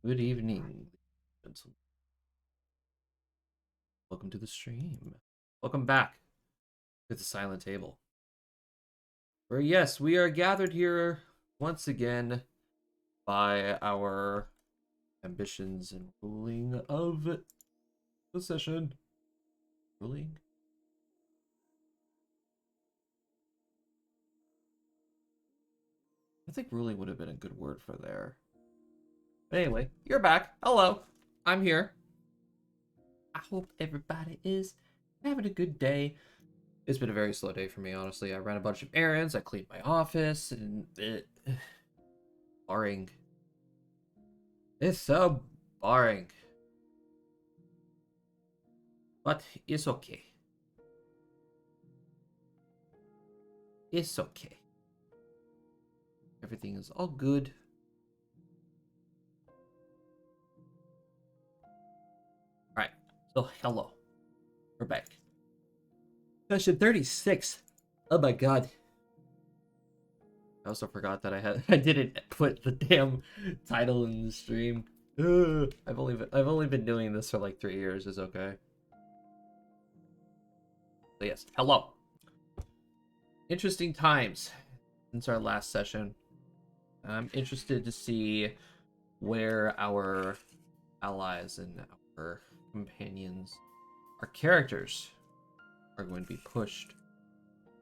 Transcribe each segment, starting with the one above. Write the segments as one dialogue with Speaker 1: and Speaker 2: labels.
Speaker 1: Good evening, gentlemen. Welcome to the stream. Welcome back to the Silent Table. Where, yes, we are gathered here once again by our ambitions and ruling of the session. Ruling? I think ruling would have been a good word for there. But anyway, you're back. Hello. I'm here. I hope everybody is having a good day. It's been a very slow day for me, honestly. I ran a bunch of errands, I cleaned my office, and boring. It's so boring. But it's okay. It's okay. Everything is all good. Alright, so hello. We're back. Session 36. Oh my god. I also forgot that I didn't put the damn title in the stream. I've only been doing this for like 3 years. Is okay. So yes, hello. Interesting times since our last session. I'm interested to see where our allies and our companions, our characters, are going to be pushed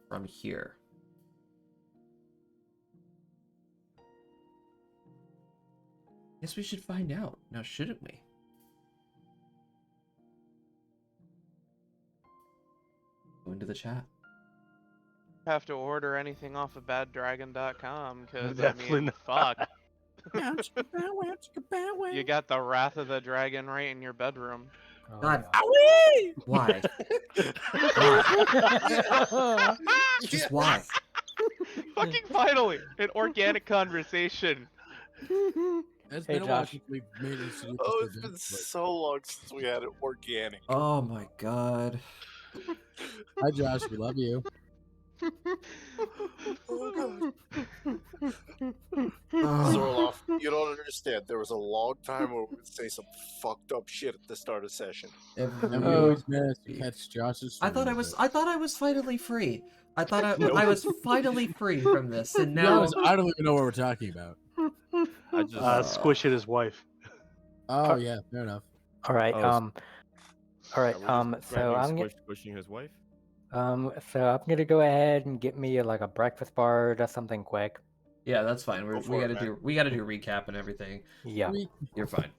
Speaker 1: from here. Guess we should find out now, shouldn't we? Go into the chat.
Speaker 2: Have to order anything off of baddragon.com because
Speaker 3: Definitely not.
Speaker 2: fuck. You got the Wrath of the Dragon right in your bedroom.
Speaker 3: Oh,
Speaker 1: God,
Speaker 3: yeah.
Speaker 1: why? Just why?
Speaker 2: Fucking finally, an organic conversation.
Speaker 4: It's
Speaker 3: Hey,
Speaker 4: been a while
Speaker 3: Josh.
Speaker 4: since we've made it.
Speaker 5: Oh, it's been so long since we had it organic.
Speaker 1: Oh my god.
Speaker 4: Hi, Josh. We love you.
Speaker 5: Zorloff, you don't understand. There was a long time where we would say some fucked up shit at the start of session.
Speaker 4: And we always managed to catch Josh's.
Speaker 1: I thought I was finally free. I thought I
Speaker 5: Nope.
Speaker 1: was finally free from this, and
Speaker 4: To be
Speaker 1: now
Speaker 4: honest, I don't even know what we're talking about.
Speaker 3: I just Squish at his wife.
Speaker 4: Oh yeah, fair enough.
Speaker 6: All right.
Speaker 3: Oh,
Speaker 6: All right.
Speaker 3: So I'm squishing his wife.
Speaker 6: so I'm gonna go ahead and get me like a breakfast bar or just something quick.
Speaker 1: yeah, that's fine.
Speaker 5: Go
Speaker 1: We
Speaker 5: for it,
Speaker 1: gotta
Speaker 5: man.
Speaker 1: we gotta do recap and everything.
Speaker 6: Yeah.
Speaker 1: You're fine.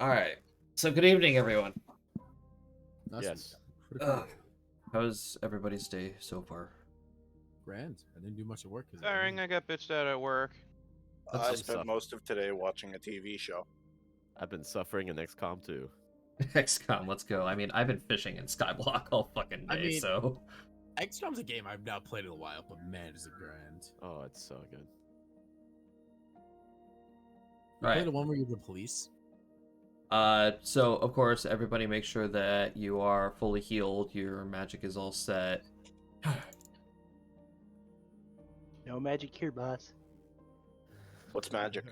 Speaker 1: All right. So good evening, everyone.
Speaker 4: That's
Speaker 3: Yes.
Speaker 4: pretty cool.
Speaker 1: How's everybody's day so far?
Speaker 4: Grand. I didn't do much of work.
Speaker 2: Sorry, I got bitched out at work.
Speaker 1: That's
Speaker 5: I
Speaker 1: some
Speaker 5: spent
Speaker 3: stuff.
Speaker 5: most of today watching a TV show.
Speaker 3: I've been suffering in XCOM too.
Speaker 1: XCOM, let's go. I mean, I've been fishing in Skyblock all fucking day,
Speaker 4: I mean-
Speaker 1: so
Speaker 4: XCOM's a game I've not played in a while, but man, is it grand.
Speaker 3: Oh, it's so good.
Speaker 4: You
Speaker 1: Right.
Speaker 4: play the one where you're the police.
Speaker 1: So of course everybody make sure that you are fully healed, your magic is all set.
Speaker 3: No magic here, boss.
Speaker 5: What's magic?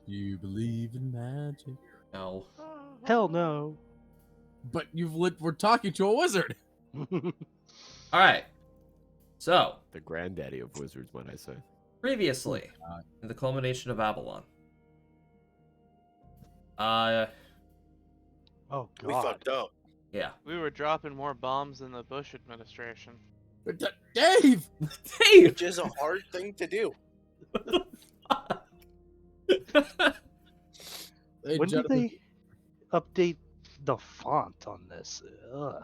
Speaker 4: You believe in magic,
Speaker 1: No.
Speaker 3: Hell no.
Speaker 4: but we're talking to a wizard.
Speaker 1: Alright. So,
Speaker 3: The granddaddy of wizards, when I say.
Speaker 1: previously
Speaker 4: God.
Speaker 1: in the culmination of Avalon.
Speaker 3: Oh
Speaker 5: We fucked up.
Speaker 1: Yeah.
Speaker 2: We were dropping more bombs than the Bush administration.
Speaker 4: Dave.
Speaker 1: Dave!
Speaker 5: Which is a hard thing to do.
Speaker 4: Hey,
Speaker 3: When did
Speaker 4: Jonathan,
Speaker 3: they update the font on this?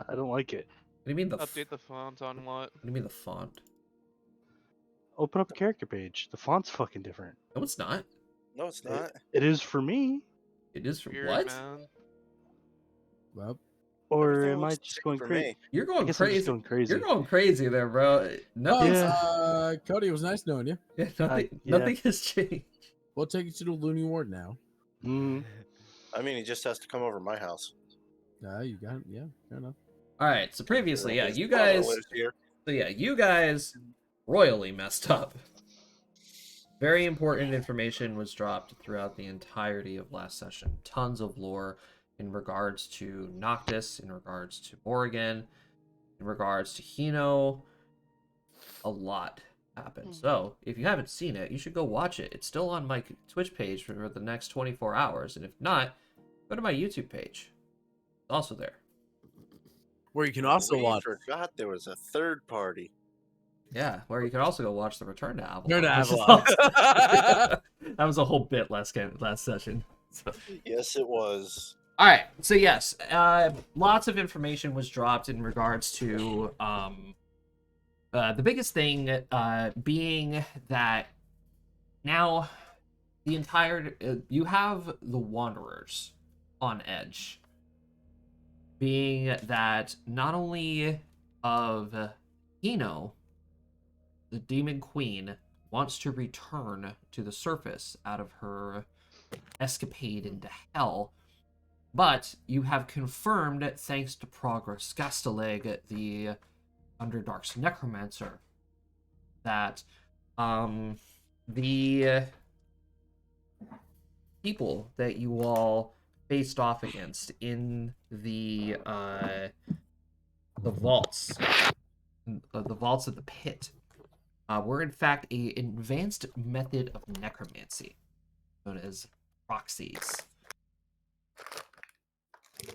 Speaker 3: I don't like it.
Speaker 1: What do you mean the
Speaker 2: Update the font on what?
Speaker 1: What do you mean the font?
Speaker 3: Open up a character page. The font's fucking different.
Speaker 1: No, it's not.
Speaker 5: No, it's not.
Speaker 3: It is for me.
Speaker 1: It is for
Speaker 2: Weird,
Speaker 1: what?
Speaker 2: man.
Speaker 4: Well,
Speaker 3: Or
Speaker 5: Everything
Speaker 3: am I
Speaker 5: looks
Speaker 3: just
Speaker 5: sick
Speaker 3: going
Speaker 5: for
Speaker 3: crazy?
Speaker 5: me.
Speaker 1: You're
Speaker 3: I
Speaker 1: going
Speaker 3: guess I'm just
Speaker 1: crazy.
Speaker 3: going crazy.
Speaker 1: You're going crazy there, bro. Nothing.
Speaker 3: Yeah.
Speaker 4: Cody, it was nice knowing you.
Speaker 1: Nothing.
Speaker 3: yeah.
Speaker 1: Nothing has changed.
Speaker 4: We'll take you to the Looney Ward now.
Speaker 3: Mm,
Speaker 5: I mean, he just has to come over to my house.
Speaker 4: You got it. Yeah, fair enough.
Speaker 1: All right. So previously, yeah,
Speaker 5: His
Speaker 1: you
Speaker 5: brother
Speaker 1: guys.
Speaker 5: lives here.
Speaker 1: So yeah, you guys royally messed up. Very important information was dropped throughout the entirety of last session. Tons of lore in regards to Noctis, in regards to Morrigan, in regards to Hino. A lot happened. So, if you haven't seen it, you should go watch it. It's still on my Twitch page for the next 24 hours. And if not, go to my YouTube page. It's also there.
Speaker 4: Where you can also
Speaker 5: we
Speaker 4: watch.
Speaker 5: forgot there was a third party.
Speaker 1: Yeah, where you can also go watch the Return to Avalon.
Speaker 4: Return to
Speaker 1: which is
Speaker 4: Avalon.
Speaker 1: also- that was a whole bit last session. So.
Speaker 5: Yes, it was.
Speaker 1: All right, so yes, lots of information was dropped in regards to the biggest thing being that now the entire you have the Wanderers on edge, being that not only of Hino, the Demon Queen wants to return to the surface out of her escapade into hell, but you have confirmed, thanks to Progress Gastaleg, the Underdark's necromancer, that the people that you all faced off against in the vaults, the vaults of the pit, were in fact an advanced method of necromancy known as proxies.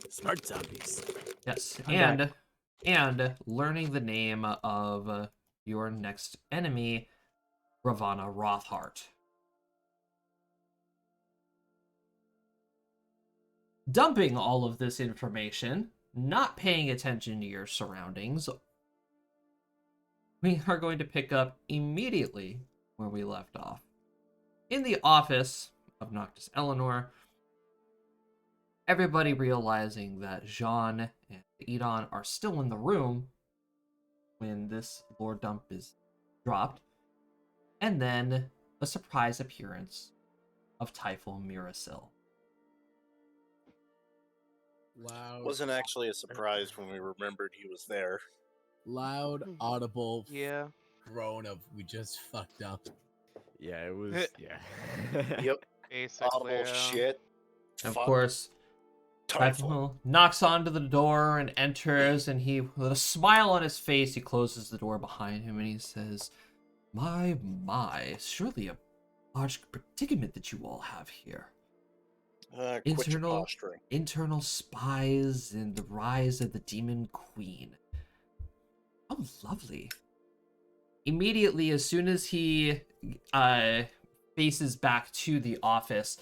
Speaker 4: Smart zombies.
Speaker 1: Yes,
Speaker 6: I'm back.
Speaker 1: and learning the name of your next enemy, Ravana Rothhart. Dumping all of this information, not paying attention to your surroundings, we are going to pick up immediately where we left off. In the office of Noctis Eleanor, everybody realizing that Jean and Edon are still in the room when this lore dump is dropped, and then a surprise appearance of Typhal Mirasil.
Speaker 4: Loud.
Speaker 5: Wasn't actually a surprise when we remembered he was there.
Speaker 4: Loud, audible
Speaker 2: Yeah.
Speaker 4: groan of "we just fucked up."
Speaker 7: Yeah, it was. Yeah.
Speaker 5: Yep.
Speaker 2: Basically.
Speaker 5: Audible shit.
Speaker 1: Of
Speaker 5: Fuck.
Speaker 1: course,
Speaker 5: Typhal.
Speaker 1: Typhal knocks onto the door and enters, and he, with a smile on his face, he closes the door behind him and he says, my, surely a large predicament that you all have here.
Speaker 5: Quit your
Speaker 1: Internal-
Speaker 5: posturing.
Speaker 1: Internal spies and the rise of the Demon Queen. How lovely. Immediately, as soon as he faces back to the office,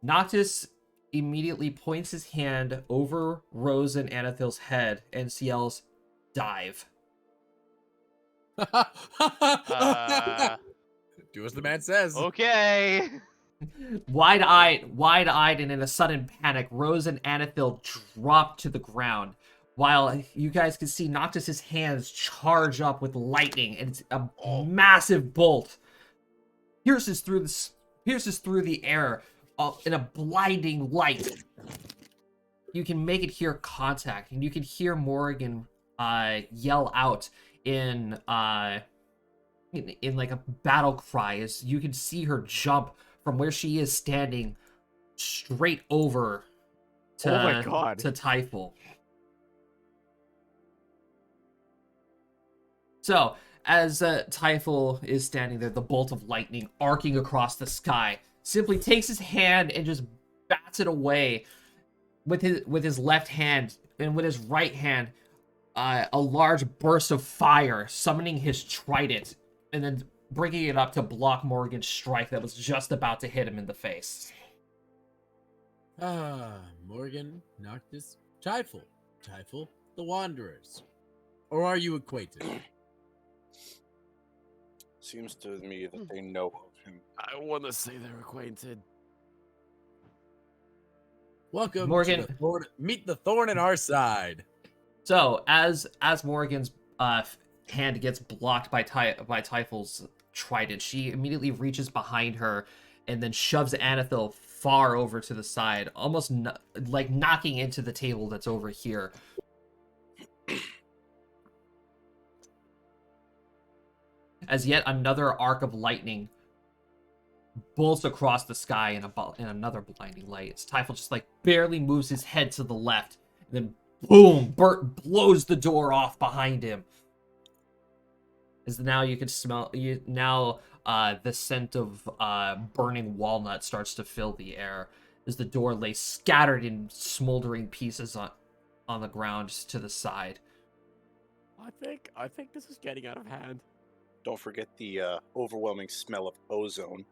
Speaker 1: Noctis immediately points his hand over Rose and Anathil's head and yells, dive.
Speaker 4: Do as the man says.
Speaker 2: Okay.
Speaker 1: Wide-eyed, and in a sudden panic, Rose and Anathil drop to the ground, while you guys can see Noctis's hands charge up with lightning, and it's a massive bolt pierces through the air in a blinding light. You can make it hear contact, and you can hear Morrigan yell out in like a battle cry as you can see her jump from where she is standing straight over to,
Speaker 7: Oh my God.
Speaker 1: to Typhal. So, as Typhal is standing there, the bolt of lightning arcing across the sky, simply takes his hand and just bats it away with his left hand, and with his right hand, a large burst of fire, summoning his trident, and then bringing it up to block Morrigan's strike that was just about to hit him in the face.
Speaker 4: Morgan, Noctis, Typhal, the Wanderers. Or are you acquainted?
Speaker 5: Seems to me that they know of him.
Speaker 7: I want to say they're acquainted.
Speaker 4: Welcome,
Speaker 1: Morgan.
Speaker 4: to the thorn. Meet the thorn in our side.
Speaker 1: So, as Morrigan's hand gets blocked by Typhal's trident, she immediately reaches behind her and then shoves Anathil far over to the side, almost like knocking into the table that's over here. As yet another arc of lightning bolts across the sky in another blinding light. As Typhel just like barely moves his head to the left, and then boom, Bert blows the door off behind him. As now you can smell the scent of burning walnut starts to fill the air as the door lays scattered in smoldering pieces on the ground to the side.
Speaker 7: I think this is getting out of hand.
Speaker 5: Don't forget the overwhelming smell of ozone.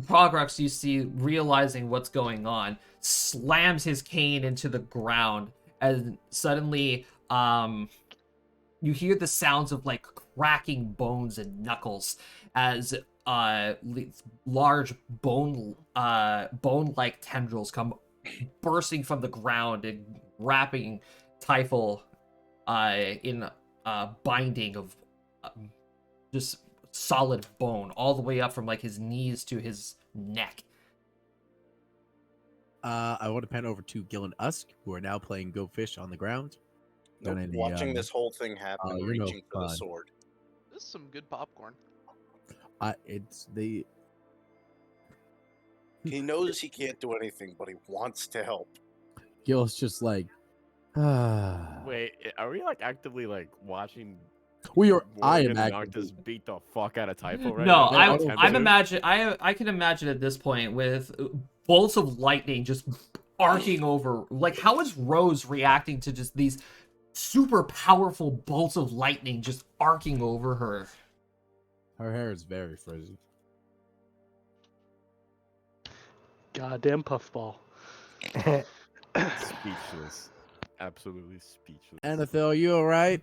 Speaker 1: Progress, you see, realizing what's going on, slams his cane into the ground, and suddenly, you hear the sounds of like cracking bones and knuckles as large bone-like tendrils come bursting from the ground and wrapping Typhel in a binding of just solid bone all the way up from like his knees to his neck.
Speaker 4: I want to pan over to Gil and Usk, who are now playing Go Fish on the ground.
Speaker 5: Nope,
Speaker 4: Done any,
Speaker 5: watching this whole thing happen,
Speaker 4: you're no
Speaker 5: reaching for the
Speaker 4: fun.
Speaker 5: sword.
Speaker 2: This is some good popcorn.
Speaker 4: It's the
Speaker 5: He knows he can't do anything, but he wants to help.
Speaker 4: Gil's just like,
Speaker 7: Wait, are we like actively like watching?
Speaker 4: we are. I am
Speaker 7: Morgan and
Speaker 4: actively.
Speaker 7: Noctis beat the fuck out of Typhel right
Speaker 1: No,
Speaker 7: now?
Speaker 4: I
Speaker 1: I'm,
Speaker 4: don't
Speaker 1: I'm
Speaker 4: think-
Speaker 1: imagine I can imagine at this point with bolts of lightning just arcing over. Like, how is Rose reacting to just these super powerful bolts of lightning just arcing over her?
Speaker 4: Her hair is very frizzy.
Speaker 3: Goddamn puffball.
Speaker 7: Speechless, absolutely speechless.
Speaker 4: Anethel, are you all right?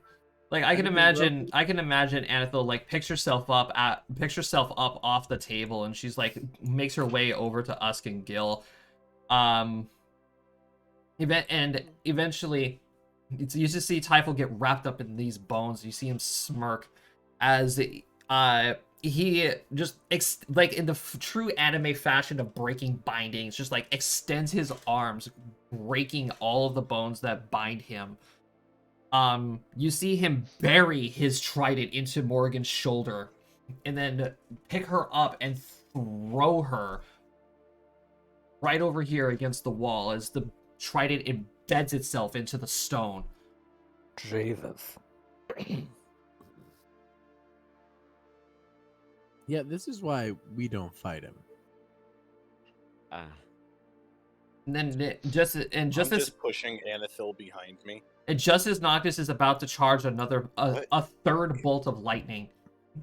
Speaker 1: Like, I can
Speaker 4: Anything
Speaker 1: imagine Anethel like picks herself up off the table, and she's like makes her way over to Usk and Gil. Eventually, you just see Typhel get wrapped up in these bones. You see him smirk as he just like in the true anime fashion of breaking bindings, just like extends his arms, breaking all of the bones that bind him. You see him bury his trident into Morgan's shoulder, and then pick her up and throw her right over here against the wall as the trident embeds itself into the stone.
Speaker 6: Jesus.
Speaker 4: Yeah, this is why we don't fight him.
Speaker 7: Ah,
Speaker 1: And then just
Speaker 5: I'm just pushing Anethil behind me.
Speaker 1: as Noctis is about to charge a third bolt of lightning,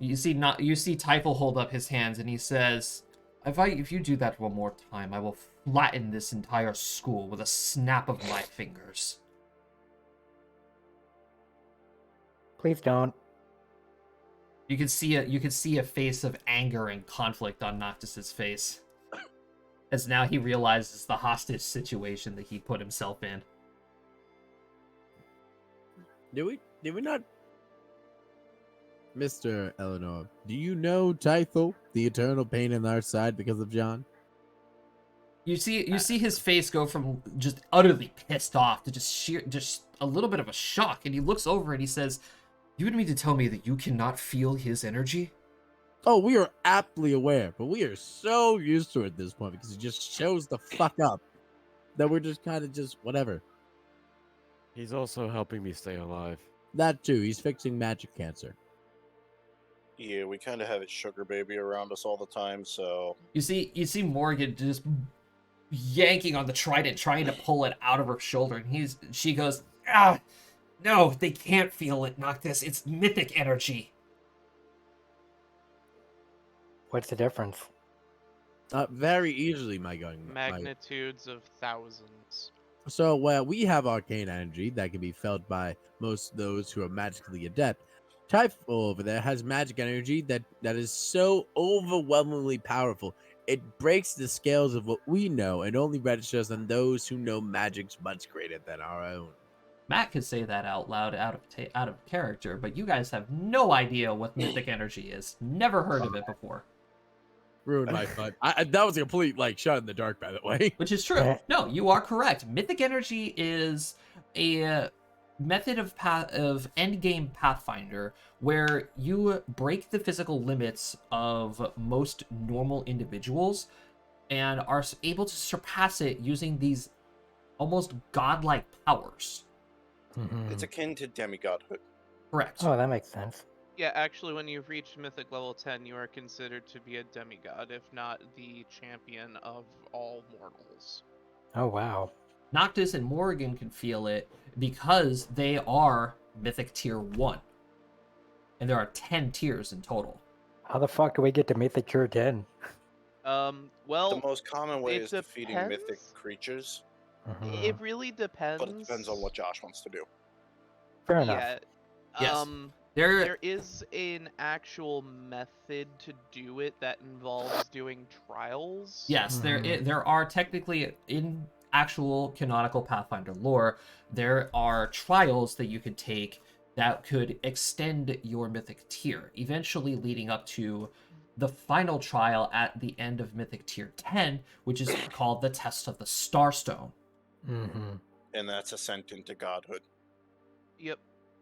Speaker 1: you see Typhel hold up his hands and he says, "If you do that one more time, I will flatten this entire school with a snap of my fingers."
Speaker 6: Please don't.
Speaker 1: You can see a face of anger and conflict on Noctis's face, as now he realizes the hostage situation that he put himself in.
Speaker 4: Did we not? Mr. Eleanor, do you know Typhel, the eternal pain in our side because of John?
Speaker 1: You see his face go from just utterly pissed off to just a little bit of a shock, and he looks over and he says, "You would mean to tell me that you cannot feel his energy?"
Speaker 4: Oh, we are aptly aware, but we are so used to it at this point because it just shows the fuck up that we're just kind of just whatever.
Speaker 7: he's also helping me stay alive.
Speaker 4: That too, he's fixing magic cancer.
Speaker 5: Yeah, we kind of have a sugar baby around us all the time, so
Speaker 1: You see Morgan just yanking on the trident, trying to pull it out of her shoulder, and she goes, "Ah, no, they can't feel it, Noctis. It's mythic energy."
Speaker 6: What's the difference?
Speaker 4: Very easily, my going.
Speaker 2: Magnitudes of thousands.
Speaker 4: So, we have arcane energy that can be felt by most of those who are magically adept. Typhel over there has magic energy that is so overwhelmingly powerful, it breaks the scales of what we know and only registers on those who know magics much greater than our own.
Speaker 1: Matt could say that out loud, out of character, but you guys have no idea what mythic energy is. Never heard of it before.
Speaker 4: Ruined my fun. That was a complete shot in the dark, by the way.
Speaker 1: Which is true. No, you are correct. Mythic energy is method of endgame Pathfinder where you break the physical limits of most normal individuals and are able to surpass it using these almost godlike powers.
Speaker 5: It's akin to demigodhood.
Speaker 1: Correct.
Speaker 6: Oh, that makes sense.
Speaker 2: Yeah, actually, when you've reached Mythic level 10, you are considered to be a demigod, if not the champion of all mortals.
Speaker 6: Oh, wow.
Speaker 1: Noctis and Morrigan can feel it because they are Mythic Tier 1. And there are 10 tiers in total.
Speaker 6: How the fuck do we get to Mythic Tier 10?
Speaker 2: Well,
Speaker 5: The most common way
Speaker 2: it
Speaker 5: is defeating mythic
Speaker 2: depends.
Speaker 5: creatures,
Speaker 2: It really depends.
Speaker 5: but it depends on what Josh wants to do.
Speaker 6: Fair enough.
Speaker 2: Yeah.
Speaker 1: Yes. There
Speaker 2: There is an actual method to do it that involves doing trials.
Speaker 1: Yes, there are technically, in actual canonical Pathfinder lore, there are trials that you could take that could extend your mythic tier, eventually leading up to the final trial at the end of Mythic Tier 10, which is called the Test of the Starstone.
Speaker 5: And that's ascent into godhood.
Speaker 2: Yep.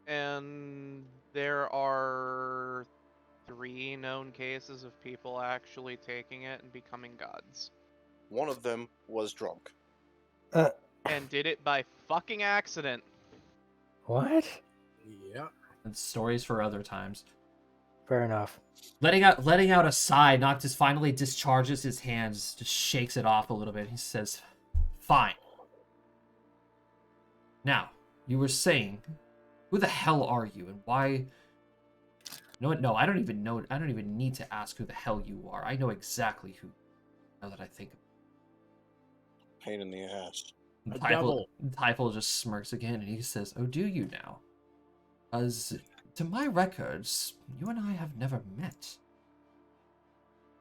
Speaker 2: And there are 3 known cases of people actually taking it and becoming gods.
Speaker 5: One of them was drunk.
Speaker 2: And did it by fucking accident.
Speaker 6: What?
Speaker 4: Yeah.
Speaker 1: And stories for other times.
Speaker 6: Fair enough.
Speaker 1: Letting out a sigh, Noctis finally discharges his hands, just shakes it off a little bit. He says, "Fine. Now, you were saying, who the hell are you and why?" No, I don't even know. I don't even need to ask who the hell you are. I know exactly who. Now that I think of it.
Speaker 5: Pain in the ass.
Speaker 4: A devil.
Speaker 1: Typhel just smirks again and he says, "Oh, do you now? As to my records, you and I have never met."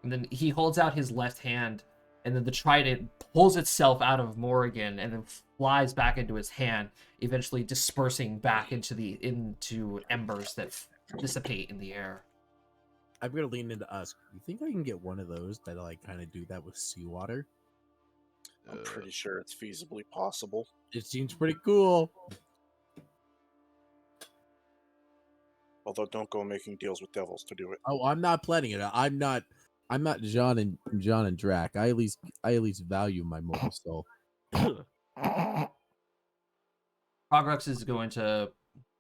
Speaker 1: And then he holds out his left hand, and then the trident pulls itself out of Morrigan and then flies back into his hand, eventually dispersing back into embers that dissipate in the air.
Speaker 4: I'm gonna lean into us. You think I can get one of those that like kind of do that with seawater?
Speaker 5: I'm pretty sure it's feasibly possible.
Speaker 4: It seems pretty cool.
Speaker 5: Although don't go making deals with devils to do it.
Speaker 4: Oh, I'm not planning it. I'm not John and Drac. I at least value my mortal soul.
Speaker 1: Progrux is going to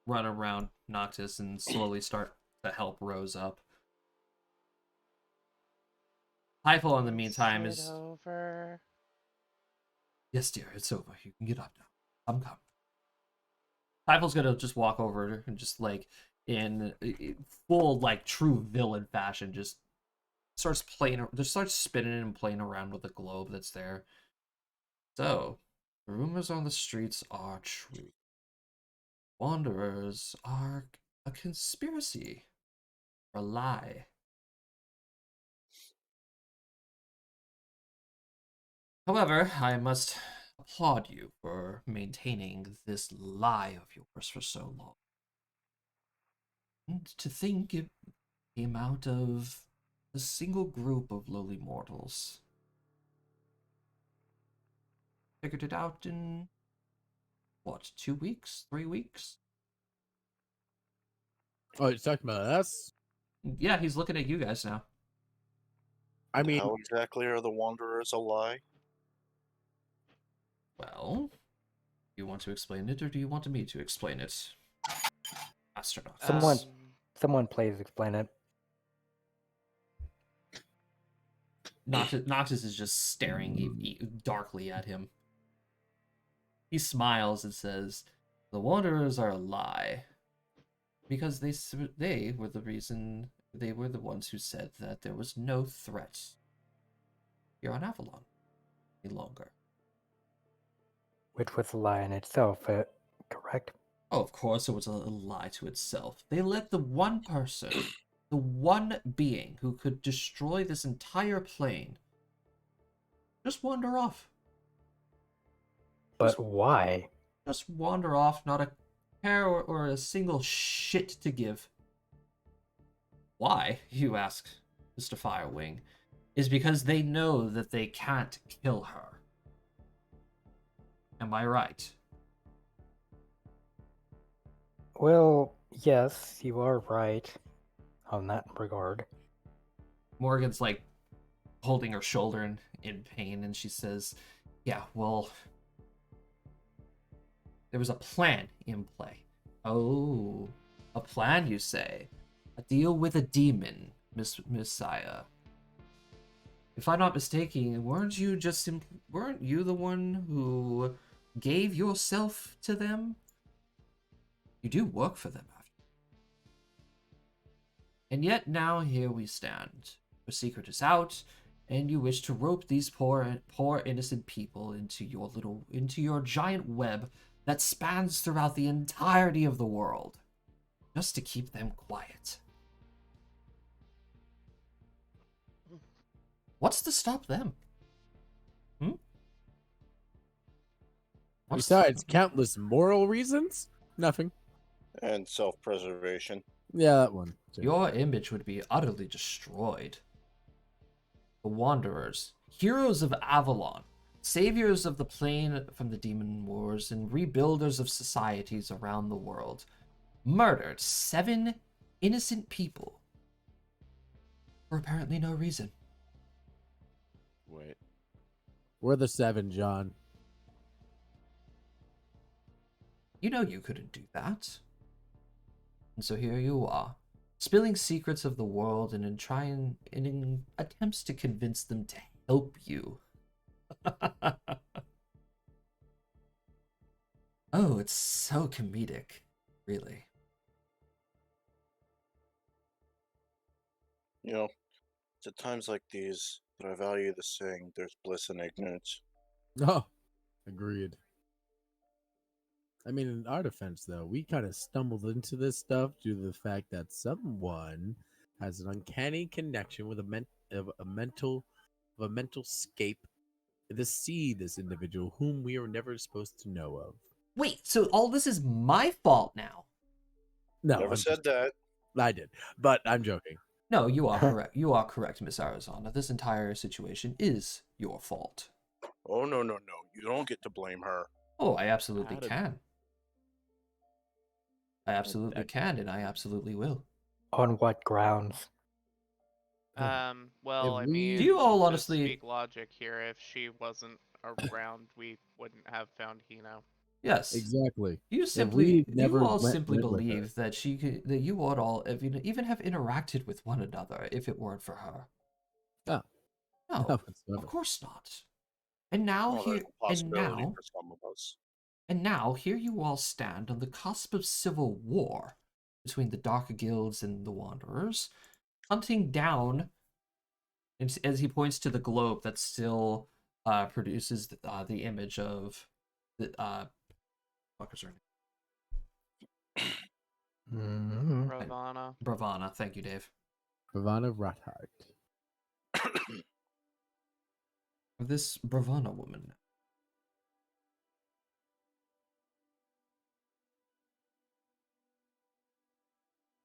Speaker 1: run around Noctis and slowly start to help Rose up. Typhel, in the meantime, is...
Speaker 2: over.
Speaker 1: Yes, dear, it's over. You can get up now. I'm coming. Typhel's gonna just walk over and just, like, in full, like, true villain fashion, just starts spinning and playing around with the globe that's there. So, rumors on the streets are true. Wanderers are a conspiracy or a lie. However, I must applaud you for maintaining this lie of yours for so long. And to think it came out of a single group of lowly mortals. Figured it out in, what, 2 weeks? 3 weeks?
Speaker 4: Oh, you're talking about us?
Speaker 1: Yeah, he's looking at you guys now.
Speaker 4: I mean,
Speaker 5: How exactly are the Wanderers a lie?
Speaker 1: Well, do you want to explain it, or do you want me to explain it? Astronaut.
Speaker 6: Someone please explain it.
Speaker 1: Noctis is just staring darkly at him. He smiles and says, "The Wanderers are a lie. Because they were the reason, they were the ones who said that there was no threat here on Avalon any longer."
Speaker 6: Which was a lie in itself, correct?
Speaker 1: Oh, of course it was a lie to itself. They let the one person, the one being who could destroy this entire plane, just wander off.
Speaker 6: But why?
Speaker 1: Just wander off, not a care or a single shit to give. Why, you ask, Mr. Firewing, is because they know that they can't kill her. Am I right?
Speaker 6: Well, yes, you are right on that regard.
Speaker 1: Morgan's like holding her shoulder in pain, and she says, "Yeah, well, there was a plan in play." "Oh, a plan, you say? A deal with a demon, Messiah. If I'm not mistaken, weren't you the one who gave yourself to them? You do work for them, after. And yet now here we stand. Your secret is out, and you wish to rope these poor innocent people into your giant web that spans throughout the entirety of the world, just to keep them quiet. What's to stop them?
Speaker 4: Besides countless moral reasons, nothing.
Speaker 5: And self-preservation.
Speaker 4: Yeah, that one. too.
Speaker 1: Your image would be utterly destroyed. The Wanderers, heroes of Avalon, saviors of the plane from the demon wars, and rebuilders of societies around the world, murdered 7 innocent people for apparently no reason.
Speaker 7: Wait.
Speaker 4: We're the 7, John.
Speaker 1: You know you couldn't do that. And so here you are, spilling secrets of the world and in attempts to convince them to help you. Oh, it's so comedic, really.
Speaker 5: You know, it's at times like these that I value the saying, "There's bliss in ignorance."
Speaker 4: Oh, agreed. I mean, in our defense, though, we kind of stumbled into this stuff due to the fact that someone has an uncanny connection with a mental scape to see this individual whom we are never supposed to know of.
Speaker 1: Wait, so all this is my fault now?
Speaker 4: No,
Speaker 5: Never
Speaker 4: I'm
Speaker 5: said
Speaker 4: just-
Speaker 5: that.
Speaker 4: I did, but I'm joking.
Speaker 1: No, you are correct. You are correct, Miss Arizona. This entire situation is your fault.
Speaker 5: Oh, no, no, no. You don't get to blame her.
Speaker 1: Oh, I absolutely
Speaker 7: How did-
Speaker 1: can. I absolutely can, and I absolutely will.
Speaker 6: On what grounds?
Speaker 2: Well,
Speaker 4: If
Speaker 2: I
Speaker 4: we-
Speaker 2: mean,
Speaker 1: Do you all
Speaker 2: to
Speaker 1: honestly-
Speaker 2: speak logic here, if she wasn't around, we wouldn't have found Hino.
Speaker 1: Yes.
Speaker 4: Exactly.
Speaker 1: You
Speaker 4: If
Speaker 1: simply,
Speaker 4: we
Speaker 1: you
Speaker 4: never
Speaker 1: all
Speaker 4: went
Speaker 1: simply
Speaker 4: with her.
Speaker 1: believe that that you would all even have interacted with one another if it weren't for her.
Speaker 4: Oh.
Speaker 1: No,
Speaker 4: No, whatsoever.
Speaker 1: of course not. And now
Speaker 5: Well, there's
Speaker 1: here,
Speaker 5: a possibility
Speaker 1: now,
Speaker 5: for some of us.
Speaker 1: and now here you all stand on the cusp of civil war between the Dark Guilds and the Wanderers, hunting down. And as he points to the globe that still produces the image of the fuck is her name?
Speaker 6: Mhm.
Speaker 2: Ravana.
Speaker 1: Bravana. Thank you, Dave.
Speaker 4: Ravana Rothart.
Speaker 1: This Bravana woman.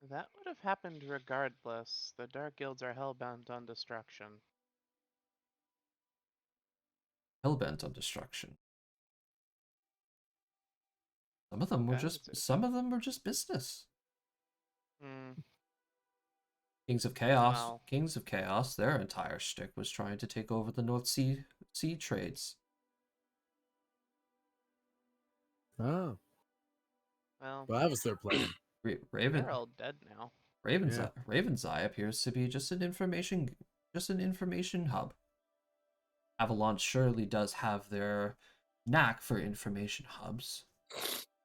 Speaker 2: That would have happened regardless. The Dark Guilds are hellbound on destruction.
Speaker 1: Hellbent on destruction. Some of them were
Speaker 2: Guys,
Speaker 1: just business.
Speaker 2: Hmm.
Speaker 1: Kings of Chaos.
Speaker 2: Well.
Speaker 1: Kings of Chaos, their entire shtick was trying to take over the North Sea trades.
Speaker 4: Oh,
Speaker 2: Well,
Speaker 4: well, that was their plan.
Speaker 1: Raven
Speaker 2: they're all dead now.
Speaker 1: Raven's Eye appears to be just an information hub. Avalon surely does have their knack for information hubs.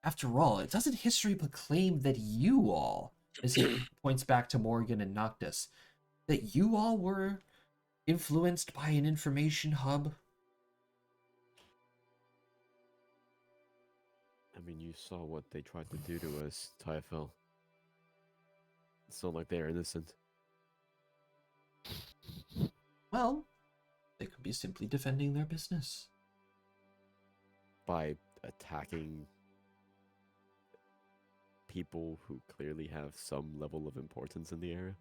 Speaker 1: After all, doesn't history proclaim that you all, as he points back to Morgan and Noctis, that you all were influenced by an information hub?
Speaker 7: I mean, you saw what they tried to do to us, Typhil. It's not like they're innocent.
Speaker 1: Well, they could be simply defending their business.
Speaker 7: By attacking people who clearly have some level of importance in the area.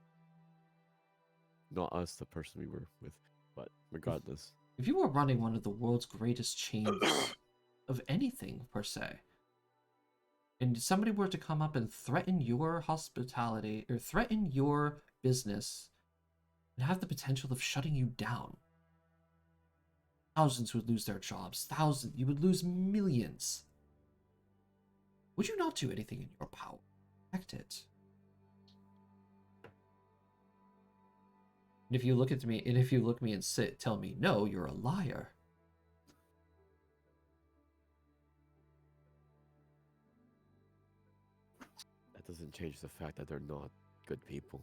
Speaker 7: Not us, the person we were with, but regardless.
Speaker 1: If you were running one of the world's greatest chains of anything, per se, and somebody were to come up and threaten your hospitality or threaten your business and have the potential of shutting you down, thousands would lose their jobs. Thousands, you would lose millions. Would you not do anything in your power to protect it? And if you look at me, and if you look at me and tell me no, you're a liar.
Speaker 7: That doesn't change the fact that they're not good people.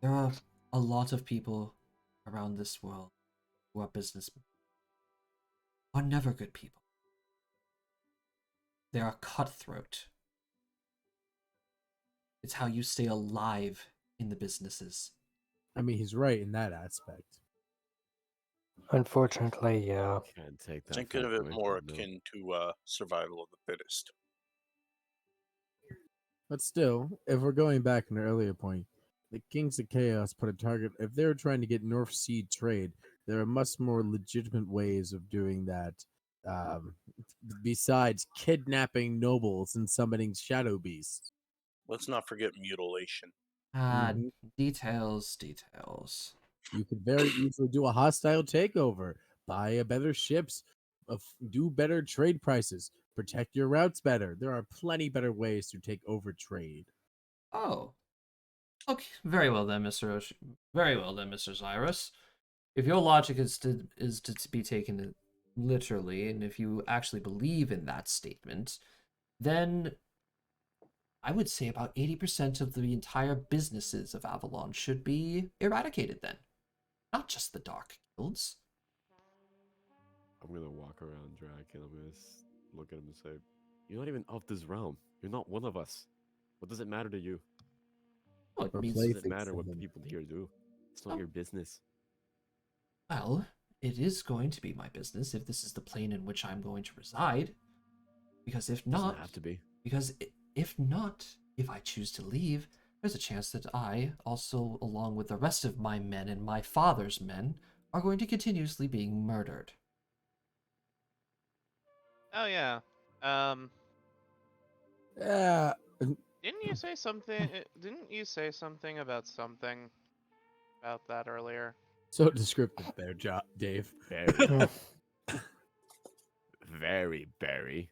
Speaker 1: There are a lot of people around this world who are businessmen, are never good people. They are cutthroat. It's how you stay alive in the businesses.
Speaker 4: I mean, he's right in that aspect.
Speaker 6: Unfortunately, yeah.
Speaker 7: Can't take that.
Speaker 5: Think of
Speaker 7: fact
Speaker 5: it
Speaker 7: away
Speaker 5: more
Speaker 7: from them, no.
Speaker 5: akin to survival of the fittest.
Speaker 4: But still, if we're going back an earlier point, the Kings of Chaos put a target. If they're trying to get North Sea trade, there are much more legitimate ways of doing that. Um, besides kidnapping nobles and summoning shadow beasts.
Speaker 5: Let's not forget mutilation.
Speaker 1: Ah,
Speaker 4: Mhm.
Speaker 1: details.
Speaker 4: You could very easily do a hostile takeover, buy a better ships, do better trade prices, protect your routes better. There are plenty better ways to take over trade.
Speaker 1: Oh, okay. Very well then, Very well then, Mr. Cyrus. If your logic is to be taken literally, and if you actually believe in that statement, then I would say about 80% of the entire businesses of Avalon should be eradicated then. Not just the Dark Guilds.
Speaker 7: I'm gonna walk around Drac and I'm gonna look at him and say, "You're not even of this realm. You're not one of us. What does it matter to you?
Speaker 1: Well, it
Speaker 4: Or
Speaker 1: means,
Speaker 7: What does it
Speaker 4: playthings
Speaker 7: matter
Speaker 4: for
Speaker 7: what
Speaker 4: him.
Speaker 7: people here do? It's not
Speaker 1: Oh.
Speaker 7: your business."
Speaker 1: well, it is going to be my business if this is the plane in which I'm going to reside. Because if
Speaker 7: Doesn't
Speaker 1: not,
Speaker 7: have to be.
Speaker 1: if not, if I choose to leave, there's a chance that I, also along with the rest of my men and my father's men, are going to continuously being murdered.
Speaker 2: Oh yeah.
Speaker 4: Yeah,
Speaker 2: Didn't you say something? Didn't you say something about that earlier?
Speaker 4: so descriptive there, Dave.
Speaker 7: Very, very, very.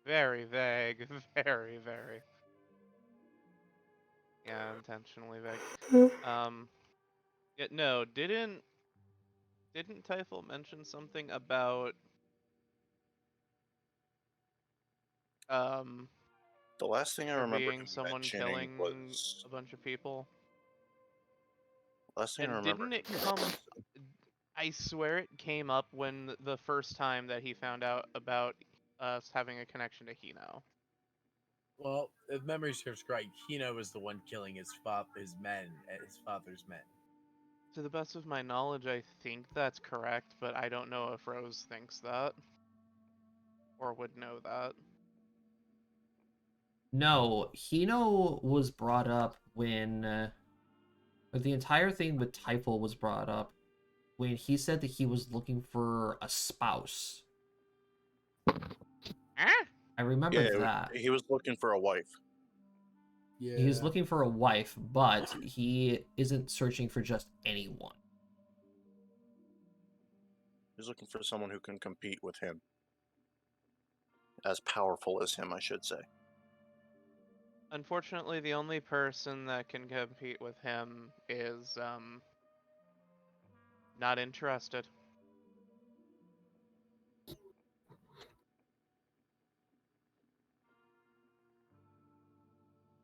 Speaker 2: Very vague. Very, very. Yeah, intentionally vague. Yeah, no, didn't Typhel mention something about
Speaker 5: The last thing I
Speaker 2: there
Speaker 5: remember
Speaker 2: being
Speaker 5: him
Speaker 2: someone
Speaker 5: mentioning
Speaker 2: killing
Speaker 5: was
Speaker 2: a bunch of people?
Speaker 5: last thing I
Speaker 2: And
Speaker 5: remember
Speaker 2: didn't it
Speaker 5: him
Speaker 2: come? I swear it came up when the first time that he found out about us having a connection to Hino.
Speaker 4: Well, if memory serves right, Hino was the one killing his father's men.
Speaker 2: To the best of my knowledge, I think that's correct, but I don't know if Rose thinks that or would know that.
Speaker 1: No, Hino was brought up when the entire thing with Typhel was brought up when he said that he was looking for a spouse.
Speaker 2: Ah?
Speaker 1: I remember
Speaker 5: Yeah,
Speaker 1: that.
Speaker 5: he was looking for a wife.
Speaker 4: Yeah.
Speaker 1: He was looking for a wife, but he isn't searching for just anyone.
Speaker 5: He was looking for someone who can compete with him. As powerful as him, I should say.
Speaker 2: Unfortunately, the only person that can compete with him is not interested.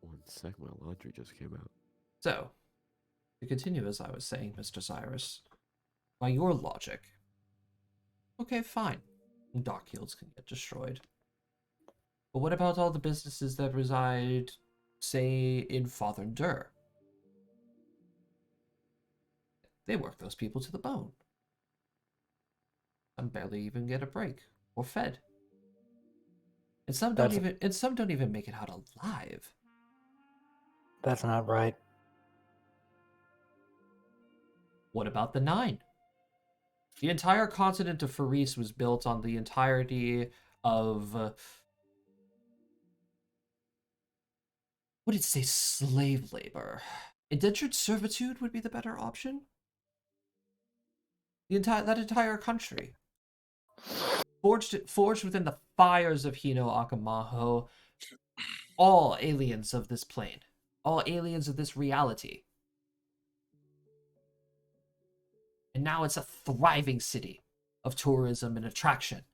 Speaker 7: One sec, my laundry just came out.
Speaker 1: So, to continue as I was saying, Mr. Cyrus, by your logic, okay, fine, Dark Guilds can get destroyed. But what about all the businesses that reside, say, in Father Dur? They work those people to the bone. Some barely even get a break or fed. And some don't even make it out alive.
Speaker 6: That's not right.
Speaker 1: What about the Nine? The entire continent of Faris was built on the entirety of wouldn't say slave labor. Indentured servitude would be the better option. That entire country. Forged within the fires of Hino Akamaho, all aliens of this plane, all aliens of this reality. And now it's a thriving city of tourism and attraction.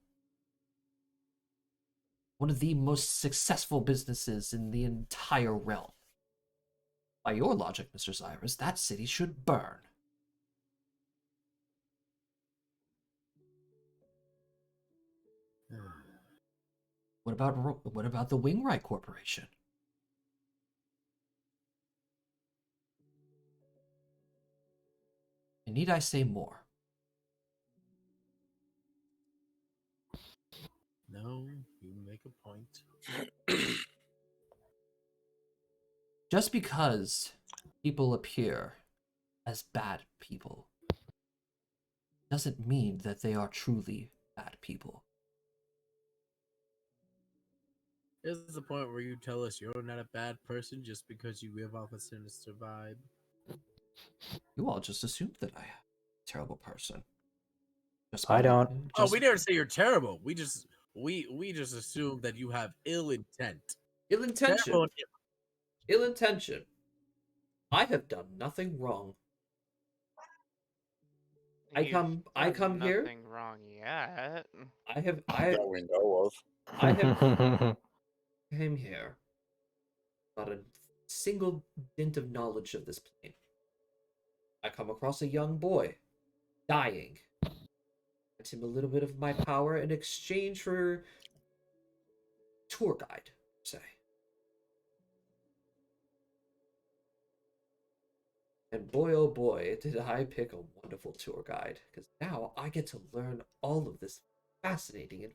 Speaker 1: One of the most successful businesses in the entire realm. By your logic, Mr. Cyrus, that city should burn. What about the Wingright Corporation? And need I say more?
Speaker 4: No, you make a point.
Speaker 1: Just because people appear as bad people doesn't mean that they are truly bad people.
Speaker 4: This is the point where you tell us you're not a bad person just because you give off a sinister vibe.
Speaker 1: You all just assumed that I am a terrible person. Just
Speaker 6: I don't.
Speaker 4: Oh, we didn't say you're terrible. We just assumed that you have ill intent.
Speaker 1: ill intention.
Speaker 4: Terrible.
Speaker 1: Ill intention. I have done nothing wrong. I
Speaker 2: You've
Speaker 1: come
Speaker 2: done
Speaker 1: here.
Speaker 2: Nothing wrong yet.
Speaker 1: I have
Speaker 5: That we know of.
Speaker 1: I have came here. Not a single dint of knowledge of this plane. I come across a young boy, dying. Get him a little bit of my power in exchange for tour guide, say. And boy, oh boy, did I pick a wonderful tour guide, because now I get to learn all of this fascinating and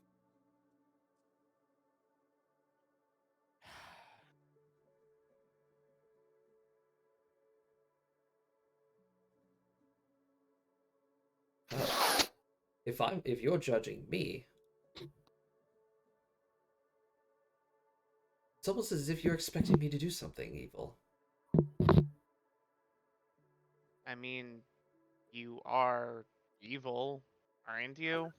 Speaker 1: if you're judging me, it's almost as if you're expecting me to do something evil.
Speaker 2: I mean, you are evil, aren't you?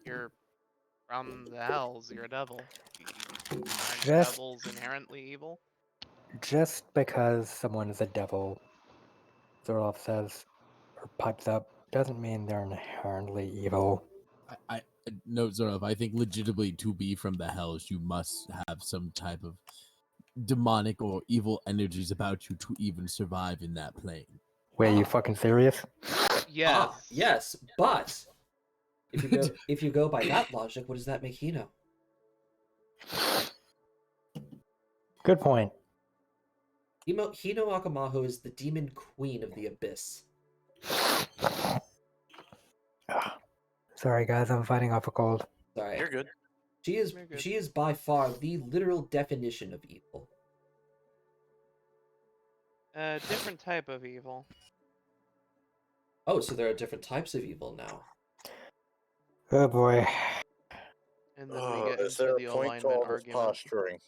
Speaker 2: You're from the hells. You're a devil. Aren't
Speaker 6: Just-
Speaker 2: devils inherently evil?
Speaker 6: Just because someone is a devil, Zorlov says, or pipes up, doesn't mean they're inherently evil.
Speaker 4: I no, Zorov. I think legitimately to be from the hells, you must have some type of demonic or evil energies about you to even survive in that plane.
Speaker 6: Wait, you
Speaker 1: Ah.
Speaker 6: fucking serious?
Speaker 2: Yes.
Speaker 1: Yes, but if you go by that logic, what does that make Hino?
Speaker 6: Good point.
Speaker 1: Hino Akamaho is the demon queen of the abyss.
Speaker 6: Sorry, guys, I'm fighting off a cold.
Speaker 1: Sorry.
Speaker 5: You're good.
Speaker 2: You're good.
Speaker 1: She is by far the literal definition of evil.
Speaker 2: A different type of evil.
Speaker 1: Oh, so there are different types of evil now.
Speaker 6: Oh boy.
Speaker 2: And then we get
Speaker 5: Is
Speaker 2: into
Speaker 5: there
Speaker 2: the
Speaker 5: a point to
Speaker 2: alignment
Speaker 5: all this
Speaker 2: argument.
Speaker 5: posturing?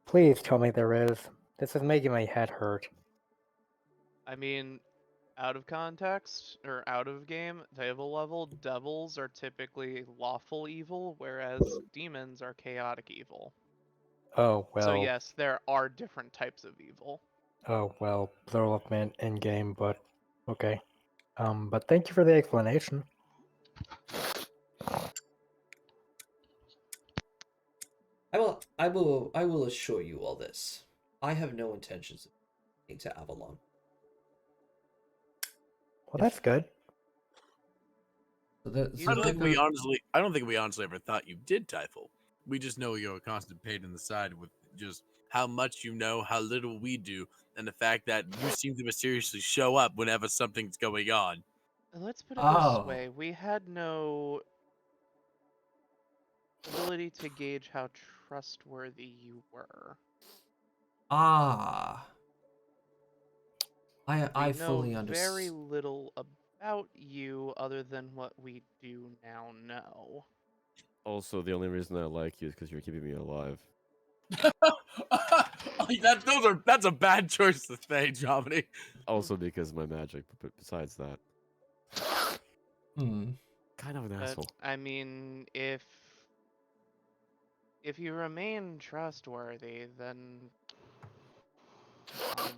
Speaker 6: Please tell me there is. This is making my head hurt.
Speaker 2: I mean, out of context or out of game, table level, devils are typically lawful evil, whereas demons are chaotic evil.
Speaker 6: Oh, well.
Speaker 2: So yes, there are different types of evil.
Speaker 6: Oh, well, Zorlov meant in-game, but okay. But thank you for the explanation.
Speaker 1: I will assure you all this. I have no intentions of going to Avalon.
Speaker 6: Well, that's good.
Speaker 1: So that,
Speaker 2: You
Speaker 1: so
Speaker 4: I don't
Speaker 1: that
Speaker 4: think we
Speaker 1: goes-
Speaker 4: honestly. I don't think we honestly ever thought you did, Typhel. We just know you're a constant pain in the side with just how much you know, how little we do, and the fact that you seem to mysteriously show up whenever something's going on.
Speaker 2: Let's put it
Speaker 1: Oh.
Speaker 2: this way: we had no ability to gauge how trustworthy you were.
Speaker 1: I
Speaker 2: We
Speaker 1: fully
Speaker 2: know very
Speaker 1: understand.
Speaker 2: little about you other than what we do now know.
Speaker 7: Also, the only reason I like you is because you're keeping me alive.
Speaker 4: Like that's a bad choice to say, Jomini.
Speaker 7: Also because of my magic, but besides that,
Speaker 1: Hmm.
Speaker 7: kind of an
Speaker 2: But
Speaker 7: asshole.
Speaker 2: I mean, if you remain trustworthy, then um,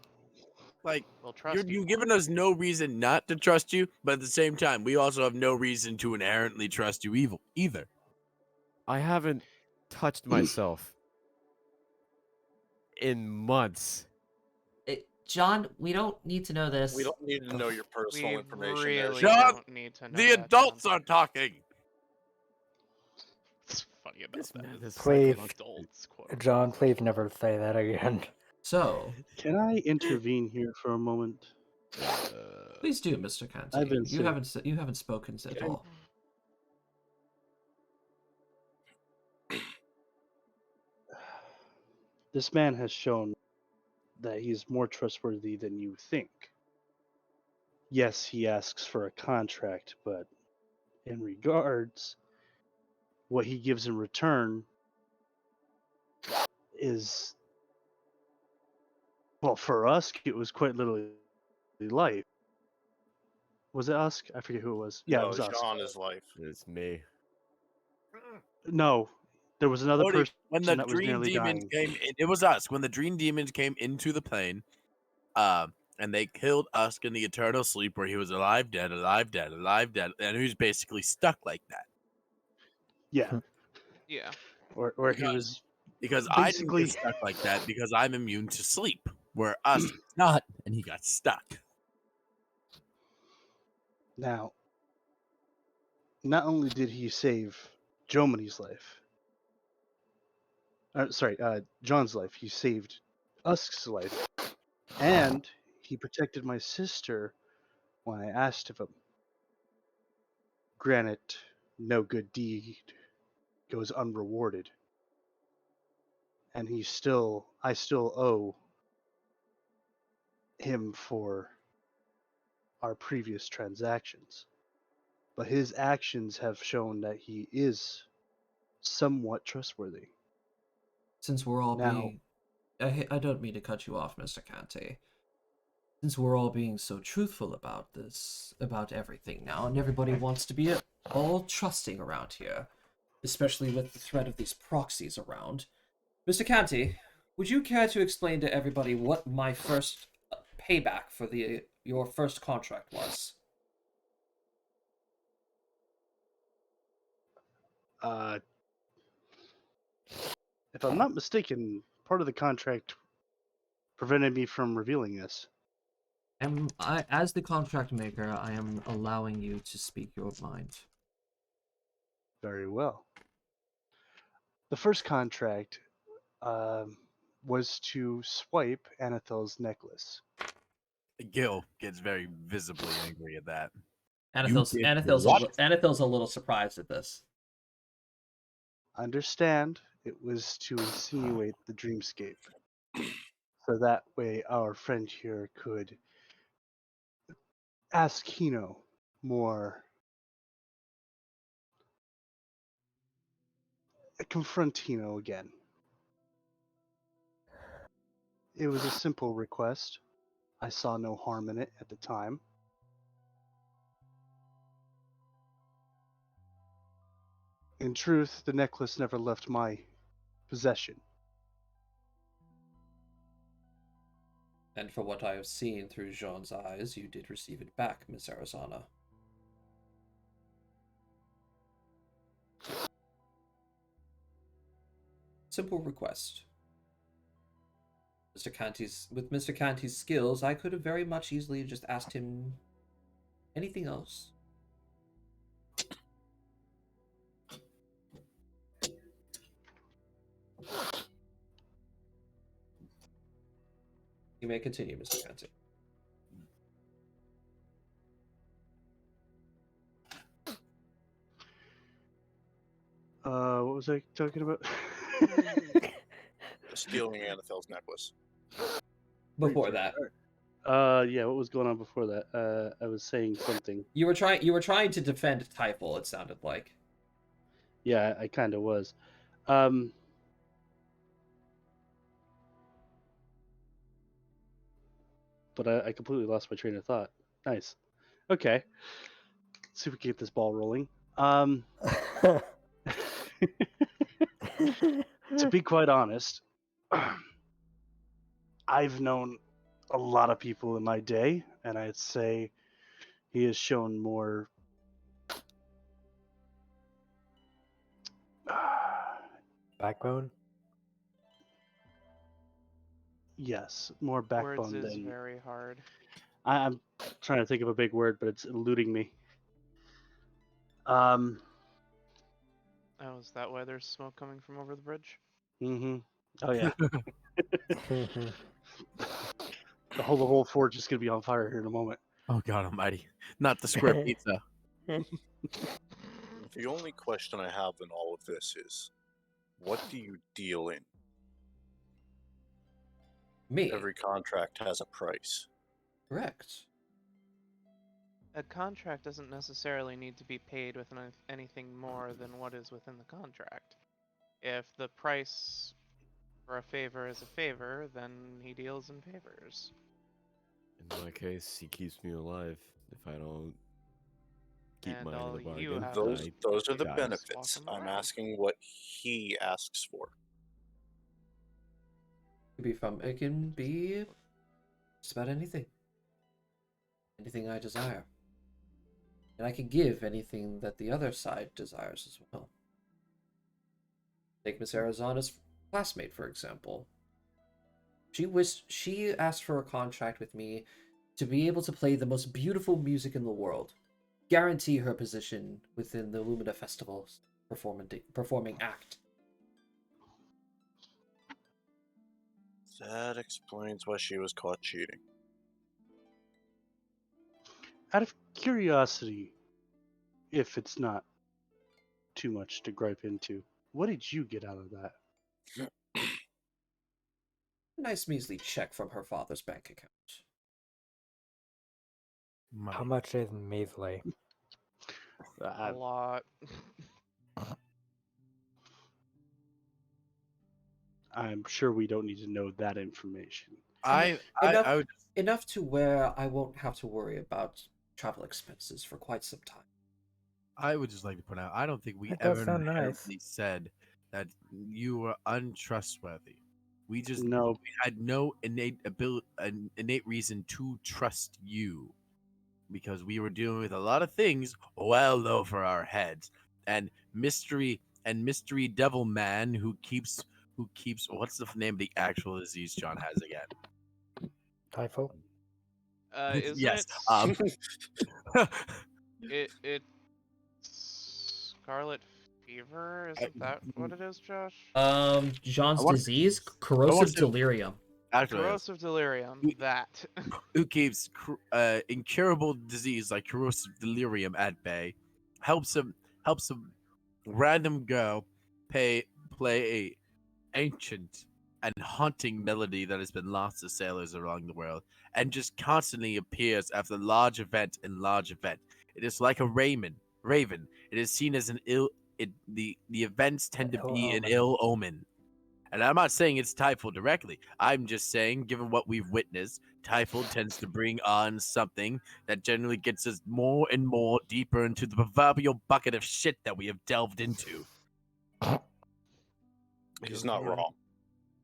Speaker 4: Like
Speaker 2: we'll trust you
Speaker 4: you've
Speaker 2: more.
Speaker 4: given us no reason not to trust you, but at the same time, we also have no reason to inherently trust you either.
Speaker 7: I haven't touched myself in months.
Speaker 8: John, we don't need to know this.
Speaker 5: We don't need to know your personal
Speaker 2: We
Speaker 5: information there,
Speaker 2: really
Speaker 4: John,
Speaker 2: don't need to know
Speaker 4: The
Speaker 2: that,
Speaker 4: adults
Speaker 2: John.
Speaker 4: are talking.
Speaker 2: What's funny about
Speaker 7: This
Speaker 2: that
Speaker 7: man
Speaker 2: is
Speaker 7: is
Speaker 6: Please,
Speaker 2: adults, quote unquote.
Speaker 6: John, please never say that again.
Speaker 1: So,
Speaker 3: Can I intervene here for a moment?
Speaker 1: please do, Mr.
Speaker 3: I've
Speaker 1: Kanti.
Speaker 3: been
Speaker 1: You haven't spoken at
Speaker 3: Okay.
Speaker 1: all.
Speaker 3: This man has shown that he's more trustworthy than you think. Yes, he asks for a contract, but in regards, what he gives in return is, well, for us, it was quite literally life. Was it Usk? I forget who it was. Yeah, it
Speaker 5: No,
Speaker 3: was Usk.
Speaker 5: Jean is life.
Speaker 7: It's me.
Speaker 3: No, there was another
Speaker 4: Cody,
Speaker 3: person
Speaker 4: when the
Speaker 3: that was
Speaker 4: dream
Speaker 3: nearly
Speaker 4: demons
Speaker 3: dying.
Speaker 4: came in, it was us. When the dream demons came into the plane, and they killed Usk in the eternal sleep where he was alive, dead, alive, dead, alive, dead, and he was basically stuck like that.
Speaker 3: Yeah,
Speaker 2: Yeah.
Speaker 3: or he was
Speaker 4: Because I didn't get
Speaker 3: basically.
Speaker 4: stuck like that because I'm immune to sleep, where Usk is not, and he got stuck.
Speaker 3: Now, not only did he save Jomini's life, John's life, he saved Usk's life, and he protected my sister when I asked of him. Granted, no good deed goes unrewarded, and I still owe him for our previous transactions. But his actions have shown that he is somewhat trustworthy.
Speaker 1: Since we're all
Speaker 3: Now,
Speaker 1: being... I don't mean to cut you off, Mr. Kanti. Since we're all being so truthful about this, about everything now, and everybody wants to be all trusting around here, especially with the threat of these proxies around. Mr. Kanti, would you care to explain to everybody what my first payback for your first contract was?
Speaker 3: if I'm not mistaken, part of the contract prevented me from revealing this.
Speaker 1: As the contract maker, I am allowing you to speak your mind.
Speaker 3: Very well. The first contract was to swipe Anathel's necklace.
Speaker 4: Gil gets very visibly angry at that.
Speaker 1: Anathel's a little surprised at this.
Speaker 3: Understand, it was to insinuate the dreamscape. So that way our friend here could ask Hino more, confront Hino again. It was a simple request. I saw no harm in it at the time. In truth, the necklace never left my possession.
Speaker 1: And for what I have seen through Jean's eyes, you did receive it back, Miss Arizona. Simple request. With Mr. Kanti's skills, I could have very much easily just asked him anything else. You may continue, Mr. Kanti.
Speaker 3: What was I talking about?
Speaker 5: Stealing Anathel's necklace.
Speaker 1: Before that,
Speaker 3: Yeah, what was going on before that? I was saying something.
Speaker 1: you were trying to defend Typhel. It sounded like.
Speaker 3: Yeah, I kind of was. Um, but I completely lost my train of thought. Nice. Okay. Let's see if we can get this ball rolling. To be quite honest, I've known a lot of people in my day, and I'd say he has shown more
Speaker 6: Backbone?
Speaker 3: yes, more
Speaker 2: Words
Speaker 3: backbone
Speaker 2: is
Speaker 3: than
Speaker 2: very hard.
Speaker 3: I'm trying to think of a big word, but it's eluding me. Um,
Speaker 2: Oh, is that why there's smoke coming from over the bridge?
Speaker 3: Oh yeah, the whole forge is gonna be on fire here in a moment.
Speaker 4: Oh God Almighty! Not the square pizza.
Speaker 5: The only question I have in all of this is, what do you deal in?
Speaker 1: Me.
Speaker 5: Every contract has a price.
Speaker 1: Correct.
Speaker 2: A contract doesn't necessarily need to be paid with anything more than what is within the contract. If the price for a favor is a favor, then he deals in favors.
Speaker 7: In my case, he keeps me alive. If I don't keep
Speaker 2: And
Speaker 7: my end of
Speaker 2: all
Speaker 7: the
Speaker 2: you
Speaker 7: bargain,
Speaker 2: have
Speaker 5: Those
Speaker 2: to
Speaker 5: those are the
Speaker 2: do
Speaker 7: die.
Speaker 2: is walk
Speaker 5: benefits.
Speaker 2: him
Speaker 5: I'm
Speaker 2: around.
Speaker 5: asking what he asks for.
Speaker 1: It can be just about anything. Anything I desire. And I can give anything that the other side desires as well. Take Miss Arizona's classmate, for example. She asked for a contract with me to be able to play the most beautiful music in the world. Guarantee her position within the Lumina Festival's performing act.
Speaker 5: That explains why she was caught cheating.
Speaker 3: Out of curiosity, if it's not too much to gripe into, what did you get out of that?
Speaker 1: A nice measly check from her father's bank account.
Speaker 6: How
Speaker 4: Money.
Speaker 6: much is measly?
Speaker 2: A lot.
Speaker 3: I'm sure we don't need to know that information.
Speaker 4: I would
Speaker 1: Enough to where I won't have to worry about travel expenses for quite some time.
Speaker 4: I would just like to point out, I don't think we
Speaker 6: That does
Speaker 4: ever
Speaker 6: sound nice.
Speaker 4: inherently said that you were untrustworthy. We just
Speaker 3: No,
Speaker 4: we had no innate reason to trust you because we were dealing with a lot of things well over our heads. And mystery devil man who keeps what's the name of the actual disease John has again?
Speaker 6: Typhoid?
Speaker 2: Isn't
Speaker 4: Yes.
Speaker 2: it's scarlet fever? Isn't that what it is, Josh?
Speaker 1: John's
Speaker 4: I wanna-
Speaker 1: disease,
Speaker 4: I
Speaker 1: corrosive
Speaker 4: wanna say-
Speaker 1: delirium.
Speaker 4: Actually,
Speaker 2: Corrosive delirium.
Speaker 4: We-
Speaker 2: That.
Speaker 4: who keeps incurable disease like corrosive delirium at bay, helps a random girl play a ancient and haunting melody that has been lost to sailors around the world, and just constantly appears after large event and large event. It is like a raven. It is seen as an ill. The events tend to
Speaker 6: Ill
Speaker 4: be an
Speaker 6: omen.
Speaker 4: ill omen. And I'm not saying it's Typhoid directly. I'm just saying, given what we've witnessed, Typhoid tends to bring on something that generally gets us more and more deeper into the proverbial bucket of shit that we have delved into.
Speaker 5: He's not wrong.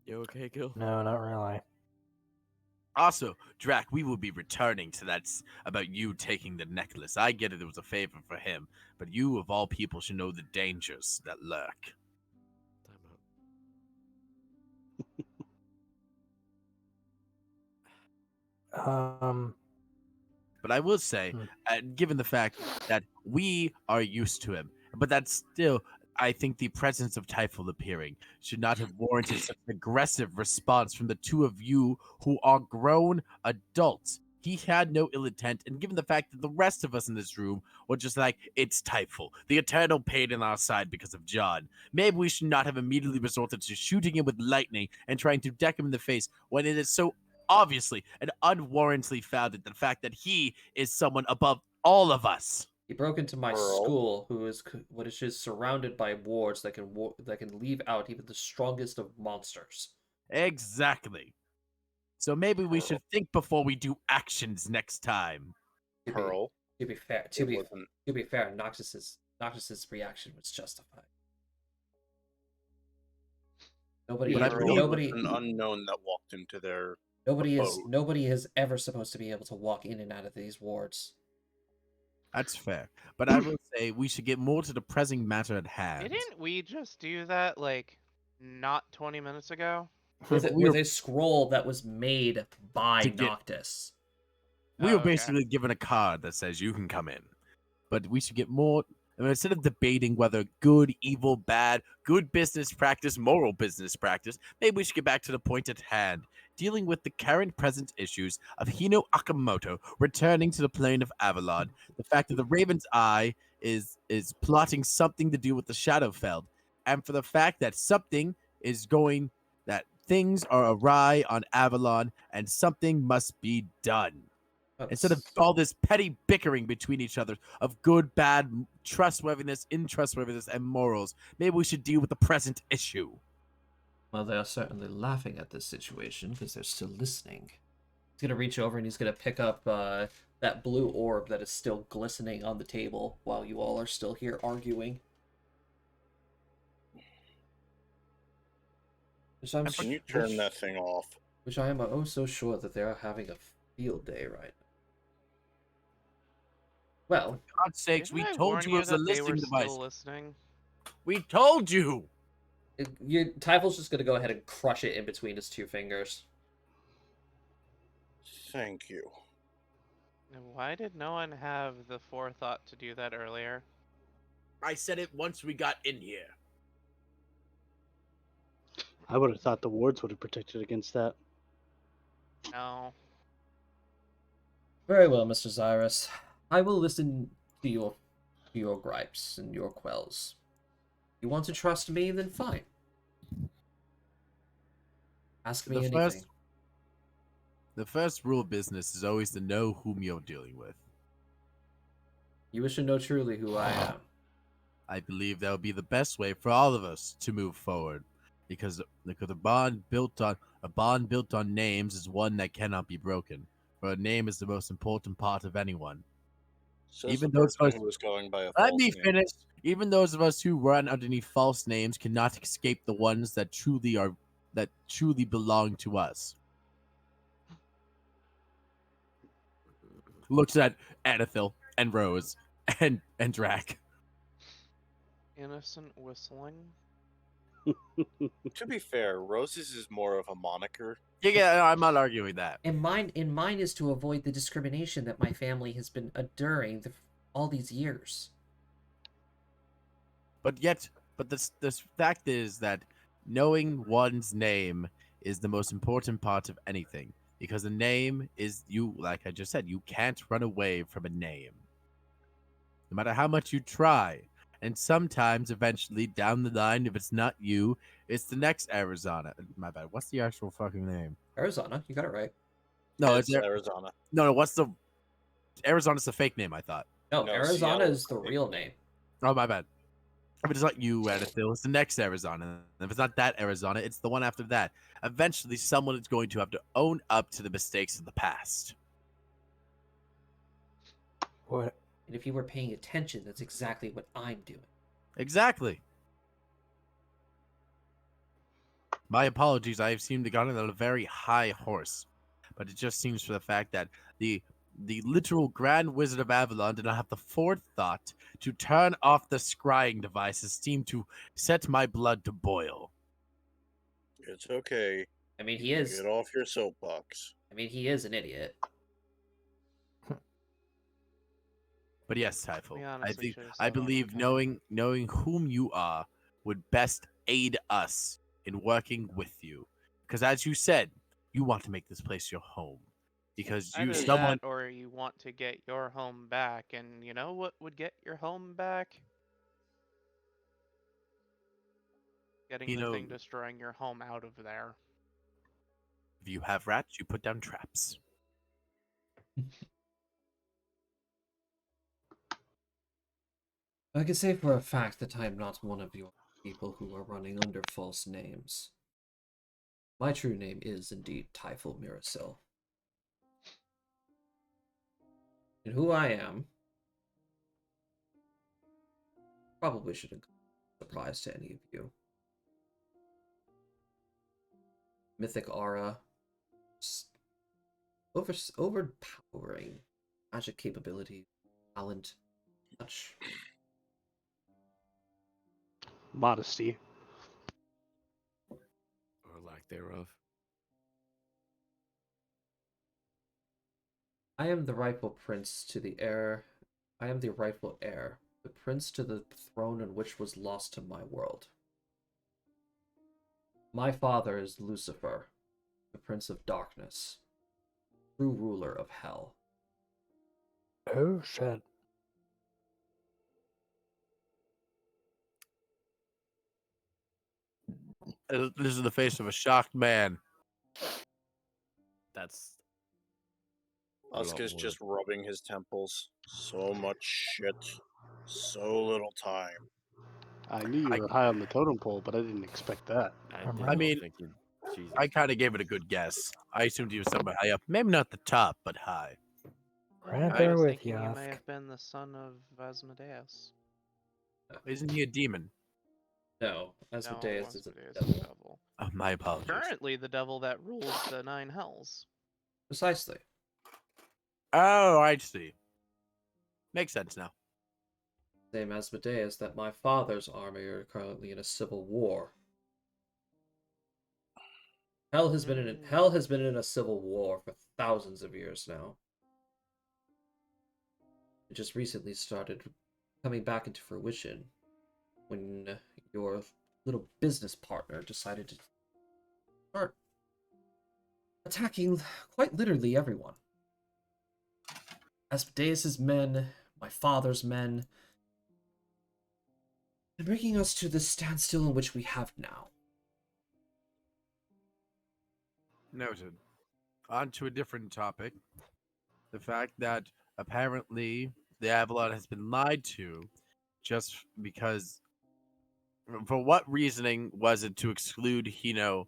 Speaker 7: You okay, Gil?
Speaker 6: No, not really.
Speaker 4: Also, Drac, we will be returning to that about you taking the necklace. I get it was a favor for him, but you, of all people, should know the dangers that lurk.
Speaker 7: Time out.
Speaker 4: But I will say, given the fact that we are used to him, but that's still, I think the presence of Typhoid appearing should not have warranted such an aggressive response from the two of you who are grown adults. He had no ill intent, and given the fact that the rest of us in this room were just like, it's Typhoid, the eternal pain in our side because of John, maybe we should not have immediately resorted to shooting him with lightning and trying to deck him in the face when it is so obviously and unwarrantedly founded the fact that he is someone above all of us.
Speaker 1: He broke into my
Speaker 5: Pearl.
Speaker 1: school, which is surrounded by wards that can leave out even the strongest of monsters.
Speaker 4: Exactly. So maybe we should think before we do actions next time.
Speaker 1: To be,
Speaker 5: Pearl.
Speaker 1: to be fair,
Speaker 5: It wasn't.
Speaker 1: Noxus's reaction was justified. Nobody,
Speaker 4: But I
Speaker 5: Pearl
Speaker 4: believe-
Speaker 5: was an unknown that walked into their.
Speaker 1: nobody
Speaker 5: abode.
Speaker 1: is ever supposed to be able to walk in and out of these wards.
Speaker 4: That's fair. But I will say we should get more to the pressing matter at hand.
Speaker 2: Didn't we just do that like not 20 minutes ago?
Speaker 1: With,
Speaker 4: We were-
Speaker 1: a scroll that was made by
Speaker 4: To get-
Speaker 1: Noctis.
Speaker 4: We
Speaker 2: Oh,
Speaker 4: were
Speaker 2: okay.
Speaker 4: basically given a card that says you can come in. But we should get more. I mean, instead of debating whether good, evil, bad, good business practice, moral business practice, maybe we should get back to the point at hand, dealing with the current present issues of Hino Akamoto returning to the plane of Avalon, the fact that the Raven's Eye is plotting something to do with the Shadowfeld, and for the fact that that things are awry on Avalon and something must be done. Instead of all this petty bickering between each other of good, bad, trustworthiness, untrustworthiness, and morals, maybe we should deal with the present issue.
Speaker 1: Well, they are certainly laughing at this situation because they're still listening. He's gonna reach over and he's gonna pick up that blue orb that is still glistening on the table while you all are still here arguing.
Speaker 5: Can you turn that thing off?
Speaker 1: Which I am oh so sure that they are having a field day right now. Well,
Speaker 4: For God's sakes,
Speaker 2: Didn't
Speaker 4: we
Speaker 2: I
Speaker 4: told
Speaker 2: warn
Speaker 4: you it was a
Speaker 2: that they were
Speaker 4: listening device.
Speaker 2: still listening?
Speaker 4: We told you.
Speaker 1: Typho's just gonna go ahead and crush it in between his two fingers.
Speaker 5: Thank you.
Speaker 2: And why did no one have the forethought to do that earlier?
Speaker 4: I said it once we got in here.
Speaker 3: I would have thought the wards would have protected against that.
Speaker 2: No.
Speaker 1: Very well, Mr. Zyrus. I will listen to your gripes and your quells. You want to trust me, then fine. Ask me anything.
Speaker 4: The first rule of business is always to know whom you're dealing with.
Speaker 1: You should know truly who I am.
Speaker 4: I believe that would be the best way for all of us to move forward, because a bond built on names is one that cannot be broken. For a name is the most important part of anyone.
Speaker 5: So
Speaker 4: Even
Speaker 5: the
Speaker 4: those
Speaker 5: person
Speaker 4: of us-
Speaker 5: who was going by a
Speaker 4: Let
Speaker 5: false
Speaker 4: me
Speaker 5: name.
Speaker 4: finish. Even those of us who run underneath false names cannot escape the ones that truly belong to us. Looks at Anethil and Rose and Drac.
Speaker 2: Innocent whistling?
Speaker 5: To be fair, Roses is more of a moniker.
Speaker 4: Yeah, I'm not arguing that.
Speaker 1: And mine is to avoid the discrimination that my family has been enduring all these years.
Speaker 4: But the fact is that knowing one's name is the most important part of anything, because a name is like I just said, you can't run away from a name, no matter how much you try. And sometimes, eventually, down the line, if it's not you, it's the next Arizona. My bad. What's the actual fucking name?
Speaker 1: Arizona, you got it right.
Speaker 4: No,
Speaker 5: It's Arizona.
Speaker 4: No. What's the Arizona's the fake name? I thought.
Speaker 1: No,
Speaker 5: No,
Speaker 1: Arizona
Speaker 5: Seattle
Speaker 1: is the real name.
Speaker 4: Oh, my bad. If it's not you, Anethil, it's the next Arizona. And if it's not that Arizona, it's the one after that. Eventually, someone is going to have to own up to the mistakes of the past.
Speaker 6: What?
Speaker 1: And if you were paying attention, that's exactly what I'm doing.
Speaker 4: Exactly. My apologies. I seem to have gotten on a very high horse, but it just seems for the fact that the literal Grand Wizard of Avalon did not have the forethought to turn off the scrying devices seemed to set my blood to boil.
Speaker 5: It's okay.
Speaker 1: I mean,
Speaker 5: You can get off your soapbox.
Speaker 1: he is an idiot.
Speaker 4: But yes, Typho,
Speaker 2: We
Speaker 4: I
Speaker 2: honestly
Speaker 4: think
Speaker 2: should've
Speaker 4: I
Speaker 2: settled on
Speaker 4: believe
Speaker 2: that.
Speaker 4: knowing whom you are would best aid us in working with you, because as you said, you want to make this place your home, because you
Speaker 2: Either
Speaker 4: someone
Speaker 2: that or you want to get your home back, and you know what would get your home back? Getting
Speaker 4: You
Speaker 2: the
Speaker 4: know-
Speaker 2: thing destroying your home out of there.
Speaker 4: if you have rats, you put down traps.
Speaker 1: I can say for a fact that I am not one of your people who are running under false names. My true name is indeed Typhul Mirasil. And who I am probably shouldn't come as a surprise to any of you. Mythic aura, overpowering magic capability, talent, such.
Speaker 3: Modesty.
Speaker 7: Or lack thereof.
Speaker 1: I am the rightful prince to the heir. I am the rightful heir, the prince to the throne in which was lost to my world. My father is Lucifer, the prince of darkness, true ruler of hell.
Speaker 6: Oh shit.
Speaker 4: This is the face of a shocked man.
Speaker 7: That's a lot
Speaker 5: Asuka's
Speaker 7: more.
Speaker 5: just rubbing his temples. So much shit. So little time.
Speaker 3: I knew you were high on the totem pole, but I didn't expect that.
Speaker 6: I'm
Speaker 7: didn't
Speaker 6: right.
Speaker 4: mean,
Speaker 7: think you'd- Jesus.
Speaker 4: I kind of gave it a good guess. I assumed he was somewhere high up. Maybe not the top, but high.
Speaker 6: Right
Speaker 2: I
Speaker 6: there
Speaker 2: was
Speaker 6: with
Speaker 2: thinking
Speaker 6: you,
Speaker 2: you may
Speaker 6: Ask.
Speaker 2: have been the son of Asmodeus.
Speaker 4: Isn't he a demon?
Speaker 1: No,
Speaker 2: No,
Speaker 1: Asmodeus is a
Speaker 2: Asmodeus is
Speaker 1: devil.
Speaker 2: the devil.
Speaker 4: Oh, my apologies.
Speaker 2: Currently the devil that rules the 9 hells.
Speaker 1: Precisely.
Speaker 4: Oh, I see. Makes sense now.
Speaker 1: Same Asmodeus that my father's army are currently in a civil war. Hell has been in a civil war for thousands of years now. It just recently started coming back into fruition when your little business partner decided to start attacking quite literally everyone. Asmodeus's men, my father's men, and bringing us to the standstill in which we have now.
Speaker 4: Noted. On to a different topic. The fact that apparently the Avalon has been lied to just because. For what reasoning was it to exclude Hino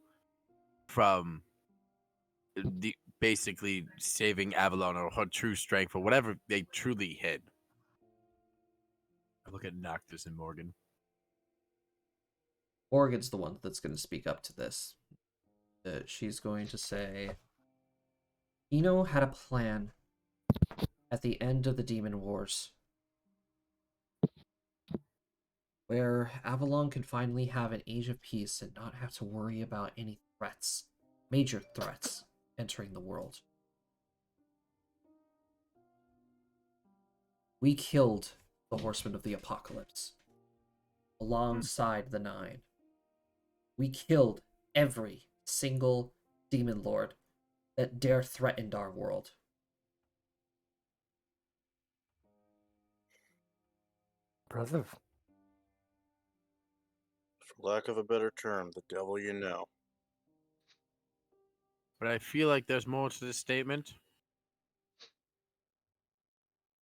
Speaker 4: from the basically saving Avalon or her true strength or whatever they truly hid? I look at Noctis and Morgan.
Speaker 1: Morgan's the one that's going to speak up to this. She's going to say, Eno had a plan at the end of the Demon Wars where Avalon could finally have an age of peace and not have to worry about any threats, major threats, entering the world. We killed the Horsemen of the Apocalypse alongside the Nine. We killed every single demon lord that dare threaten our world.
Speaker 6: Impressive.
Speaker 5: For lack of a better term, the devil you know.
Speaker 4: But I feel like there's more to this statement.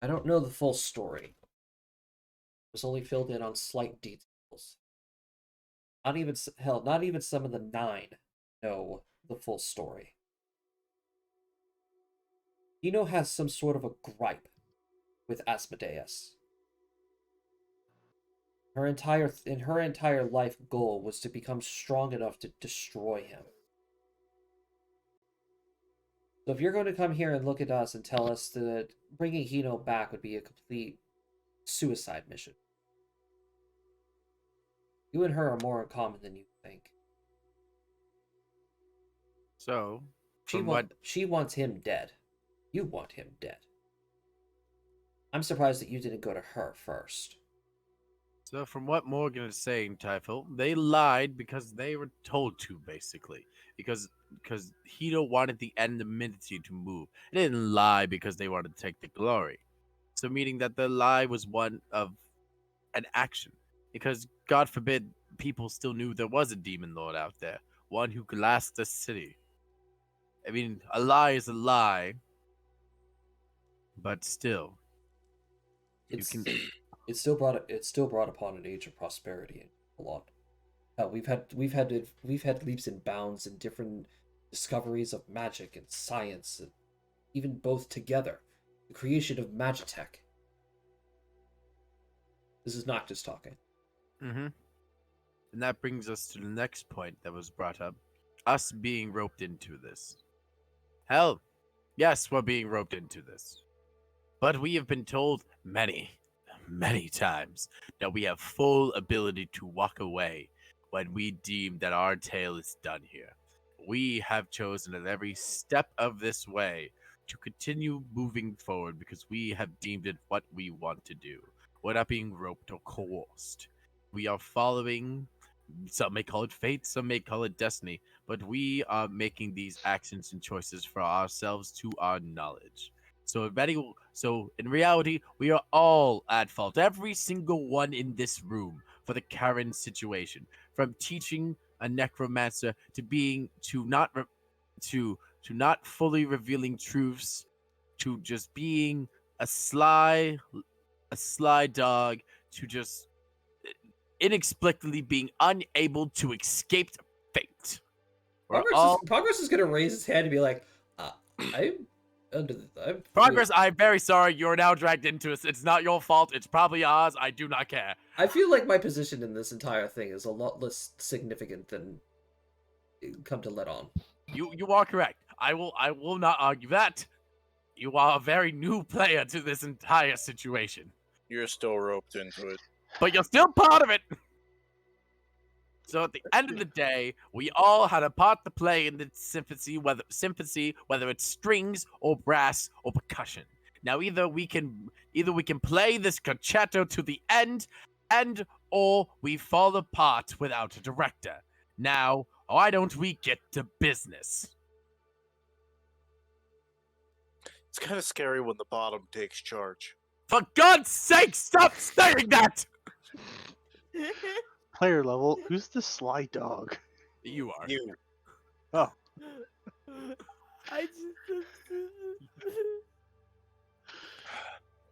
Speaker 1: I don't know the full story. It was only filled in on slight details. Not even hell, not even some of the Nine know the full story. Eno has some sort of a gripe with Asmodeus. Her entire life goal was to become strong enough to destroy him. So if you're going to come here and look at us and tell us that bringing Hino back would be a complete suicide mission, you and her are more in common than you think.
Speaker 4: So,
Speaker 1: She wants him dead. You want him dead. I'm surprised that you didn't go to her first.
Speaker 4: So from what Morgan is saying, Typhil, they lied because they were told to, basically. Because Hito wanted the anonymity to move. They didn't lie because they wanted to take the glory. So meaning that the lie was one of an action. Because God forbid people still knew there was a demon lord out there, one who could last the city. I mean, a lie is a lie, but still,
Speaker 1: It's
Speaker 4: you can.
Speaker 1: it still brought upon an age of prosperity in Avalon. We've had leaps and bounds in different discoveries of magic and science, and even both together. The creation of Magitech. This is not just talking.
Speaker 4: Mm-hmm. And that brings us to the next point that was brought up. Us being roped into this. Hell, yes, we're being roped into this. But we have been told many, many times that we have full ability to walk away when we deem that our tale is done here. We have chosen at every step of this way to continue moving forward because we have deemed it what we want to do. We're not being roped or coerced. We are following, some may call it fate, some may call it destiny, but we are making these actions and choices for ourselves to our knowledge. So in reality, we are all at fault. Every single one in this room for the current situation. From teaching a necromancer to not fully revealing truths, to just being a sly dog, to just inexplicably being unable to escape fate. We're all
Speaker 1: Progress is gonna raise his hand and be like, I'm
Speaker 4: Progress, I'm very sorry. You're now dragged into this. It's not your fault. It's probably ours. I do not care.
Speaker 1: I feel like my position in this entire thing is a lot less significant than it come to let on.
Speaker 4: You are correct. I will not argue that. You are a very new player to this entire situation.
Speaker 5: You're still roped into it.
Speaker 4: But you're still part of it. So at the end of the day, we all had a part to play in the symphony, whether it's strings or brass or percussion. Now either we can play this concerto to the end, or we fall apart without a director. Now, why don't we get to business?
Speaker 5: It's kind of scary when the bottom takes charge.
Speaker 4: For God's sake, stop saying that!
Speaker 3: Player level, who's the sly dog?
Speaker 4: You are.
Speaker 5: You.
Speaker 3: Oh.
Speaker 2: I just.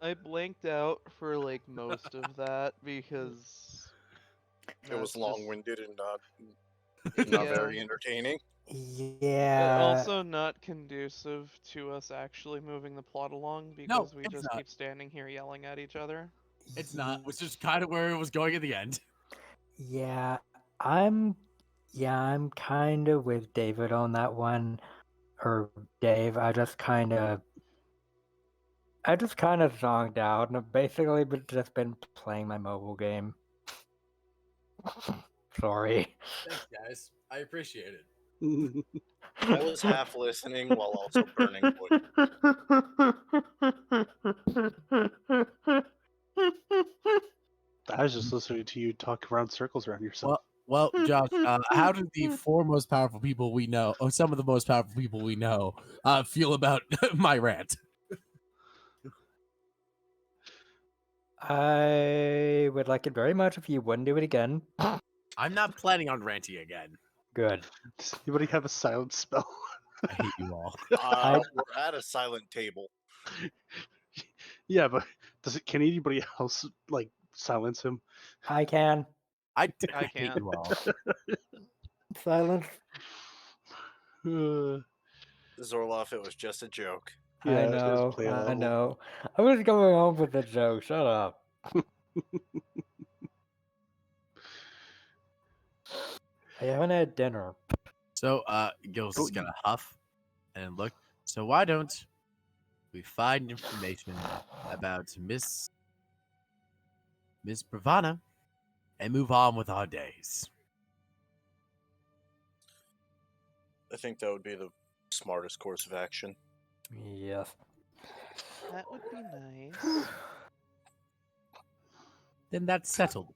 Speaker 2: I blanked out for like most of that because
Speaker 5: It was
Speaker 2: that's just-
Speaker 5: long-winded and not
Speaker 2: Yeah.
Speaker 5: very entertaining.
Speaker 6: Yeah.
Speaker 2: Also not conducive to us actually moving the plot along because we
Speaker 4: it's
Speaker 2: just
Speaker 4: not.
Speaker 2: keep standing here yelling at each other.
Speaker 4: It's not, which is kind of where it was going at the end.
Speaker 6: Yeah, I'm kind of with David on that one, or Dave. I just kind of zoned out and I've basically just been playing my mobile game. Sorry.
Speaker 4: Thanks, guys. I appreciate it.
Speaker 5: I was half listening while also burning wood.
Speaker 3: I was just listening to you talk around circles around yourself.
Speaker 4: Well, Josh, how do the four most powerful people we know, or some of the most powerful people we know, feel about my rant?
Speaker 6: I would like it very much if you wouldn't do it again.
Speaker 4: I'm not planning on ranting again.
Speaker 6: Good.
Speaker 3: Does anybody have a silent spell?
Speaker 4: I hate you all.
Speaker 5: We're at a silent table.
Speaker 3: Yeah, but can anybody else like silence him?
Speaker 6: I can.
Speaker 4: I
Speaker 2: I
Speaker 4: hate
Speaker 2: can't.
Speaker 4: you all.
Speaker 6: Silence.
Speaker 5: Zorloff, it was just a joke.
Speaker 3: Yeah,
Speaker 6: I
Speaker 3: it is
Speaker 6: know.
Speaker 3: play
Speaker 6: I
Speaker 3: level.
Speaker 6: know. I was going home with the joke. Shut up. I haven't had dinner.
Speaker 4: So, Gil's is gonna huff and look. So why don't we find information about Miss Bravana and move on with our days?
Speaker 5: I think that would be the smartest course of action.
Speaker 6: Yes.
Speaker 2: That would be nice.
Speaker 4: Then that's settled.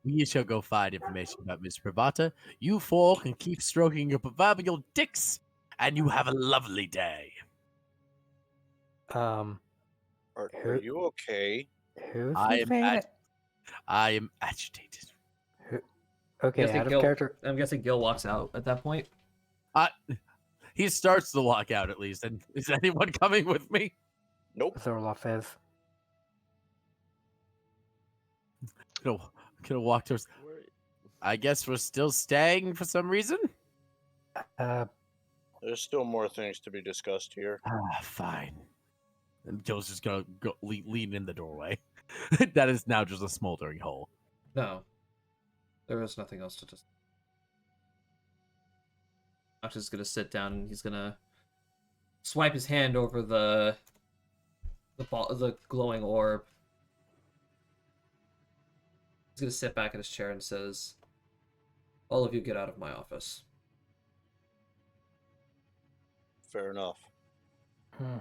Speaker 4: We shall go find information about Miss Bravata. You four can keep stroking your proverbial dicks, and you have a lovely day.
Speaker 5: Are you okay?
Speaker 6: Who's
Speaker 4: I
Speaker 6: he
Speaker 4: am
Speaker 6: saying
Speaker 4: ag-
Speaker 6: it?
Speaker 4: I am agitated.
Speaker 6: Okay, out of character.
Speaker 1: I'm guessing Gil walks out at that point.
Speaker 4: He starts to walk out at least. And is anyone coming with me?
Speaker 5: Nope.
Speaker 6: Zorloff is.
Speaker 4: gonna walk towards. I guess we're still staying for some reason.
Speaker 5: There's still more things to be discussed here.
Speaker 4: Fine. And Joe's just gonna go lean in the doorway. That is now just a smoldering hole.
Speaker 1: No. There is nothing else to just. Josh is gonna sit down and he's gonna swipe his hand over the glowing orb. He's gonna sit back in his chair and says, "All of you get out of my office."
Speaker 5: Fair enough.
Speaker 6: Hmm.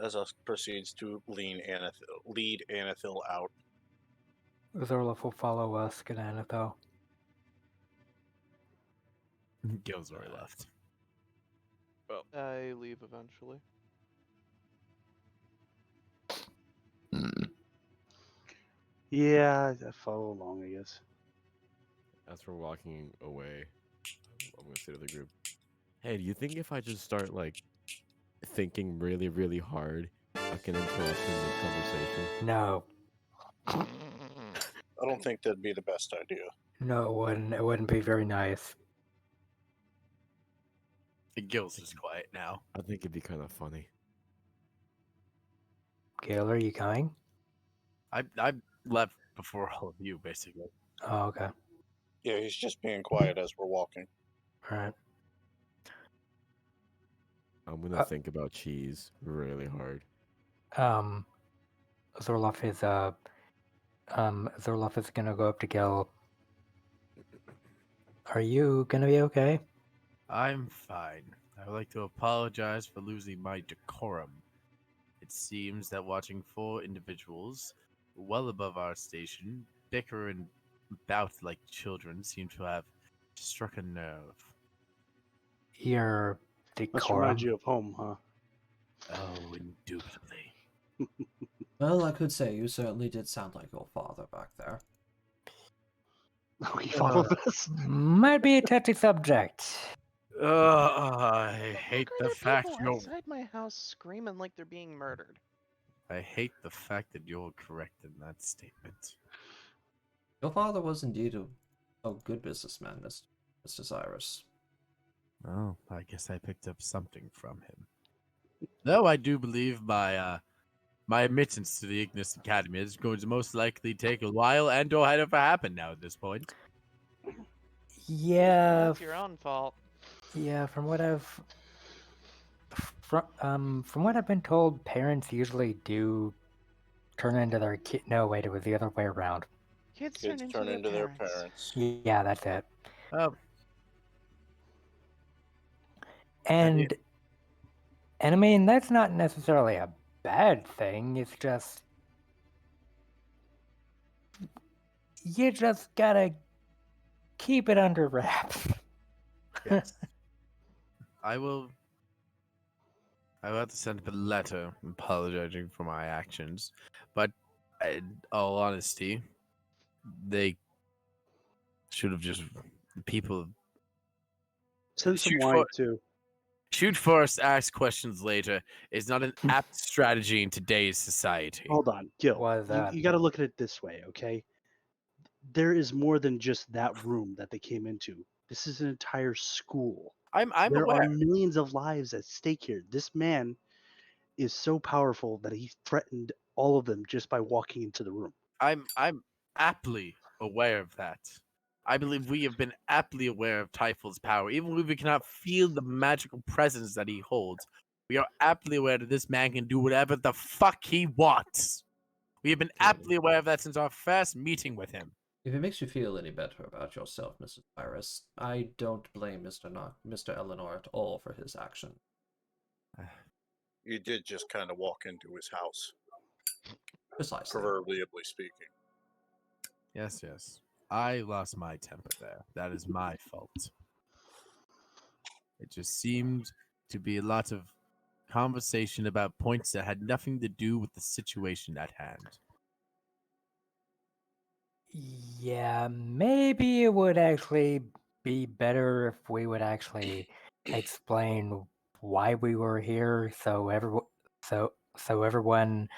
Speaker 5: As us proceeds to lead Anathil out.
Speaker 6: Zorlov will follow us, Gananatho.
Speaker 4: Gil's already left.
Speaker 2: I leave eventually.
Speaker 3: Yeah, I follow along, I guess.
Speaker 7: As we're walking away, I'm gonna say to the group, "Hey, do you think if I just start like thinking really, really hard, I can interrupt the conversation?"
Speaker 6: No,
Speaker 5: I don't think that'd be the best idea.
Speaker 6: no, it wouldn't be very nice.
Speaker 4: Gil's is quiet now.
Speaker 7: I think it'd be kind of funny.
Speaker 6: Gail, are you coming?
Speaker 4: I left before all of you, basically.
Speaker 6: Oh, okay.
Speaker 5: Yeah, he's just being quiet as we're walking.
Speaker 6: All right.
Speaker 7: I'm gonna think about cheese really hard.
Speaker 6: Zorlov is gonna go up to Gil. Are you gonna be okay?
Speaker 4: I'm fine. I would like to apologize for losing my decorum. It seems that watching 4 individuals, well above our station, bicker and bout like children seem to have struck a nerve.
Speaker 6: Your
Speaker 3: Must
Speaker 6: decorum.
Speaker 3: remind you of home, huh?
Speaker 4: Oh, indubitably.
Speaker 1: Well, I could say you certainly did sound like your father back there.
Speaker 3: We follow this.
Speaker 6: Might be a touchy subject.
Speaker 4: I hate
Speaker 2: What
Speaker 4: the
Speaker 2: kind of
Speaker 4: fact
Speaker 2: people
Speaker 4: you're.
Speaker 2: outside my house screaming like they're being murdered?
Speaker 4: I hate the fact that you're correct in that statement.
Speaker 1: Your father was indeed a good businessman, Mr. Cyrus.
Speaker 4: Oh, I guess I picked up something from him. Though I do believe my admittance to the Ignis Academy is going to most likely take a while and or had ever happened now at this point.
Speaker 6: Yeah,
Speaker 2: That's your own fault.
Speaker 6: yeah. From what I've been told, parents usually do turn into their kid. No, wait, it was the other way around.
Speaker 2: Kids
Speaker 5: Kids turn into their parents.
Speaker 6: Yeah, that's it.
Speaker 4: Oh,
Speaker 6: And I mean, that's not necessarily a bad thing. It's just you just gotta keep it under wraps.
Speaker 4: yes. I will have to send a letter apologizing for my actions, but in all honesty, they should have just people
Speaker 3: Send some
Speaker 4: shoot
Speaker 3: wine
Speaker 4: for-
Speaker 3: too.
Speaker 4: shoot first, ask questions later is not an apt strategy in today's society.
Speaker 3: Hold on, Gil.
Speaker 6: Why is that?
Speaker 3: You got to look at it this way, okay? There is more than just that room that they came into. This is an entire school.
Speaker 4: I'm
Speaker 3: There
Speaker 4: aware.
Speaker 3: are millions of lives at stake here. This man is so powerful that he threatened all of them just by walking into the room.
Speaker 4: I'm aptly aware of that. I believe we have been aptly aware of Typhoon's power, even if we cannot feel the magical presence that he holds. We are aptly aware that this man can do whatever the fuck he wants. We have been aptly aware of that since our first meeting with him.
Speaker 1: If it makes you feel any better about yourself, Mr. Cyrus, I don't blame Mr. Eleanor at all for his action.
Speaker 5: You did just kind of walk into his house,
Speaker 1: Precisely.
Speaker 5: proverbially speaking.
Speaker 4: Yes, yes. I lost my temper there. That is my fault. It just seemed to be a lot of conversation about points that had nothing to do with the situation at hand.
Speaker 6: Yeah, maybe it would actually be better if we would actually explain why we were here, so everyone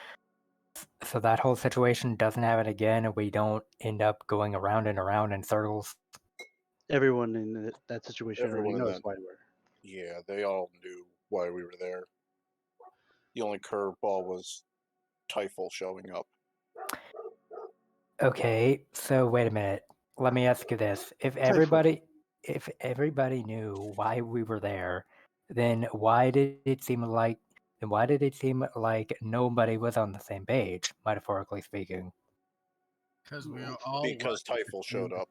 Speaker 6: So that whole situation doesn't happen again, and we don't end up going around and around in circles.
Speaker 3: Everyone in that situation already
Speaker 5: Everyone in
Speaker 3: knows
Speaker 5: that-
Speaker 3: why we're.
Speaker 5: Yeah, they all knew why we were there. The only curveball was Typhel showing up.
Speaker 6: Okay, so wait a minute. Let me ask you this: if everybody knew why we were there, then why did it seem like nobody was on the same page, metaphorically speaking?
Speaker 4: Because we are all
Speaker 5: Because
Speaker 4: working with
Speaker 5: Typhel showed
Speaker 4: new-
Speaker 5: up.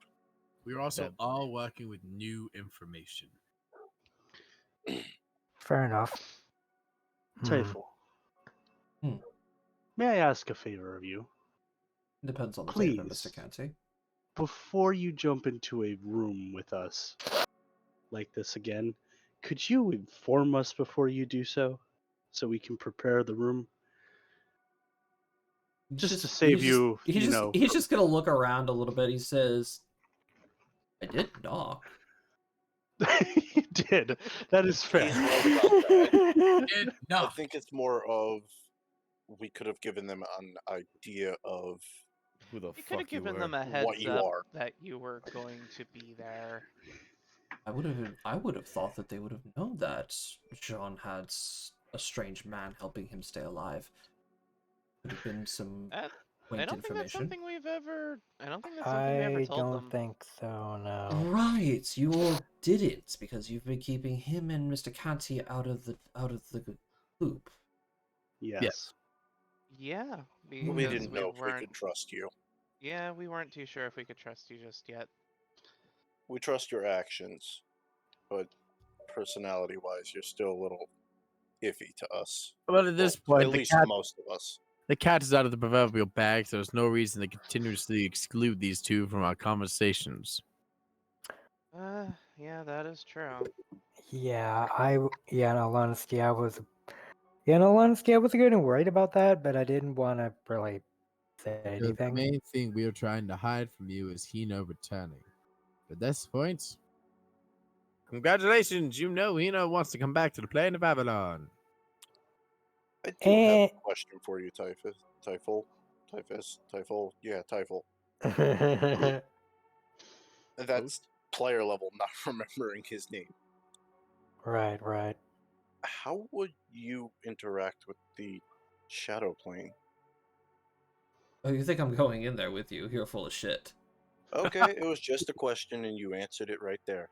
Speaker 4: We are also
Speaker 7: Yeah.
Speaker 4: all working with new information.
Speaker 6: Fair enough.
Speaker 3: Typhel.
Speaker 1: Hmm.
Speaker 3: May I ask a favor of you?
Speaker 1: Depends on the favor,
Speaker 3: Please.
Speaker 1: Mr. Canty.
Speaker 3: Before you jump into a room with us like this again, could you inform us before you do so? So we can prepare the room? Just to save you, you know.
Speaker 1: He's just gonna look around a little bit. He says, "I did knock."
Speaker 3: You did. That is fair.
Speaker 5: He's right about that. I
Speaker 4: No.
Speaker 5: think it's more of we could have given them an idea of
Speaker 7: Who the
Speaker 2: You could
Speaker 7: fuck
Speaker 2: have
Speaker 7: you
Speaker 2: given
Speaker 7: were?
Speaker 2: them a
Speaker 5: What
Speaker 2: heads
Speaker 5: you
Speaker 2: up
Speaker 5: are.
Speaker 2: that you were going to be there.
Speaker 1: I would have thought that they would have known that Jean had a strange man helping him stay alive. Could have been some
Speaker 2: That, I
Speaker 1: quaint
Speaker 2: don't think that's
Speaker 1: information.
Speaker 2: something we've ever. I don't think that's something we ever
Speaker 6: I
Speaker 2: told
Speaker 6: don't
Speaker 2: them.
Speaker 6: think so. No.
Speaker 1: Right, you all didn't because you've been keeping him and Mr. Canty out of the loop.
Speaker 3: Yes.
Speaker 2: Yeah,
Speaker 5: we
Speaker 2: because
Speaker 5: didn't know if we
Speaker 2: weren't.
Speaker 5: could trust you.
Speaker 2: Yeah, we weren't too sure if we could trust you just yet.
Speaker 5: We trust your actions, but personality-wise, you're still a little iffy to us.
Speaker 4: But at this
Speaker 5: Well,
Speaker 4: point,
Speaker 5: at
Speaker 4: the
Speaker 5: least
Speaker 4: cat,
Speaker 5: most of us.
Speaker 4: the cat is out of the proverbial bag, so there's no reason to continuously exclude these two from our conversations.
Speaker 2: Yeah, that is true.
Speaker 6: In all honesty, I was getting worried about that, but I didn't want to really say
Speaker 4: The
Speaker 6: anything.
Speaker 4: main thing we are trying to hide from you is Hino returning. At this point, congratulations, you know Hino wants to come back to the plane of Avalon.
Speaker 5: I do have
Speaker 6: Eh.
Speaker 5: a question for you, Typhel. Yeah, Typhel. That's player level, not remembering his name.
Speaker 6: Right.
Speaker 5: How would you interact with the shadow plane?
Speaker 1: Oh, you think I'm going in there with you? You're full of shit.
Speaker 5: Okay, it was just a question and you answered it right there.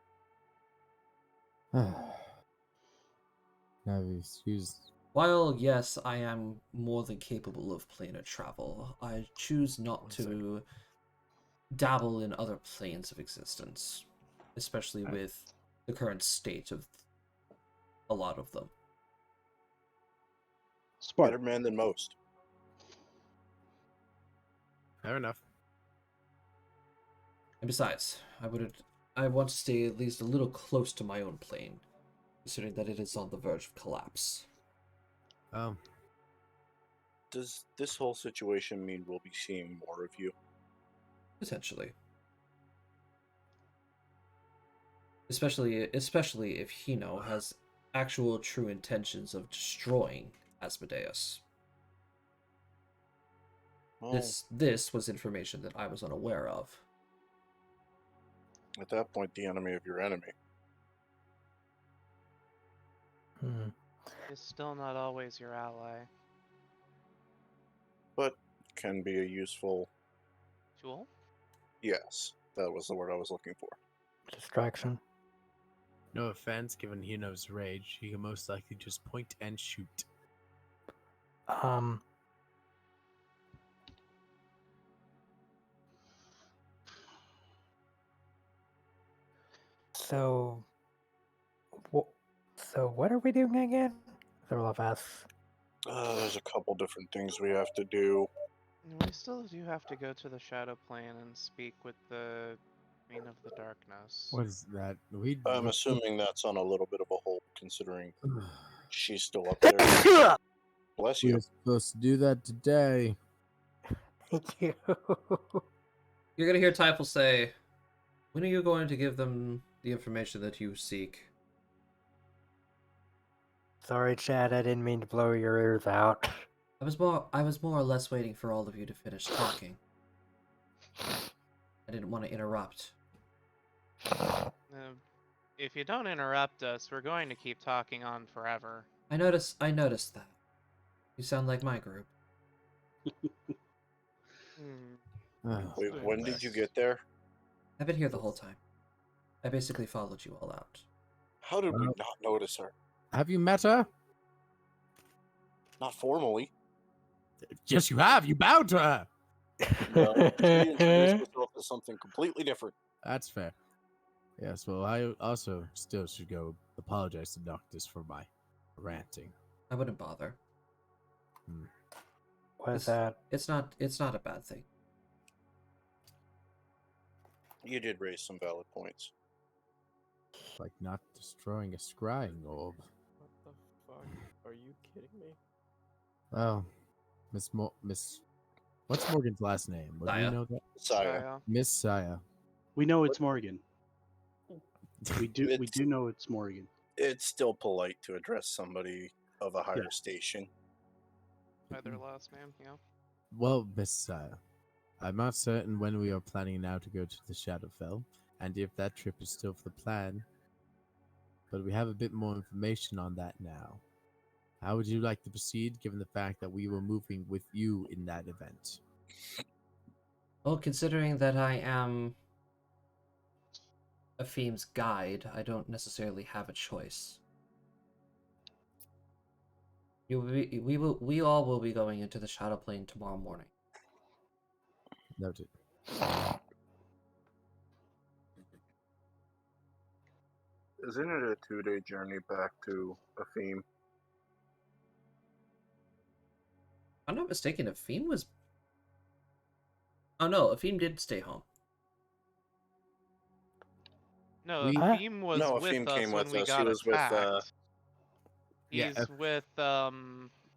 Speaker 4: Now, excuse.
Speaker 1: While, yes, I am more than capable of planar travel, I choose not
Speaker 7: One
Speaker 1: to
Speaker 7: second.
Speaker 1: dabble in other planes of existence, especially with the current state of a lot of them.
Speaker 3: Smart.
Speaker 5: Better man than most.
Speaker 4: Fair enough.
Speaker 1: And besides, I want to stay at least a little close to my own plane, considering that it is on the verge of collapse.
Speaker 5: Does this whole situation mean we'll be seeing more of you?
Speaker 1: Potentially. Especially if Hino has actual true intentions of destroying Asmodeus.
Speaker 5: Well,
Speaker 1: This was information that I was unaware of.
Speaker 5: at that point, the enemy of your enemy.
Speaker 2: Is still not always your ally.
Speaker 5: But can be a useful...
Speaker 2: Tool?
Speaker 5: Yes, that was the word I was looking for.
Speaker 6: Distraction.
Speaker 4: No offense, given Hino's rage, he can most likely just point and shoot.
Speaker 6: So what are we doing again? Thorlov asks.
Speaker 5: There's a couple different things we have to do.
Speaker 2: We still do have to go to the Shadow Plane and speak with the Queen of the Darkness.
Speaker 4: What is that?
Speaker 5: I'm assuming that's on a little bit of a hold, considering she's still up there. Bless
Speaker 4: We
Speaker 5: you.
Speaker 4: were supposed to do that today.
Speaker 6: Thank you.
Speaker 1: You're gonna hear Typhel say, "When are you going to give them the information that you seek?"
Speaker 6: Sorry, Chad, I didn't mean to blow your ears out.
Speaker 1: I was more or less waiting for all of you to finish talking. I didn't want to interrupt.
Speaker 2: If you don't interrupt us, we're going to keep talking on forever.
Speaker 1: I noticed that. You sound like my group.
Speaker 2: Hmm.
Speaker 4: Oh,
Speaker 5: Wait,
Speaker 2: doing
Speaker 5: when did you
Speaker 2: best.
Speaker 5: get there?
Speaker 1: I've been here the whole time. I basically followed you all out.
Speaker 5: How did we
Speaker 4: Well-
Speaker 5: not notice her?
Speaker 4: have you met her?
Speaker 5: Not formally.
Speaker 4: Yes, you have. You bowed to her.
Speaker 5: No, she introduced herself as something completely different.
Speaker 4: That's fair. Yes, well, I also still should go apologize to Noctis for my ranting.
Speaker 1: I wouldn't bother.
Speaker 6: What's that?
Speaker 1: It's not a bad thing.
Speaker 5: You did raise some valid points.
Speaker 4: Like not destroying a scrying orb.
Speaker 7: What the fuck? Are you kidding me?
Speaker 4: Well, Miss, what's Morgan's last name? Would we
Speaker 1: Saya.
Speaker 4: know that?
Speaker 5: Saya.
Speaker 2: Saya.
Speaker 4: Miss Saya.
Speaker 3: We know it's Morgan. We
Speaker 5: It's-
Speaker 3: do know it's Morgan.
Speaker 5: It's still polite to address somebody of a higher station.
Speaker 2: By their last name, yeah.
Speaker 4: Well, Miss Saya, I'm not certain when we are planning now to go to the Shadowfell, and if that trip is still the plan. But we have a bit more information on that now. How would you like to proceed, given the fact that we were moving with you in that event?
Speaker 1: Well, considering that I am Afim's guide, I don't necessarily have a choice. We all will be going into the Shadow Plane tomorrow morning.
Speaker 4: Noted.
Speaker 5: Isn't it a 2-day journey back to Afim?
Speaker 1: If I'm not mistaken, Afim was... Oh no, Afim did stay home.
Speaker 2: No,
Speaker 4: We-
Speaker 2: Afim was
Speaker 5: No,
Speaker 2: with
Speaker 5: Afim
Speaker 2: us
Speaker 5: came
Speaker 2: when
Speaker 5: with
Speaker 2: we
Speaker 5: us. He
Speaker 2: got
Speaker 5: was with,
Speaker 2: attacked.
Speaker 4: Yeah,
Speaker 2: He's with
Speaker 5: Oh,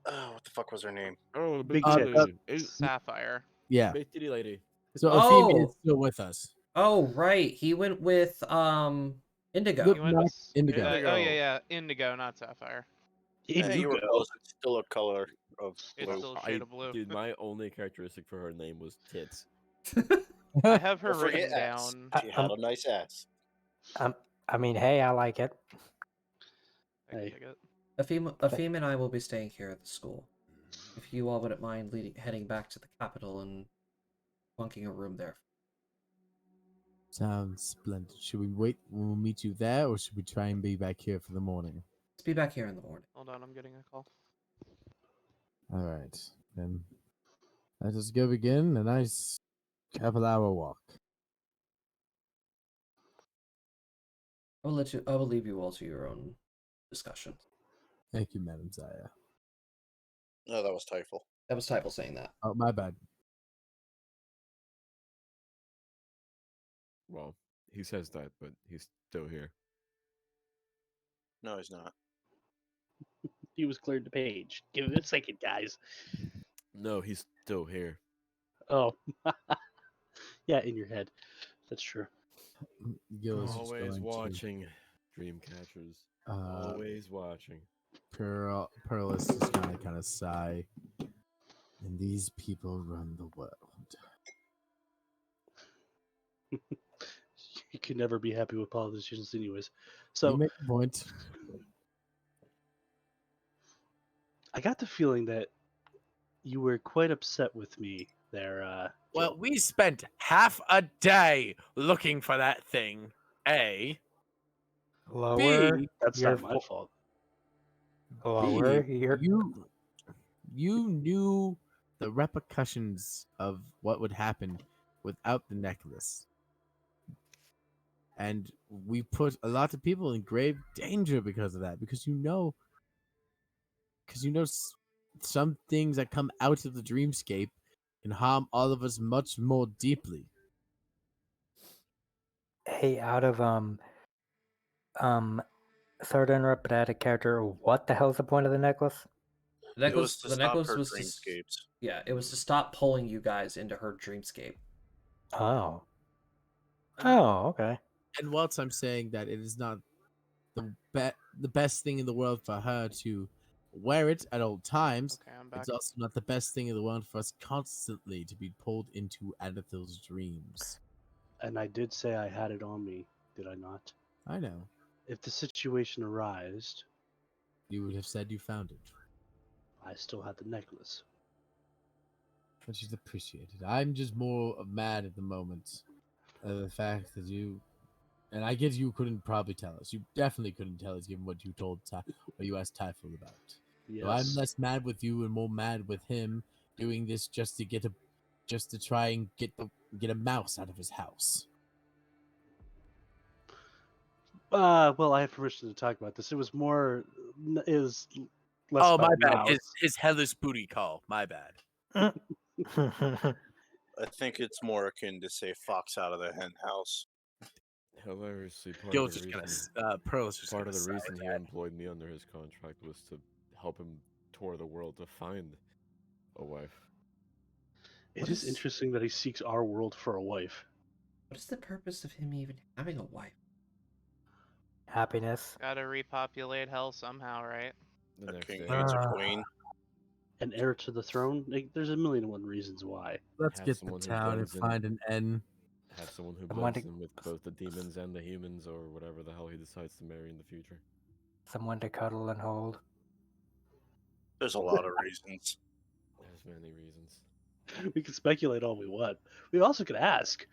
Speaker 5: what the fuck was her name?
Speaker 7: Oh, the
Speaker 3: Big
Speaker 7: big
Speaker 3: tits.
Speaker 7: lady. Hey,
Speaker 2: Sapphire.
Speaker 4: Yeah.
Speaker 7: big titty lady.
Speaker 4: So
Speaker 1: Oh!
Speaker 4: Afim is still with us.
Speaker 1: Oh right, he went with Indigo.
Speaker 2: He went
Speaker 4: Not
Speaker 2: with
Speaker 4: Indigo.
Speaker 2: Oh
Speaker 7: Indigo.
Speaker 2: yeah, Indigo, not Sapphire.
Speaker 5: Hey, you were
Speaker 3: Indigo.
Speaker 5: close. It's still a color of
Speaker 2: It's
Speaker 5: blue.
Speaker 2: still a shade of blue.
Speaker 7: Dude, my only characteristic for her name was tits.
Speaker 2: I have her
Speaker 5: Don't forget
Speaker 2: written
Speaker 5: ass.
Speaker 2: down.
Speaker 5: She had a nice ass.
Speaker 6: I mean, hey, I like it.
Speaker 2: I can
Speaker 3: Hey.
Speaker 2: dig it.
Speaker 1: Afim and I will be staying here at the school. If you all wouldn't mind heading back to the capital and bunking a room there.
Speaker 4: Sounds splendid. Should we wait when we meet you there, or should we try and be back here for the morning?
Speaker 1: Let's be back here in the morning.
Speaker 2: Hold on, I'm getting a call.
Speaker 4: All right, then. Let us go begin a nice couple-hour walk.
Speaker 1: I will leave you all to your own discussion.
Speaker 4: Thank you, Madam Zaya.
Speaker 5: No, that was Typhel.
Speaker 1: That was Typhel saying that.
Speaker 4: Oh, my bad.
Speaker 7: Well, he says that, but he's still here.
Speaker 5: No, he's not.
Speaker 3: He was cleared the page. Give it a second, guys.
Speaker 7: No, he's still here.
Speaker 3: Oh. Yeah, in your head. That's true.
Speaker 4: Gil is just
Speaker 7: Always
Speaker 4: going to,
Speaker 7: watching, dream catchers. Always watching.
Speaker 4: Pearl is just going to kind of sigh. And these people run the world.
Speaker 3: You can never be happy with politicians, anyways.
Speaker 4: You
Speaker 3: So
Speaker 4: make a point.
Speaker 3: I got the feeling that you were quite upset with me there.
Speaker 9: Well,
Speaker 3: Gil.
Speaker 9: we spent half a day looking for that thing. A.
Speaker 6: Lower
Speaker 9: B.
Speaker 3: That's
Speaker 6: your
Speaker 3: not my
Speaker 6: vo-
Speaker 3: fault.
Speaker 6: lower
Speaker 4: B,
Speaker 6: your
Speaker 4: you knew the repercussions of what would happen without the necklace. And we put a lot of people in grave danger because of that. Because you know some things that come out of the dreamscape can harm all of us much more deeply.
Speaker 6: hey out of sorry to interrupt, but I had a character. What the hell's the point of the necklace?
Speaker 1: The
Speaker 5: It was
Speaker 1: necklace,
Speaker 5: to
Speaker 1: the
Speaker 5: stop
Speaker 1: necklace
Speaker 5: her
Speaker 1: was
Speaker 5: dreamscapes.
Speaker 1: yeah, it was to stop pulling you guys into her dreamscape.
Speaker 6: Oh. Oh, okay.
Speaker 4: And whilst I'm saying that it is not the best thing in the world for her to wear it at all times.
Speaker 2: Okay, I'm back.
Speaker 4: It's also not the best thing in the world for us constantly to be pulled into Anathel's dreams.
Speaker 3: And I did say I had it on me, did I not?
Speaker 4: I know.
Speaker 3: If the situation arose,
Speaker 4: You would have said you found it.
Speaker 3: I still had the necklace.
Speaker 4: But she's appreciated. I'm just more mad at the moment. The fact that you, and I guess you couldn't probably tell us. You definitely couldn't tell us, given what you told, what you asked Typhoon about.
Speaker 3: Yes.
Speaker 4: So I'm less mad with you and more mad with him doing this just to try and get a mouse out of his house.
Speaker 3: Well, I have permission to talk about this. It was more, is less
Speaker 9: Oh,
Speaker 3: about
Speaker 9: my bad.
Speaker 3: mouse.
Speaker 9: His hellish booty call. My bad.
Speaker 5: I think it's more akin to say fox out of the hen house.
Speaker 7: Hilariously,
Speaker 9: Gil's just gonna. Pearl's just
Speaker 7: part
Speaker 9: gonna
Speaker 7: of the
Speaker 9: sigh
Speaker 7: reason
Speaker 9: with
Speaker 7: he
Speaker 9: that.
Speaker 7: employed me under his contract was to help him tour the world to find a wife.
Speaker 3: It
Speaker 1: What
Speaker 3: is
Speaker 1: is-
Speaker 3: interesting that he seeks our world for a wife.
Speaker 1: What is the purpose of him even having a wife?
Speaker 6: Happiness.
Speaker 2: Gotta repopulate hell somehow, right?
Speaker 7: The
Speaker 5: A
Speaker 7: next
Speaker 5: king
Speaker 7: day,
Speaker 5: needs a queen.
Speaker 3: An heir to the throne? Like, there's a million and one reasons why.
Speaker 4: Let's
Speaker 7: Have
Speaker 4: get the
Speaker 7: someone who
Speaker 4: town and
Speaker 7: blends in.
Speaker 4: find an N.
Speaker 7: have someone who
Speaker 6: Someone
Speaker 7: blends
Speaker 6: to-
Speaker 7: in with both the demons and the humans, or whatever the hell he decides to marry in the future.
Speaker 6: Someone to cuddle and hold.
Speaker 5: There's a lot of reasons.
Speaker 7: There's many reasons.
Speaker 3: We can speculate all we want. We also could ask.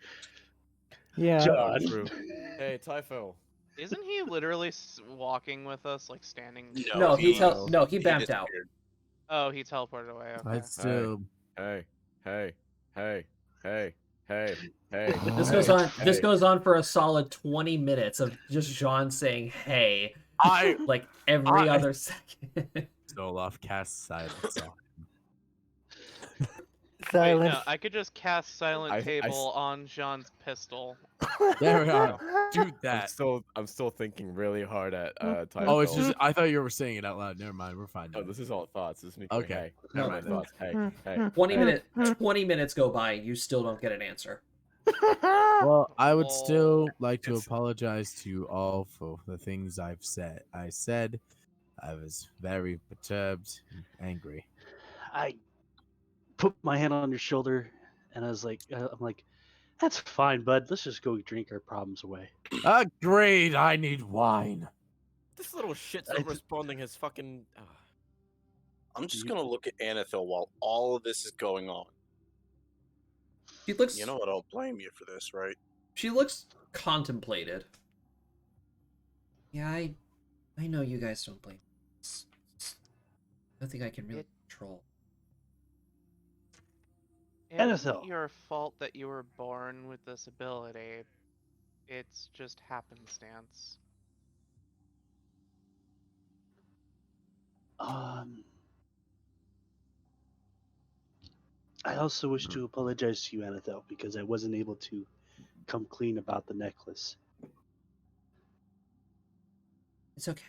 Speaker 6: Yeah.
Speaker 3: John.
Speaker 7: True. Hey, Typho.
Speaker 2: Isn't he literally walking with us, like standing?
Speaker 1: No, he
Speaker 7: he-
Speaker 1: he bamped out.
Speaker 5: disappeared.
Speaker 2: Oh, he teleported away. Okay.
Speaker 4: I'd still.
Speaker 7: Hey, hey, hey, hey, hey, hey.
Speaker 1: This
Speaker 7: hey,
Speaker 1: goes on. This
Speaker 7: hey.
Speaker 1: goes on for a solid 20 minutes of just Jean saying "Hey"
Speaker 9: I
Speaker 1: like every
Speaker 9: I-
Speaker 1: other second.
Speaker 4: Olaf casts silence on.
Speaker 2: Wait,
Speaker 6: Silence.
Speaker 2: no, I could just cast Silent
Speaker 7: I s-
Speaker 2: Table on Jean's pistol.
Speaker 4: There we are.
Speaker 9: do
Speaker 7: I'm
Speaker 9: that.
Speaker 7: still thinking really hard at Typho.
Speaker 4: Oh, it's just. I thought you were saying it out loud. Never mind. We're fine.
Speaker 7: No,
Speaker 4: now.
Speaker 7: this is all thoughts. This is me.
Speaker 4: Okay.
Speaker 7: Hey,
Speaker 1: No,
Speaker 7: my
Speaker 1: no.
Speaker 7: thoughts. Hey, hey.
Speaker 1: 20 minutes go by, and you still don't get an answer.
Speaker 4: Well, I would still
Speaker 2: Lol.
Speaker 4: like to
Speaker 9: It's-
Speaker 4: apologize to you all for the things I've said. I was very perturbed and angry.
Speaker 3: I put my hand on your shoulder, and I'm like, that's fine, bud. Let's just go drink our problems away.
Speaker 4: Agreed. I need wine.
Speaker 7: This little shit's
Speaker 3: I
Speaker 7: not
Speaker 3: th-
Speaker 7: responding. His fucking.
Speaker 5: I'm just gonna look at Anethil while all of this is going on.
Speaker 1: She looks.
Speaker 5: You know I don't blame you for this, right?
Speaker 1: She looks contemplated. Yeah, I know you guys don't blame. It's nothing I can really
Speaker 2: It-
Speaker 1: control.
Speaker 2: It isn't
Speaker 3: Annabelle.
Speaker 2: your fault that you were born with this ability. It's just happenstance.
Speaker 3: I also wish to apologize to you, Anethel, because I wasn't able to come clean about the necklace.
Speaker 1: It's okay.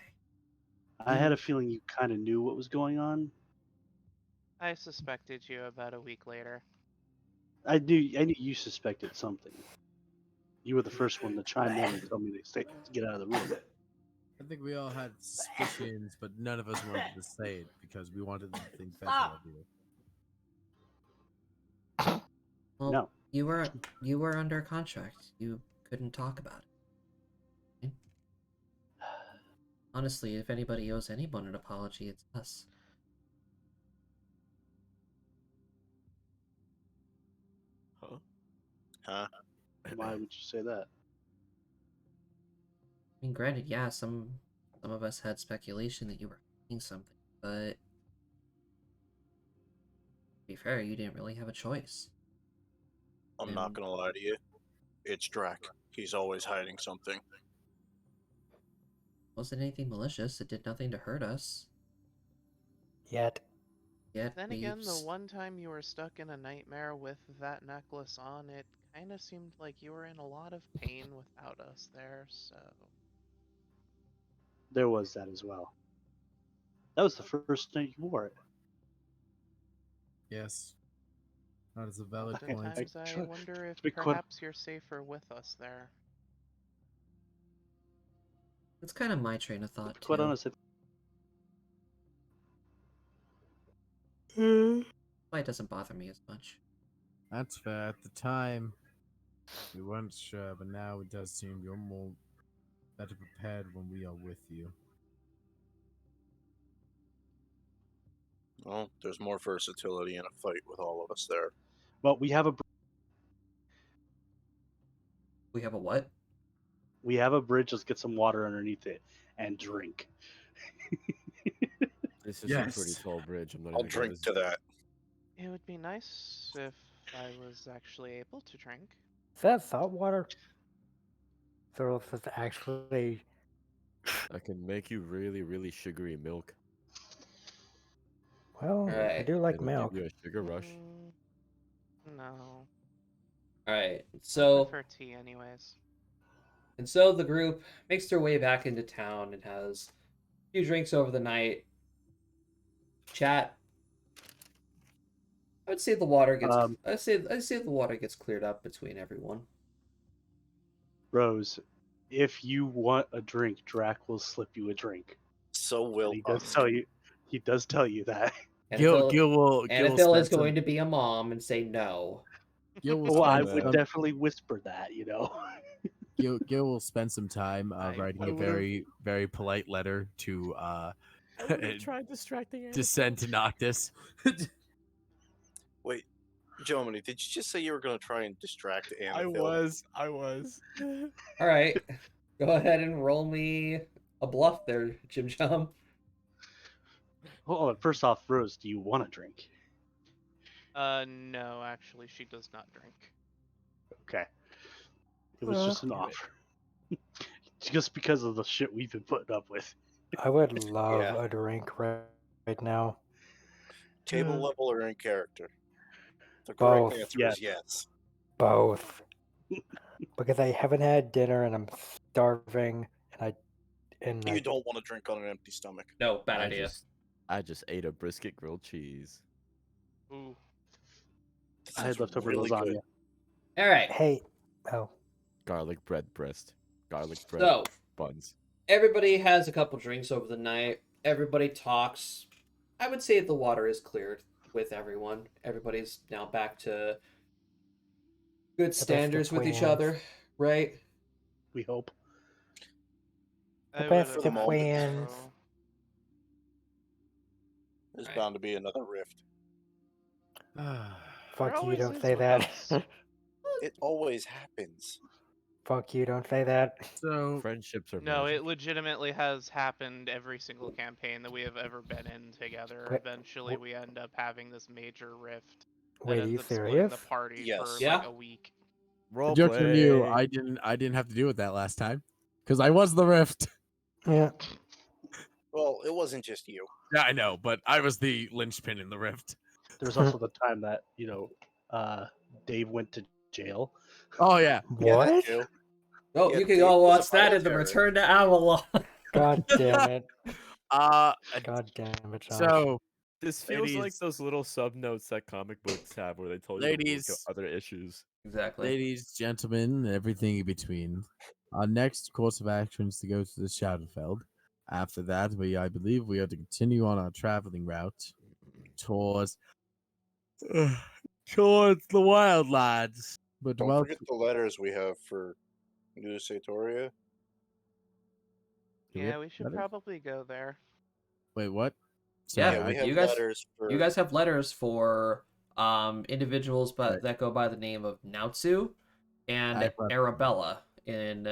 Speaker 3: I had a feeling you kind of knew what was going on.
Speaker 2: I suspected you about a week later.
Speaker 3: I knew you suspected something. You were the first one to chime in and tell me to get out of the room.
Speaker 4: I think we all had suspicions, but none of us wanted to say it because we wanted to think better of you.
Speaker 1: Well,
Speaker 3: No.
Speaker 1: you were under contract. You couldn't talk about it. Honestly, if anybody owes anyone an apology, it's us.
Speaker 5: Huh?
Speaker 3: Why would you say that?
Speaker 1: I mean, granted, yeah, some of us had speculation that you were hiding something, but to be fair, you didn't really have a choice.
Speaker 5: I'm not gonna lie to you. It's Drac. He's always hiding something.
Speaker 1: It wasn't anything malicious. It did nothing to hurt us.
Speaker 6: Yet.
Speaker 1: Yet
Speaker 2: Then
Speaker 1: we
Speaker 2: again, the one time you were stuck in a nightmare with that necklace on, it kind of seemed like you were in a lot of pain without us there, so...
Speaker 3: There was that as well. That was the first night you wore it.
Speaker 4: Yes. That is a valid
Speaker 3: Okay,
Speaker 4: point.
Speaker 2: Oftentimes I
Speaker 3: try-
Speaker 2: wonder if
Speaker 3: to be quite-
Speaker 2: perhaps you're safer with us there.
Speaker 1: It's kind of my train of thought
Speaker 3: Quite
Speaker 1: too.
Speaker 3: honest,
Speaker 1: Why it doesn't bother me as much.
Speaker 4: That's fair. At the time, we weren't sure, but now it does seem you're more better prepared when we are with you.
Speaker 5: Well, there's more versatility in a fight with all of us there.
Speaker 3: Well, we have a
Speaker 1: We have a what?
Speaker 3: bridge. Let's get some water underneath it and drink.
Speaker 7: This is a pretty
Speaker 4: Yes.
Speaker 7: tall bridge. I'm not
Speaker 5: I'll
Speaker 7: even gonna
Speaker 5: drink to that.
Speaker 2: It would be nice if I was actually able to drink.
Speaker 6: Is that salt water? So it's actually.
Speaker 7: I can make you really, really sugary milk.
Speaker 6: Well, I
Speaker 1: Alright.
Speaker 6: do like
Speaker 7: It'll
Speaker 6: milk.
Speaker 7: give you a sugar rush.
Speaker 2: No,
Speaker 1: Alright,
Speaker 2: I
Speaker 1: so
Speaker 2: prefer tea anyways.
Speaker 1: the group makes their way back into town and has a few drinks over the night. Chat. I would say the water gets.
Speaker 3: Um,
Speaker 1: I'd say the water gets cleared up between everyone.
Speaker 3: Rose, if you want a drink, Drac will slip you a drink.
Speaker 5: So
Speaker 3: And
Speaker 5: will
Speaker 3: he does
Speaker 5: Husk.
Speaker 3: tell you. He does tell you that.
Speaker 4: Gil will
Speaker 1: Annabelle is
Speaker 4: spend
Speaker 1: going
Speaker 4: some-
Speaker 1: to be a mom and say no.
Speaker 4: Gil will
Speaker 3: Oh, I
Speaker 4: spend
Speaker 3: would
Speaker 4: some-
Speaker 3: definitely whisper that.
Speaker 4: Gil will spend some time writing a
Speaker 2: would've-
Speaker 4: very, very polite letter to
Speaker 7: Try distracting
Speaker 4: to send to Noctis.
Speaker 5: Wait, Jomini, did you just say you were going to try and distract Anathil?
Speaker 7: I was.
Speaker 1: All right, go ahead and roll me a bluff there, Jim Jum.
Speaker 3: Hold on. First off, Rose, do you want a drink?
Speaker 2: No, actually, she does not drink.
Speaker 3: Okay. It was just an offer. Just because of the shit we've been putting up with.
Speaker 6: I would love
Speaker 5: Yeah.
Speaker 6: a drink right now.
Speaker 5: Table
Speaker 3: Uh,
Speaker 5: level or in character? The correct
Speaker 6: Both.
Speaker 5: answer
Speaker 3: Yes.
Speaker 5: is yes.
Speaker 6: Both. Because I haven't had dinner and I'm starving and
Speaker 5: You don't want to drink on an empty stomach.
Speaker 1: No, bad idea.
Speaker 7: I just ate a brisket grilled cheese.
Speaker 2: Ooh.
Speaker 3: I had
Speaker 5: Sounds
Speaker 3: leftover
Speaker 5: really
Speaker 3: lasagna.
Speaker 5: good.
Speaker 1: All right,
Speaker 6: Hey, oh,
Speaker 7: Garlic bread breast. Garlic bread
Speaker 1: so
Speaker 7: buns.
Speaker 1: everybody has a couple drinks over the night. Everybody talks. I would say the water is cleared with everyone. Everybody's now back to good
Speaker 6: best of
Speaker 1: standards with each
Speaker 6: friends.
Speaker 1: other, right?
Speaker 3: We hope.
Speaker 6: The
Speaker 2: I
Speaker 6: best
Speaker 2: would
Speaker 5: of
Speaker 2: imagine
Speaker 6: friends.
Speaker 2: so.
Speaker 5: There's
Speaker 1: Right.
Speaker 5: bound to be another rift.
Speaker 6: Fuck you,
Speaker 2: always
Speaker 6: don't
Speaker 2: is
Speaker 6: say
Speaker 2: with
Speaker 6: that.
Speaker 2: us.
Speaker 5: It always happens.
Speaker 6: Fuck you, don't say that.
Speaker 4: So
Speaker 7: Friendships are
Speaker 2: No,
Speaker 7: magic.
Speaker 2: it legitimately has happened every single campaign that we have ever been in together.
Speaker 6: Wait,
Speaker 2: Eventually, we end up having this major rift that
Speaker 6: Wait, are
Speaker 2: ends
Speaker 6: you
Speaker 2: up splitting
Speaker 6: serious?
Speaker 2: the party
Speaker 5: Yes.
Speaker 2: for
Speaker 1: Yeah.
Speaker 2: like a week.
Speaker 7: Role
Speaker 4: jokes on you,
Speaker 7: play.
Speaker 4: I didn't have to deal with that last time because I was the rift.
Speaker 6: Yeah.
Speaker 5: Well, it wasn't just you.
Speaker 4: Yeah, I know, but I was the linchpin in the rift.
Speaker 3: There's also the time that, Dave went to jail.
Speaker 4: Oh yeah,
Speaker 5: Yeah, that
Speaker 6: What?
Speaker 5: too.
Speaker 1: Oh,
Speaker 5: Yeah,
Speaker 1: you can
Speaker 5: Dave
Speaker 1: all
Speaker 5: was a
Speaker 1: watch that in the
Speaker 5: pirate.
Speaker 1: Return to Avalon.
Speaker 6: God damn it.
Speaker 4: uh,
Speaker 6: God damn it, Josh.
Speaker 4: so
Speaker 7: This feels like
Speaker 4: ladies-
Speaker 7: those little sub notes that comic books have where they told you to look
Speaker 4: Ladies.
Speaker 7: at other issues.
Speaker 1: Exactly.
Speaker 4: ladies, gentlemen, and everything in between, our next course of action is to go to the Shadowfeld. After that, I believe we are to continue on our traveling route towards towards the Wildlands. But
Speaker 5: Don't forget the letters we have for New Satoria.
Speaker 4: Do we
Speaker 2: Yeah,
Speaker 4: have
Speaker 2: we should
Speaker 4: letters?
Speaker 2: probably go there.
Speaker 4: Wait, what?
Speaker 1: Yeah,
Speaker 5: Yeah, we have
Speaker 1: you guys-
Speaker 5: letters for.
Speaker 1: You guys have letters for individuals
Speaker 4: Right.
Speaker 1: that go by the name of Nautsu and
Speaker 4: I've left-
Speaker 1: Arabella in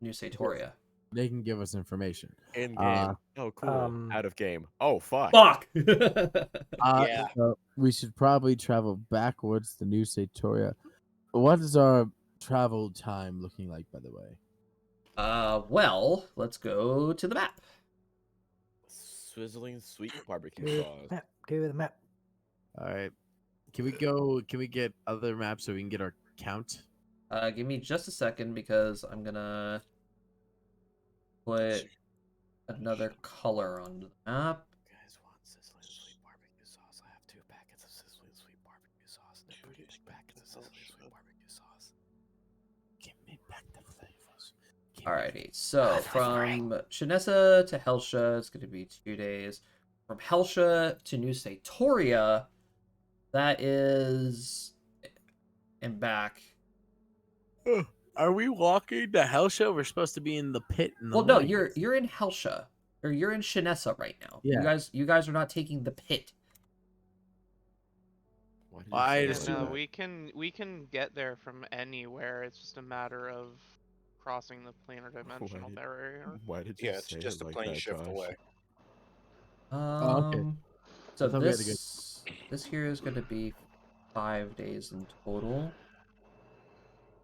Speaker 1: New Satoria.
Speaker 4: They can give us information.
Speaker 7: In game.
Speaker 4: Uh,
Speaker 7: Oh, cool.
Speaker 6: um,
Speaker 7: Out of game. Oh, fuck.
Speaker 1: Fuck!
Speaker 5: Yeah.
Speaker 4: So we should probably travel backwards to New Satoria. What is our travel time looking like, by the way?
Speaker 1: Well, let's go to the map.
Speaker 7: Swizzling sweet barbecue
Speaker 6: Do
Speaker 7: sauce.
Speaker 6: the map. Do the map.
Speaker 4: All right. Can we go? Can we get other maps so we can get our count?
Speaker 1: Give me just a second because I'm gonna put another color on the map.
Speaker 7: Guys want sizzling sweet barbecue sauce? I have 2 packets of sizzling sweet barbecue sauce. And pretty big packets of sizzling sweet barbecue sauce.
Speaker 4: Give me back the flavors.
Speaker 1: Alrighty, so from Shanessa to Helsha, it's going to be 2 days. from Helsha to New Satoria, that is, and back.
Speaker 4: Are we walking to Helsha? We're supposed to be in the pit in the
Speaker 1: Well, no,
Speaker 4: morning.
Speaker 1: you're in Helsha, or you're in Shinessa right now.
Speaker 4: Yeah.
Speaker 1: You guys are not taking the pit.
Speaker 7: Why did
Speaker 4: Well, I
Speaker 7: you say it
Speaker 2: Yeah,
Speaker 4: assume-
Speaker 7: like
Speaker 2: no,
Speaker 7: that?
Speaker 2: we can get there from anywhere. It's just a matter of crossing the planar dimensional barrier.
Speaker 7: Why did you
Speaker 5: Yeah, it's
Speaker 7: say
Speaker 5: just
Speaker 7: it
Speaker 5: a
Speaker 7: like
Speaker 5: plane
Speaker 7: that,
Speaker 5: shift
Speaker 7: Josh?
Speaker 5: away.
Speaker 4: okay.
Speaker 1: So
Speaker 4: I thought we had to go-
Speaker 1: this here is going to be 5 days in total.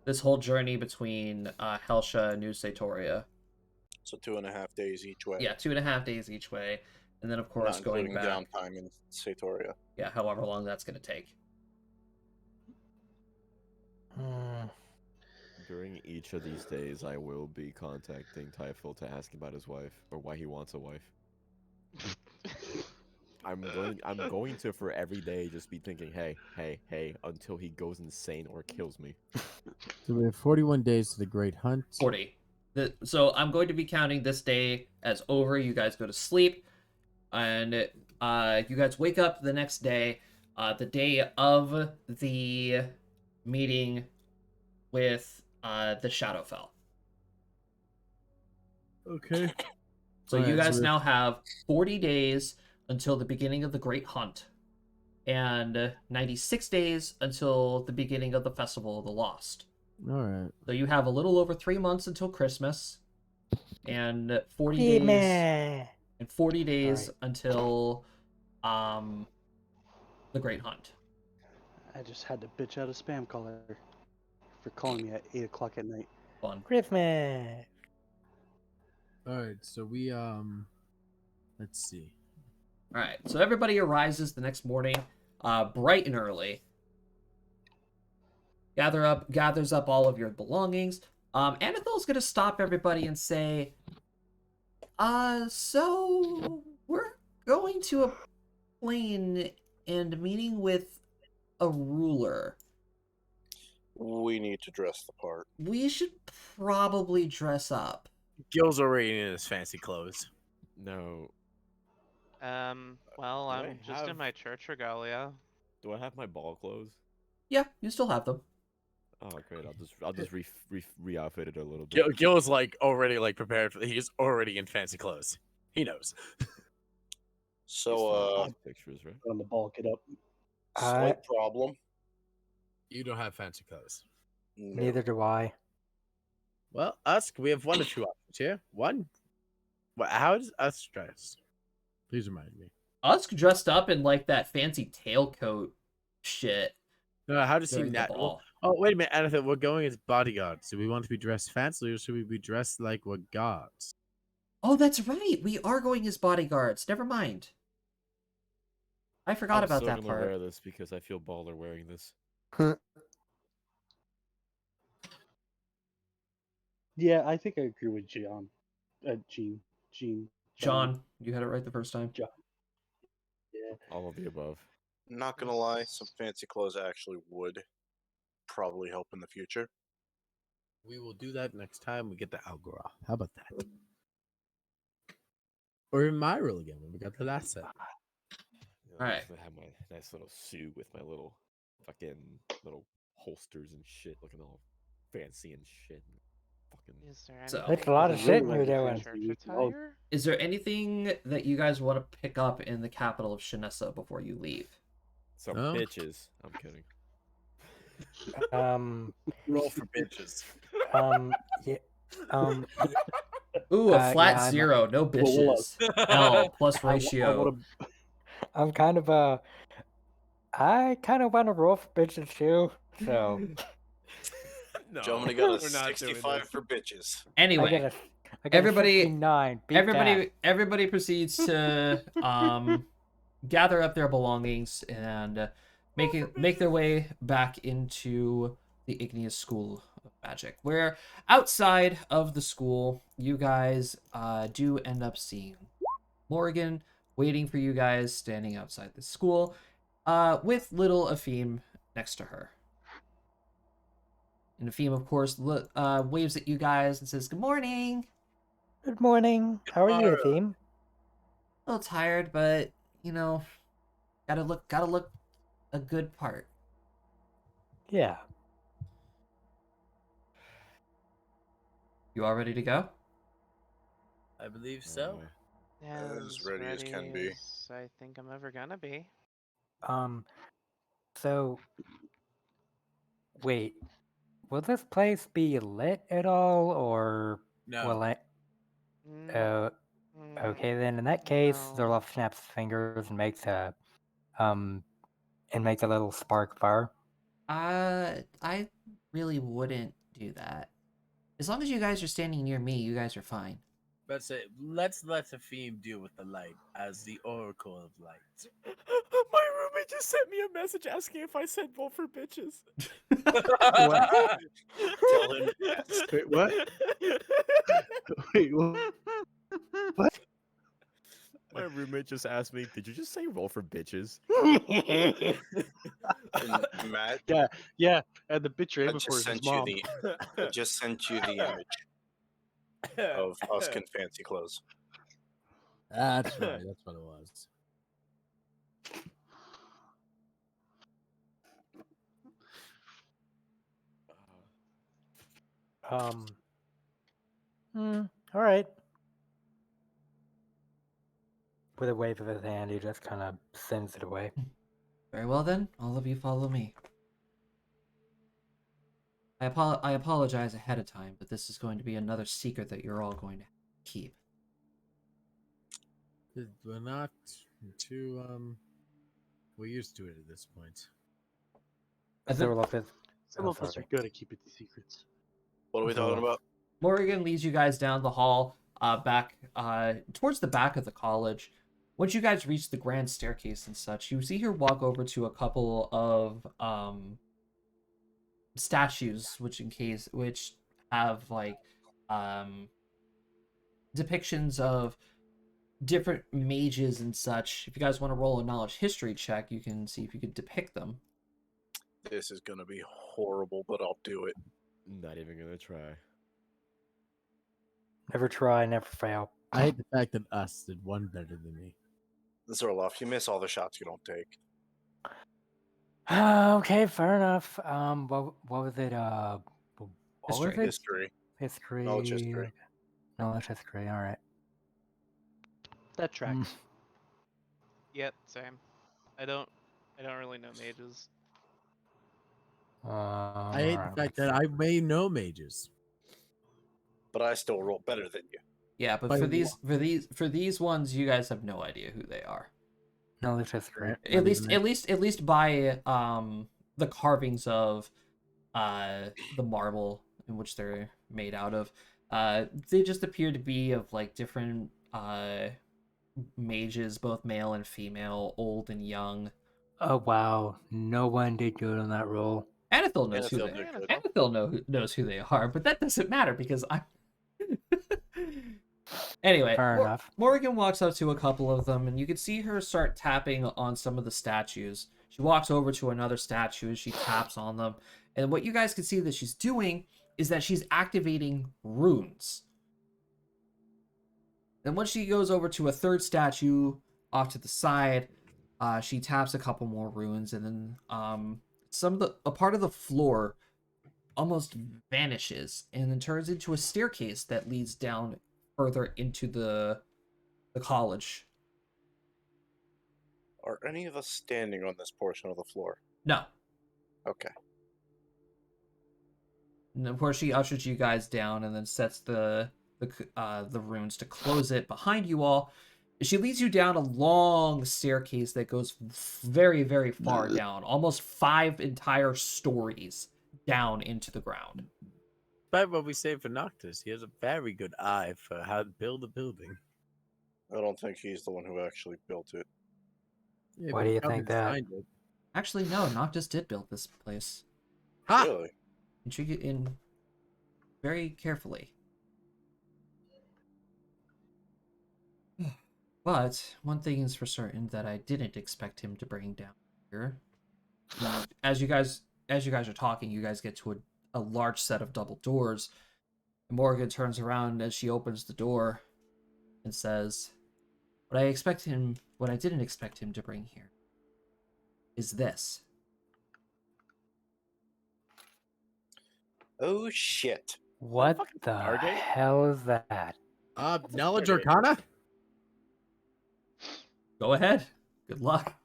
Speaker 1: This whole journey between Helsha and New Satoria.
Speaker 5: So 2.5 days each way.
Speaker 1: Yeah, 2.5 days each way, and then of
Speaker 5: Not
Speaker 1: course going
Speaker 5: including
Speaker 1: back.
Speaker 5: downtime in Satoria.
Speaker 1: Yeah, however long that's going to take.
Speaker 6: Hmm.
Speaker 7: During each of these days, I will be contacting Typhil to ask about his wife or why he wants a wife. I'm going to for every day just be thinking, hey, until he goes insane or kills me.
Speaker 4: So we have 41 days to the Great Hunt.
Speaker 1: 40. So I'm going to be counting this day as over. You guys go to sleep, and you guys wake up the next day, the day of the meeting with the Shadowfell.
Speaker 4: Okay.
Speaker 1: So you
Speaker 4: Alright, so
Speaker 1: guys
Speaker 4: we-
Speaker 1: now have 40 days until the beginning of the Great Hunt, and 96 days until the beginning of the Festival of the Lost.
Speaker 4: All right.
Speaker 1: So you have a little over 3 months until Christmas, and 40 days
Speaker 6: Meh.
Speaker 1: and 40 days
Speaker 6: Sorry.
Speaker 1: until the Great Hunt.
Speaker 3: I just had to bitch out a spam caller for calling me at 8 o'clock at night.
Speaker 1: Fun.
Speaker 6: Christmas.
Speaker 4: All right. So we let's see.
Speaker 1: All right. So everybody arises the next morning, bright and early. Gathers up all of your belongings. Anathol's gonna stop everybody and say, so we're going to a plane and meeting with a ruler.
Speaker 5: We need to dress the part.
Speaker 1: We should probably dress up.
Speaker 9: Gil's already in his fancy clothes.
Speaker 7: No.
Speaker 2: Well,
Speaker 7: Do I
Speaker 2: I'm just in
Speaker 7: have-
Speaker 2: my church regalia.
Speaker 7: Do I have my ball clothes?
Speaker 1: Yeah, you still have them.
Speaker 7: Oh, great. I'll just re-outfit it a little bit.
Speaker 9: Gil's like already like prepared for. He's already in fancy clothes. He knows.
Speaker 5: So,
Speaker 7: Pictures, right?
Speaker 3: Put on the ball, get up.
Speaker 5: slight problem.
Speaker 4: You don't have fancy clothes.
Speaker 5: No.
Speaker 6: Neither do I.
Speaker 4: Well, Usk, we have one or two options here. One. Well, how is Usk dressed? Please remind me.
Speaker 1: Usk dressed up in like that fancy tailcoat shit
Speaker 4: No, how does he
Speaker 1: during the
Speaker 4: not?
Speaker 1: ball.
Speaker 4: Oh, wait a minute, Anathan. We're going as bodyguards. Do we want to be dressed fancy or should we be dressed like we're guards?
Speaker 1: Oh, that's right. We are going as bodyguards. Never mind. I forgot
Speaker 7: I'm
Speaker 1: about
Speaker 7: still
Speaker 1: that
Speaker 7: gonna
Speaker 1: part.
Speaker 7: wear this because I feel baller wearing this.
Speaker 3: Yeah, I think I agree with John. Gene.
Speaker 1: John, you had it right the first time.
Speaker 3: John. Yeah.
Speaker 7: All of the above.
Speaker 5: Not gonna lie, some fancy clothes actually would probably help in the future.
Speaker 4: We will do that next time we get to Algora. How about that? Or in my role again when we got the last set.
Speaker 1: Alright.
Speaker 7: I have my nice little suit with my little fucking little holsters and shit, looking all fancy and shit. Fucking.
Speaker 2: Is there
Speaker 1: So-
Speaker 2: anything
Speaker 6: That's a lot of
Speaker 2: else
Speaker 6: shit
Speaker 2: in
Speaker 6: you're
Speaker 2: the
Speaker 6: doing.
Speaker 2: church
Speaker 3: Oh.
Speaker 2: attire?
Speaker 1: Is there anything that you guys want to pick up in the capital of Shinessa before you leave?
Speaker 7: Some
Speaker 4: No?
Speaker 7: bitches. I'm kidding.
Speaker 4: Roll for bitches.
Speaker 6: Yeah.
Speaker 1: Ooh, a flat
Speaker 6: yeah, I'm-
Speaker 1: 0, no bitches. L plus ratio.
Speaker 6: I'm kind of I kind of want to roll for bitches too. So
Speaker 7: No,
Speaker 5: Gentlemen, got a
Speaker 7: we're not doing
Speaker 5: 65
Speaker 7: this.
Speaker 5: for bitches.
Speaker 1: Anyway,
Speaker 6: I got
Speaker 1: everybody-
Speaker 6: a 69. Beat that.
Speaker 1: everybody proceeds to gather up their belongings and make their way back into the Igneous School of Magic, where outside of the school you guys do end up seeing Morgan waiting for you guys, standing outside the school with little Afim next to her. And Afim, of course, waves at you guys and says, "Good morning."
Speaker 6: Good morning. How are you,
Speaker 4: Mara.
Speaker 6: Theme?
Speaker 8: A little tired, but you know, gotta look a good part.
Speaker 6: Yeah.
Speaker 1: You all ready to go?
Speaker 4: I believe so.
Speaker 5: As ready as can be.
Speaker 2: as I think I'm ever gonna be.
Speaker 6: So wait, will this place be lit at all, or
Speaker 4: No.
Speaker 6: will it?
Speaker 2: Mm,
Speaker 6: Okay, then in that case,
Speaker 2: no.
Speaker 6: Zorlov snaps his fingers and makes a little spark fire.
Speaker 8: I really wouldn't do that. As long as you guys are standing near me, you guys are fine.
Speaker 4: But say, let's let Safim deal with the light as the Oracle of Light.
Speaker 7: My roommate just sent me a message asking if I said vote for bitches.
Speaker 3: What?
Speaker 5: Tell him yes.
Speaker 3: Wait, what? Wait, what?
Speaker 7: My roommate just asked me, "Did you just say roll for bitches?"
Speaker 5: And Matt,
Speaker 3: Yeah. And the bitch you're
Speaker 5: I
Speaker 3: aiming for
Speaker 5: just
Speaker 3: is his
Speaker 5: sent you
Speaker 3: mom.
Speaker 5: the I just sent you the image of us in fancy clothes.
Speaker 4: That's right. That's what it was.
Speaker 6: All right. With a wave of his hand, he just kind of sends it away.
Speaker 8: Very well then, all of you follow me. I apologize ahead of time, but this is going to be another secret that you're all going to keep.
Speaker 4: We're not too we're used to it at this point.
Speaker 1: And then
Speaker 6: Zorlov is.
Speaker 3: Some of us are good at keeping secrets.
Speaker 5: What are we talking about?
Speaker 1: Morgan leads you guys down the hall, back towards the back of the college. Once you guys reach the grand staircase and such, you see her walk over to a couple of statues, which have like depictions of different mages and such. If you guys want to roll a knowledge history check, you can see if you could depict them.
Speaker 5: This is gonna be horrible, but I'll do it.
Speaker 7: Not even gonna try.
Speaker 6: Never try, never fail.
Speaker 4: I hate the fact that us did one better than me.
Speaker 5: Zorloff, you miss all the shots you don't take.
Speaker 6: Okay, fair enough. What was it? What was
Speaker 1: History.
Speaker 6: it?
Speaker 5: History.
Speaker 6: History.
Speaker 5: Knowledge history.
Speaker 6: Knowledge history. All right.
Speaker 3: That tracks.
Speaker 2: Yep, same. I don't really know mages.
Speaker 4: I hate the fact that I may know mages.
Speaker 5: But I still roll better than you.
Speaker 1: Yeah, but
Speaker 4: By
Speaker 1: for these ones, you guys have no idea who they are.
Speaker 6: Knowledge history.
Speaker 1: At least by the carvings of the marble in which they're made out of. They just appear to be of like different mages, both male and female, old and young.
Speaker 6: Oh wow, no one did good on that roll.
Speaker 1: Anethil knows who
Speaker 5: Anethil
Speaker 1: they
Speaker 5: did
Speaker 1: are.
Speaker 5: good.
Speaker 1: Anethil knows who they are, but that doesn't matter because I. Anyway,
Speaker 6: Fair enough.
Speaker 1: Morgan walks up to a couple of them, and you can see her start tapping on some of the statues. She walks over to another statue and she taps on them. And what you guys can see that she's doing is that she's activating runes. And once she goes over to a third statue off to the side, she taps a couple more runes, and then a part of the floor almost vanishes and then turns into a staircase that leads down further into the college.
Speaker 5: Are any of us standing on this portion of the floor?
Speaker 1: No.
Speaker 5: Okay.
Speaker 1: And of course, she ushers you guys down and then sets the runes to close it behind you all. She leads you down a long staircase that goes very, very far down, almost 5 entire stories down into the ground.
Speaker 4: Despite what we say for Noctis, he has a very good eye for how to build a building.
Speaker 5: I don't think he's the one who actually built it.
Speaker 4: Yeah,
Speaker 6: Why
Speaker 4: but
Speaker 6: do you
Speaker 4: probably
Speaker 6: think that?
Speaker 4: designed it.
Speaker 1: Actually, no, Noctis did build this place.
Speaker 4: Ha!
Speaker 5: Really?
Speaker 1: In very carefully. But one thing is for certain that I didn't expect him to bring down here. As you guys are talking, you guys get to a large set of double doors. And Morgan turns around as she opens the door and says,
Speaker 8: What I didn't expect him to bring here is this.
Speaker 5: Oh shit.
Speaker 6: What
Speaker 7: fucking
Speaker 6: the
Speaker 7: Stargate?
Speaker 6: hell is that?
Speaker 4: Knowledge
Speaker 7: Stargate.
Speaker 4: Arcana?
Speaker 8: Go ahead. Good luck.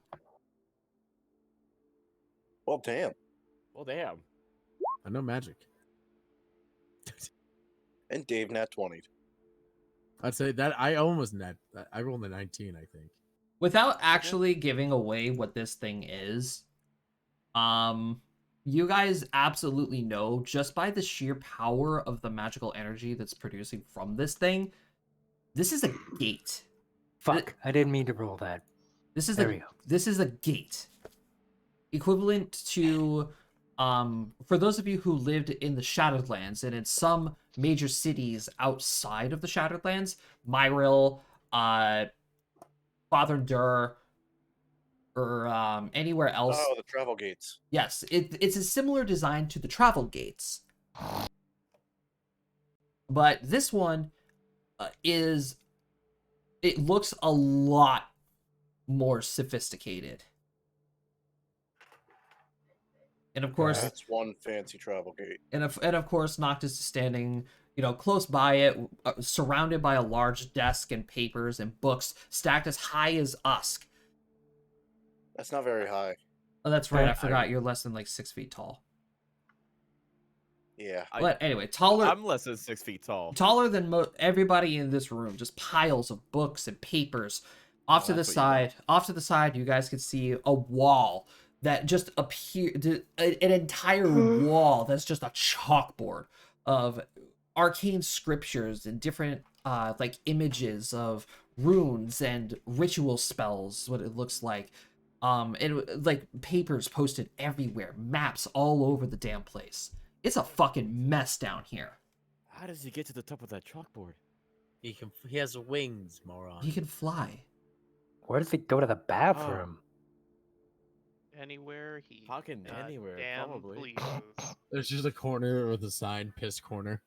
Speaker 5: Well, damn.
Speaker 7: Well, damn.
Speaker 4: I know magic.
Speaker 5: And Dave nat 20'd.
Speaker 4: I'd say that I almost net. I rolled a 19, I think.
Speaker 8: Without actually giving away what this thing is, you guys absolutely know just by the sheer power of the magical energy that's producing from this thing, this is a gate.
Speaker 6: Fuck, I didn't mean to roll that.
Speaker 8: This is
Speaker 6: There we go.
Speaker 8: This is a gate. Equivalent to for those of you who lived in the Shadowlands and in some major cities outside of the Shadowlands, Myril, Father Dur, or anywhere else.
Speaker 5: Oh, the travel gates.
Speaker 8: Yes, it's a similar design to the travel gates. But this one it looks a lot more sophisticated. And of course,
Speaker 5: That's one fancy travel gate.
Speaker 8: and of course, Noctis is standing, close by it, surrounded by a large desk and papers and books stacked as high as Usk.
Speaker 5: That's not very high.
Speaker 8: Oh, that's right. I forgot you're less than like 6 feet tall.
Speaker 5: Yeah.
Speaker 8: But anyway, taller.
Speaker 7: I'm less than 6 feet tall.
Speaker 8: Taller than everybody in this room. Just piles of books and papers. Off to the
Speaker 7: that's what you
Speaker 8: side, you guys can see a wall that just appeared, an entire wall that's just a chalkboard of arcane scriptures and different like images of runes and ritual spells, what it looks like. And like papers posted everywhere, maps all over the damn place. It's a fucking mess down here.
Speaker 7: How does he get to the top of that chalkboard?
Speaker 4: He has wings, moron.
Speaker 8: He can fly.
Speaker 6: Where does he go to the bathroom?
Speaker 2: Anywhere he
Speaker 7: Fucking anywhere,
Speaker 2: damn
Speaker 7: probably.
Speaker 2: pleases.
Speaker 4: There's just a corner with a sign, piss corner.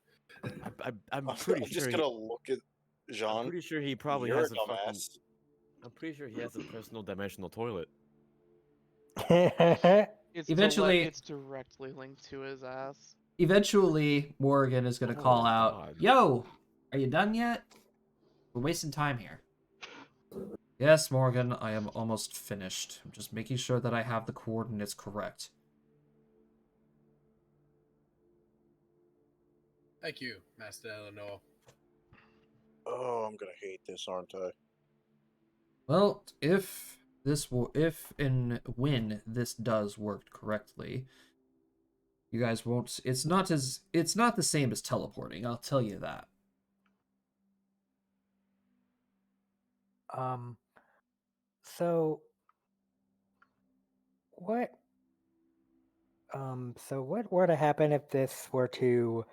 Speaker 7: I'm
Speaker 5: I'm
Speaker 7: pretty
Speaker 5: just
Speaker 7: sure.
Speaker 5: gonna look at
Speaker 7: I'm
Speaker 5: Jean.
Speaker 7: pretty sure he probably
Speaker 5: You're
Speaker 7: has
Speaker 5: a
Speaker 7: a fucking.
Speaker 5: dumbass.
Speaker 7: I'm pretty sure he has a personal dimensional toilet.
Speaker 8: Eventually-
Speaker 2: it's directly linked to his ass.
Speaker 8: Eventually, Morgan is going to call
Speaker 7: Oh,
Speaker 8: out,
Speaker 7: God.
Speaker 8: "Yo, are you done yet? We're wasting time here." "Yes, Morgan, I am almost finished. I'm just making sure that I have the coordinates correct."
Speaker 4: Thank you, Master Eleanor.
Speaker 5: Oh, I'm gonna hate this, aren't I?
Speaker 8: Well, if and when this does work correctly, you guys won't. It's not the same as teleporting. I'll tell you that.
Speaker 6: So what were to happen if this were to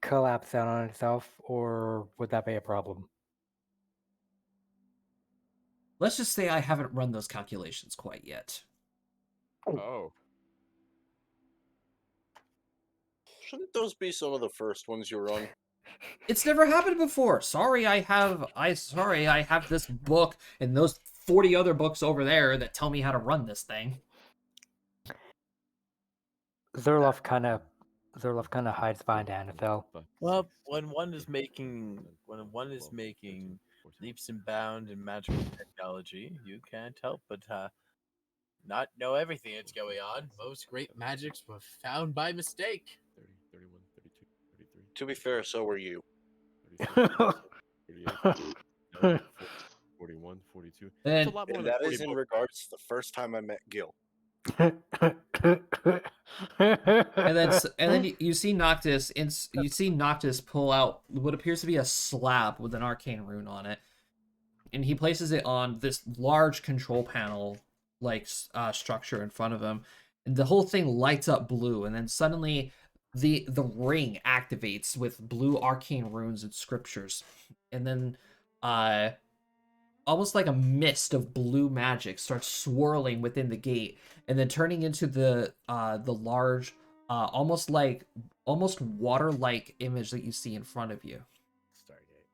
Speaker 6: collapse down on itself, or would that be a problem?
Speaker 8: Let's just say I haven't run those calculations quite yet.
Speaker 7: Oh.
Speaker 5: Shouldn't those be some of the first ones you run?
Speaker 8: It's never happened before. Sorry, I have this book and those 40 other books over there that tell me how to run this thing.
Speaker 6: Zerloff kind of hides behind Anethel.
Speaker 4: Well, when one is making leaps and bounds in magical technology, you can't help but not know everything that's going on. Most great magics were found by mistake.
Speaker 7: 30, 31, 32, 33.
Speaker 5: To be fair, so were you.
Speaker 7: 38, 41, 42.
Speaker 8: And-
Speaker 7: That's a lot more
Speaker 5: And
Speaker 7: than
Speaker 5: that
Speaker 7: 40
Speaker 5: is in
Speaker 7: books.
Speaker 5: regards to the first time I met Gil.
Speaker 8: And then you see Noctis pull out what appears to be a slab with an arcane rune on it, and he places it on this large control panel like structure in front of him, and the whole thing lights up blue, and then suddenly the ring activates with blue arcane runes and scriptures, and then almost like a mist of blue magic starts swirling within the gate, and then turning into the large, almost water-like image that you see in front of you.
Speaker 7: Stargate.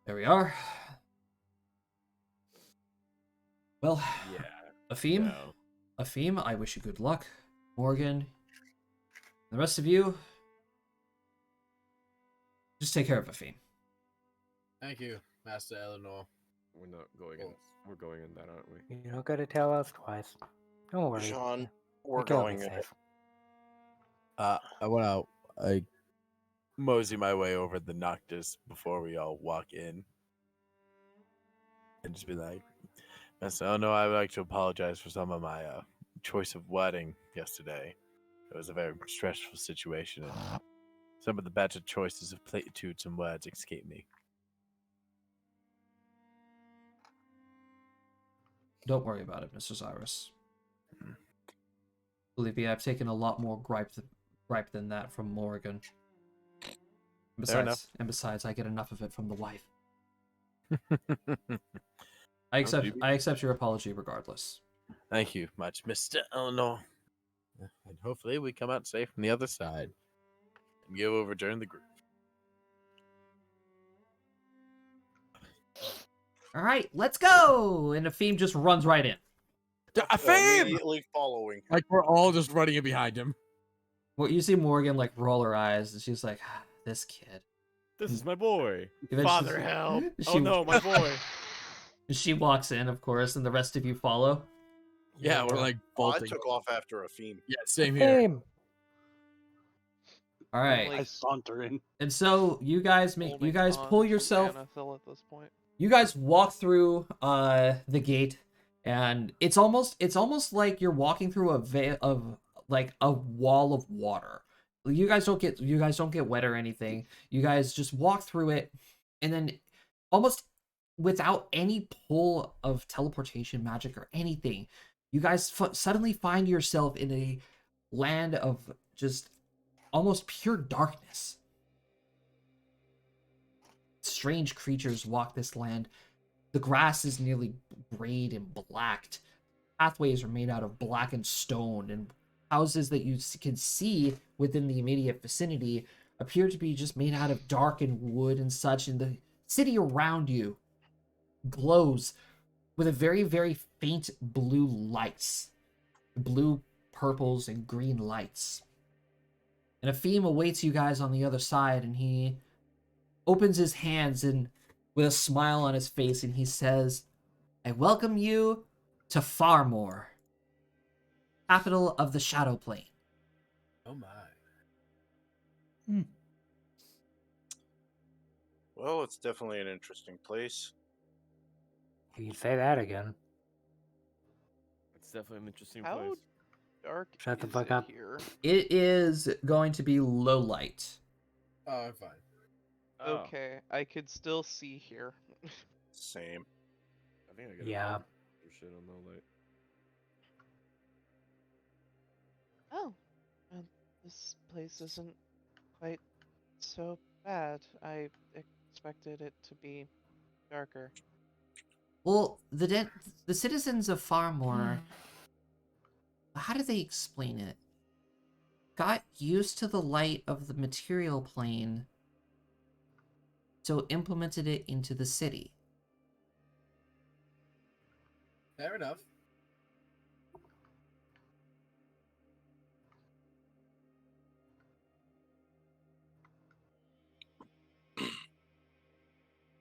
Speaker 8: There we are. Well,
Speaker 7: Yeah.
Speaker 8: Afim,
Speaker 7: No.
Speaker 8: Afim, I wish you good luck. Morgan, the rest of you, just take care of Afim.
Speaker 4: Thank you, Master Eleanor.
Speaker 7: We're not going in. We're going in that, aren't we?
Speaker 6: You don't gotta tell us twice. Don't worry.
Speaker 5: Jean, we're
Speaker 6: Mikael will
Speaker 5: going
Speaker 6: be
Speaker 5: in it.
Speaker 6: safe.
Speaker 4: I went out. I mosey my way over the Noctis before we all walk in, and just be like, "Master Eleanor, I would like to apologize for some of my choice of wording yesterday. It was a very stressful situation, and some of the better choices of platitudes and words escaped me."
Speaker 8: Don't worry about it, Mr. Cyrus. Believe me, I've taken a lot more gripe than that from Morgan.
Speaker 4: enough.
Speaker 8: Besides, I get enough of it from the wife.
Speaker 4: Oh,
Speaker 8: I accept
Speaker 4: Phoebe.
Speaker 8: I accept your apology regardless.
Speaker 4: Thank you much, Mr. Eleanor. And hopefully we come out safe from the other side and go overturn the group.
Speaker 8: All right, let's go! And Afim just runs right in.
Speaker 5: Immediately following him.
Speaker 4: Like we're all just running in behind him.
Speaker 8: Well, you see Morgan like roll her eyes, and she's like, "This kid."
Speaker 7: This is my boy.
Speaker 8: And then
Speaker 9: Father,
Speaker 8: she's-
Speaker 9: help.
Speaker 7: Oh no, my boy.
Speaker 8: She walks in, of course, and the rest of you follow.
Speaker 4: Yeah, we're like
Speaker 5: Oh, I
Speaker 4: bolting.
Speaker 5: took off after a theme.
Speaker 4: Yeah, same here.
Speaker 6: Same.
Speaker 8: All right,
Speaker 2: Like-
Speaker 3: I saunter in.
Speaker 8: and so you guys
Speaker 2: Holding on
Speaker 8: pull
Speaker 2: to
Speaker 8: yourself.
Speaker 2: Anathil at this point.
Speaker 8: You guys walk through the gate, and it's almost like you're walking through a wall of water. You guys don't get wet or anything. You guys just walk through it, and then almost without any pull of teleportation magic or anything, you guys suddenly find yourself in a land of just almost pure darkness. Strange creatures walk this land. The grass is nearly grayed and blacked. Pathways are made out of blackened stone, and houses that you can see within the immediate vicinity appear to be just made out of darkened wood and such. And the city around you glows with a very, very faint blue lights, blue, purples, and green lights. And Afim awaits you guys on the other side, and he opens his hands and with a smile on his face, and he says, "I welcome you to Farmore, capital of the Shadow Plane."
Speaker 4: Oh my.
Speaker 5: Well, it's definitely an interesting place.
Speaker 6: You say that again.
Speaker 7: It's definitely an interesting
Speaker 2: How
Speaker 7: place.
Speaker 2: dark
Speaker 6: Shut the
Speaker 2: is
Speaker 6: fuck
Speaker 2: it
Speaker 6: up.
Speaker 2: here?
Speaker 8: It is going to be low light.
Speaker 4: Oh, I'm fine.
Speaker 7: Oh,
Speaker 2: Okay, I could still see here.
Speaker 5: Same.
Speaker 7: I think I got
Speaker 6: Yeah.
Speaker 7: shit on the light.
Speaker 2: Oh, this place isn't quite so bad. I expected it to be darker.
Speaker 8: Well, the citizens of Farmore, how do they explain it? Got used to the light of the material plane, so implemented it into the city.
Speaker 4: Fair enough.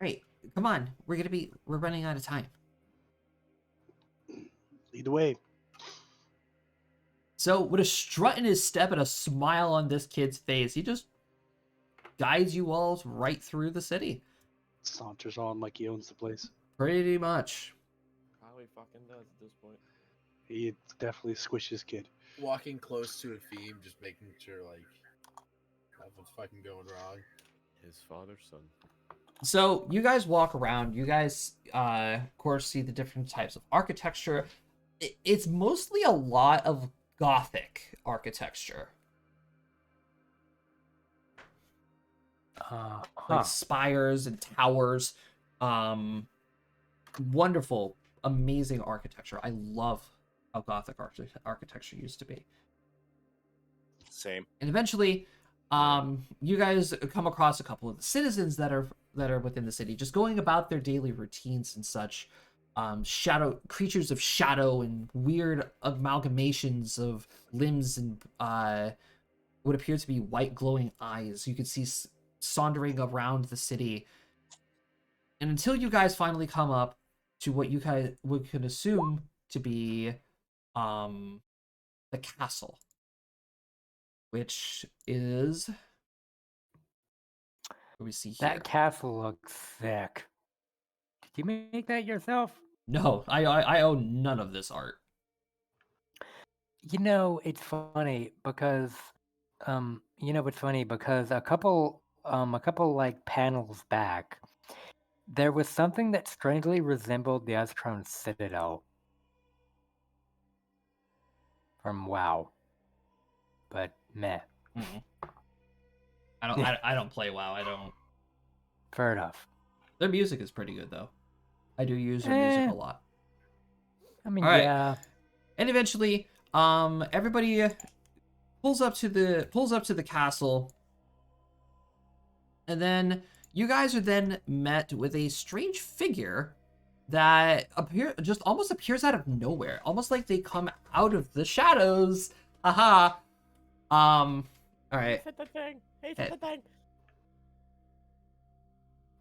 Speaker 8: Right, come on, we're running out of time.
Speaker 3: Lead the way.
Speaker 8: So, with a strut in his step and a smile on this kid's face, he just guides you all right through the city.
Speaker 3: Saunters on like he owns the place.
Speaker 8: Pretty much.
Speaker 7: Probably fucking does at this point.
Speaker 3: He definitely squishes kid.
Speaker 4: Walking close to a theme, just making sure like nothing's fucking going wrong.
Speaker 7: His father's son.
Speaker 8: So you guys walk around. You guys, of course, see the different types of architecture. It's mostly a lot of Gothic architecture, like spires and towers. Wonderful, amazing architecture. I love how Gothic architecture used to be.
Speaker 5: Same.
Speaker 8: And eventually, you guys come across a couple of the citizens that are within the city, just going about their daily routines and such. shadow creatures of shadow and weird amalgamations of limbs and what appear to be white glowing eyes. You can see sauntering around the city, and until you guys finally come up to what you guys would could assume to be the castle, which is what we see here.
Speaker 6: That castle looks sick. Did you make that yourself?
Speaker 8: No, I own none of this art.
Speaker 6: You know, it's funny because a couple like panels back, there was something that strangely resembled the Astron Citadel from WoW. But meh.
Speaker 8: I don't play WoW. I don't.
Speaker 6: Fair enough.
Speaker 8: Their music is pretty good though. I do use their music a lot.
Speaker 6: I mean,
Speaker 8: All right.
Speaker 6: yeah.
Speaker 8: And eventually, everybody pulls up to the castle, and then you guys are then met with a strange figure that almost appears out of nowhere, almost like they come out of the shadows. Aha. All right.
Speaker 7: He said the thing. He
Speaker 8: said
Speaker 7: the thing.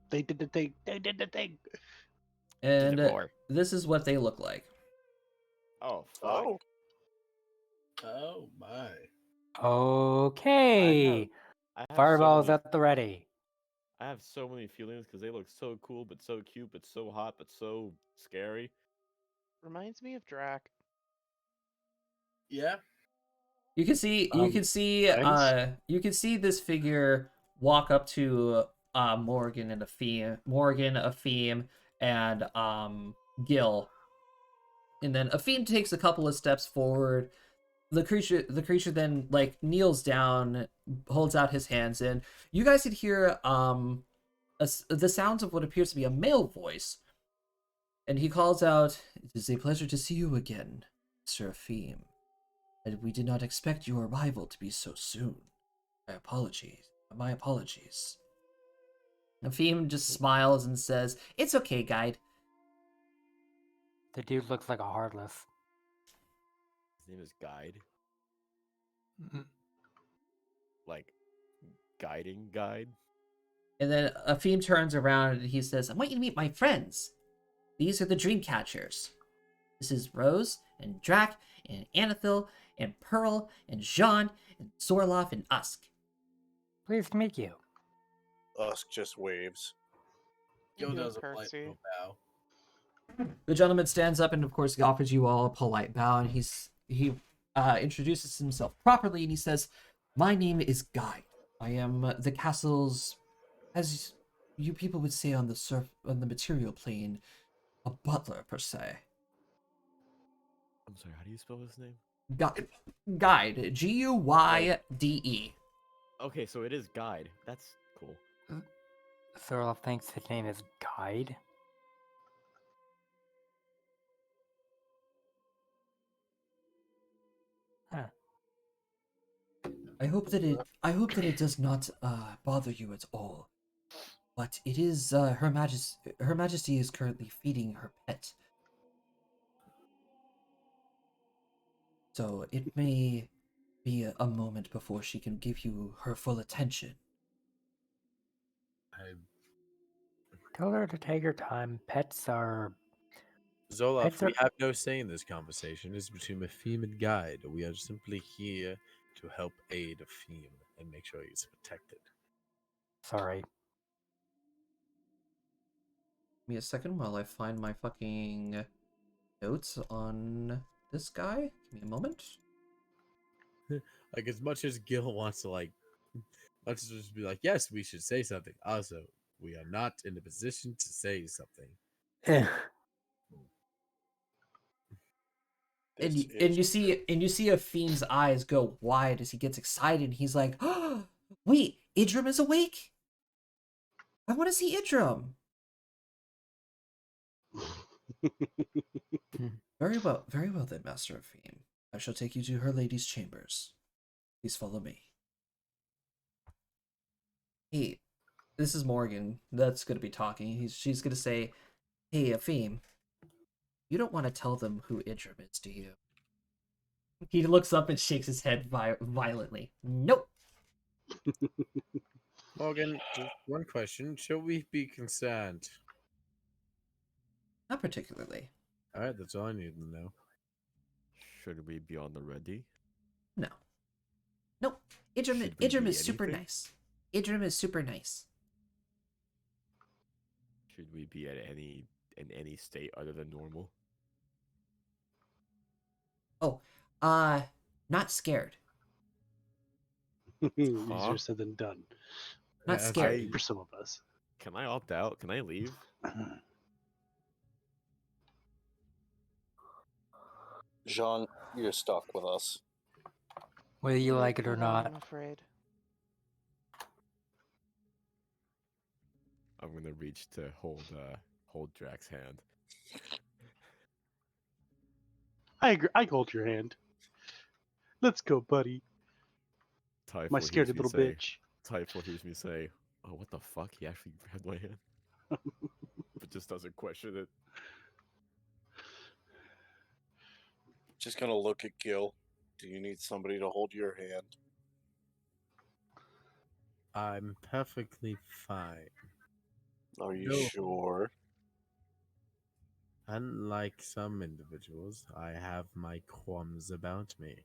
Speaker 3: They did the thing. They did the thing.
Speaker 8: And
Speaker 7: more.
Speaker 8: this is what they look like.
Speaker 7: Oh, fuck.
Speaker 5: Oh,
Speaker 4: Oh my.
Speaker 6: Okay.
Speaker 7: I have
Speaker 6: Fireballs
Speaker 7: so many,
Speaker 6: at the ready.
Speaker 7: I have so many feelings because they look so cool, but so cute, but so hot, but so scary.
Speaker 2: Reminds me of Drac.
Speaker 4: Yeah.
Speaker 8: You can see
Speaker 3: thanks.
Speaker 8: you can see this figure walk up to Morgan, Apheme, and Gil. And then Apheme takes a couple of steps forward. The creature then like kneels down, holds out his hands, and you guys can hear the sounds of what appears to be a male voice. And he calls out, "It is a pleasure to see you again, Sir Apheme. And we did not expect your arrival to be so soon. My apologies. Apheme just smiles and says, "It's okay, guide."
Speaker 6: The dude looks like a heartless.
Speaker 7: His name is Guide.
Speaker 6: Mhm.
Speaker 7: Like, guiding guide.
Speaker 8: And then Apheme turns around and he says, "I want you to meet my friends. These are the dream catchers. This is Rose and Drac and Anethil and Pearl and Jean and Zorloff and Usk."
Speaker 6: Pleased to meet you.
Speaker 5: Usk just waves.
Speaker 6: Mm-hmm.
Speaker 2: You
Speaker 4: Gil
Speaker 2: do a
Speaker 4: does a polite
Speaker 2: curtsy.
Speaker 4: little bow.
Speaker 8: The gentleman stands up and, of course, he offers you all a polite bow, and he introduces himself properly, and he says, "My name is Guide. I am the castle's, as you people would say on the material plane, a butler per se.
Speaker 7: I'm sorry, how do you spell his name?
Speaker 8: Guide, Guyde.
Speaker 7: Okay, so it is Guide. That's cool.
Speaker 6: Cyril thinks his name is Guide. Huh.
Speaker 8: I hope that it does not bother you at all. But it is Her Majesty is currently feeding her pet. So it may be a moment before she can give you her full attention."
Speaker 4: I,
Speaker 6: Tell her to take her time. Pets are.
Speaker 4: Zolaf,
Speaker 6: Pets
Speaker 4: we
Speaker 6: are.
Speaker 4: have no say in this conversation. It's between Apheme and Guide. We are simply here to help aid Apheme and make sure he's protected.
Speaker 6: Sorry.
Speaker 8: Give me a second while I find my fucking notes on this guy. Give me a moment.
Speaker 4: Like, as much as Gil wants to, like, let's just be like, yes, we should say something. Also, we are not in a position to say something.
Speaker 6: Eh.
Speaker 8: And
Speaker 5: This
Speaker 8: and
Speaker 5: is
Speaker 8: you see Apheme's eyes go wide as he gets excited. And he's like, "Oh, wait, Idrim is awake? I want to see Idrim." Very well then, Master Apheme. I shall take you to her lady's chambers. Please follow me. Hey, this is Morgan. That's gonna be talking. She's gonna say, "Hey, Apheme, You don't want to tell them who Idrim is, do you? He looks up and shakes his head violently. Nope.
Speaker 4: Morgan, just one question. Should we be concerned?
Speaker 8: Not particularly.
Speaker 4: All right, that's all I need to know.
Speaker 7: Should we be on the ready?
Speaker 8: No. Nope. Idrim
Speaker 7: Should we
Speaker 8: is
Speaker 7: be
Speaker 8: super
Speaker 7: anything?
Speaker 8: nice. Idrim is super nice.
Speaker 7: Should we be at any state other than normal?
Speaker 8: Oh, not scared.
Speaker 3: Easier said than done.
Speaker 8: Not
Speaker 4: Yeah,
Speaker 8: scared.
Speaker 3: For some of us.
Speaker 7: Can I opt out? Can I leave?
Speaker 5: Jean, you're stuck with us.
Speaker 6: Whether you like it or
Speaker 2: No,
Speaker 6: not.
Speaker 2: I'm afraid.
Speaker 7: I'm gonna reach to hold Drax's hand.
Speaker 3: I agree. I hold your hand. Let's go, buddy.
Speaker 7: Typhoid
Speaker 3: My
Speaker 7: hears
Speaker 3: scaredy
Speaker 7: me
Speaker 3: little
Speaker 7: say-
Speaker 3: bitch.
Speaker 7: Typhoid hears me say, "Oh, what the fuck?" He actually grabbed my hand, but just doesn't question it.
Speaker 5: Just gonna look at Gil. Do you need somebody to hold your hand?
Speaker 4: I'm perfectly fine.
Speaker 5: Are you
Speaker 4: No.
Speaker 5: sure?
Speaker 4: Unlike some individuals, I have my qualms about me.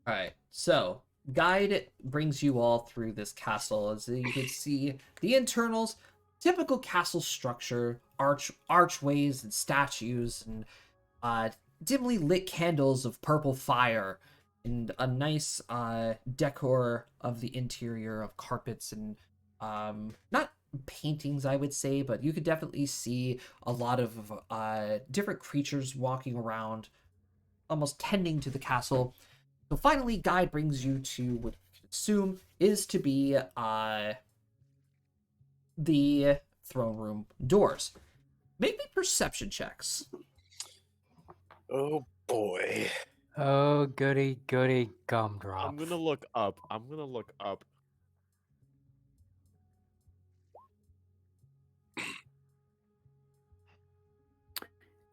Speaker 8: All right. So, guide brings you all through this castle. As you can see, the internals, typical castle structure, archways and statues, and dimly lit candles of purple fire, and a nice decor of the interior of carpets and not paintings, I would say, but you could definitely see a lot of different creatures walking around, almost tending to the castle. So finally, guide brings you to what you can assume is to be the throne room doors. Make me perception checks.
Speaker 5: Oh boy.
Speaker 6: Oh, goody, goody gumdrops.
Speaker 7: I'm gonna look up.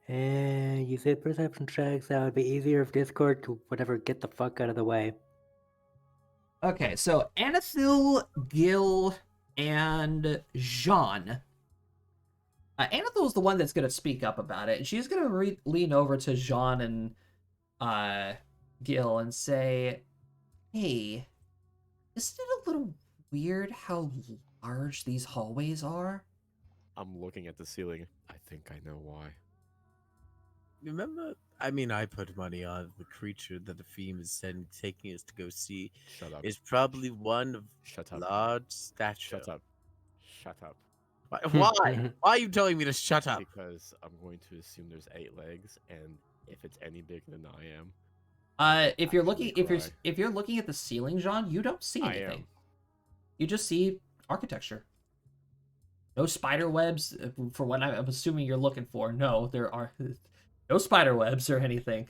Speaker 6: You said perception checks. That would be easier if Discord to whatever get the fuck out of the way.
Speaker 8: Okay, so Anathil, Gil, and Jean. Anathil is the one that's going to speak up about it, and she's going to lean over to Jean and Gil and say, "Hey, isn't it a little weird how large these hallways are?"
Speaker 7: I'm looking at the ceiling. I think I know why.
Speaker 4: Remember, I put money on the creature that the theme is taking us to go see.
Speaker 7: Shut up.
Speaker 4: Is probably one of
Speaker 7: Shut up.
Speaker 4: large stature.
Speaker 7: Shut up. Shut up.
Speaker 4: Why? Why are you telling me to shut up?
Speaker 7: Because I'm going to assume there's 8 legs, and if it's any bigger than I am,
Speaker 8: If you're
Speaker 7: actually
Speaker 8: looking,
Speaker 7: cry.
Speaker 8: if you're looking at the ceiling, Jean, you don't see
Speaker 7: I
Speaker 8: anything.
Speaker 7: am.
Speaker 8: You just see architecture. No spider webs, for what I'm assuming you're looking for. No, there are no spider webs or anything.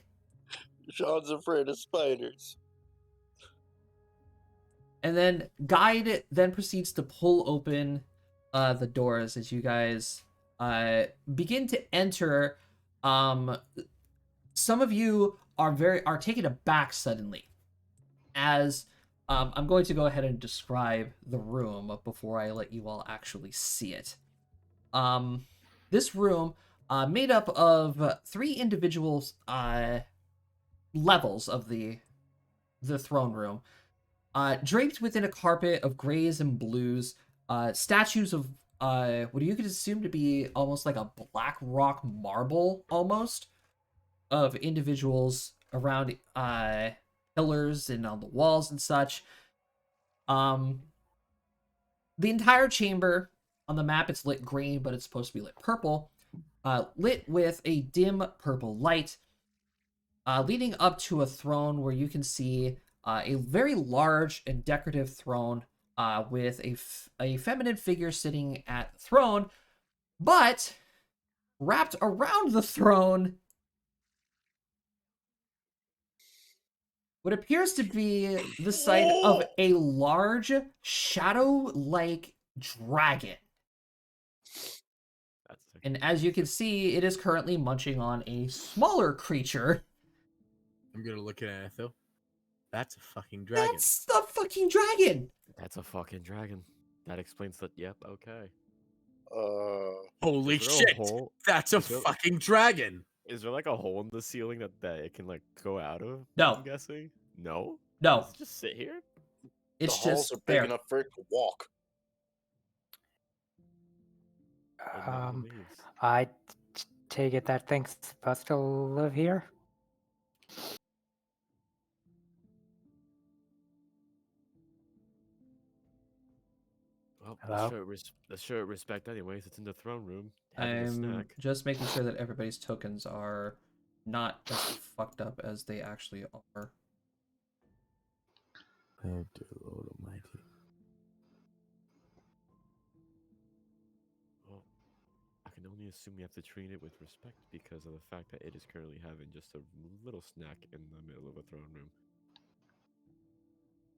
Speaker 5: Jean's afraid of spiders.
Speaker 8: And then Guide then proceeds to pull open the doors as you guys begin to enter. Some of you are taken aback suddenly as I'm going to go ahead and describe the room before I let you all actually see it. This room, made up of 3 individual levels of the throne room, draped within a carpet of grays and blues, statues of what you could assume to be almost like a black rock marble, almost, of individuals around pillars and on the walls and such. The entire chamber, on the map it's lit green, but it's supposed to be lit purple, lit with a dim purple light, leading up to a throne where you can see a very large and decorative throne with a feminine figure sitting at the throne, but wrapped around the throne what appears to be the sight of a large shadow-like dragon.
Speaker 7: That's a
Speaker 8: And as you can see, it is currently munching on a smaller creature.
Speaker 4: I'm gonna look at Anethil. That's a fucking dragon.
Speaker 8: That's the fucking dragon.
Speaker 7: That's a fucking dragon. That explains that. Yep. Okay.
Speaker 4: Holy
Speaker 7: Is there a
Speaker 4: shit!
Speaker 7: hole-
Speaker 4: That's a
Speaker 7: is there-
Speaker 4: fucking dragon.
Speaker 7: Is there like a hole in the ceiling that it can like go out of?
Speaker 8: No.
Speaker 7: I'm guessing. No.
Speaker 8: No,
Speaker 7: Does it just sit here?
Speaker 8: it's
Speaker 5: the halls
Speaker 8: just
Speaker 5: are big
Speaker 8: there.
Speaker 5: enough for it to walk.
Speaker 7: It never
Speaker 6: Um,
Speaker 7: leaves.
Speaker 6: I take it that thing's supposed to live here.
Speaker 7: Well,
Speaker 6: Hello?
Speaker 7: let's show it respect anyways. It's in the throne room having a
Speaker 8: I'm
Speaker 7: snack.
Speaker 8: just making sure that everybody's tokens are not as fucked up as they actually are.
Speaker 4: Oh, dear Lord Almighty.
Speaker 7: Well, I can only assume we have to treat it with respect because of the fact that it is currently having just a little snack in the middle of a throne room.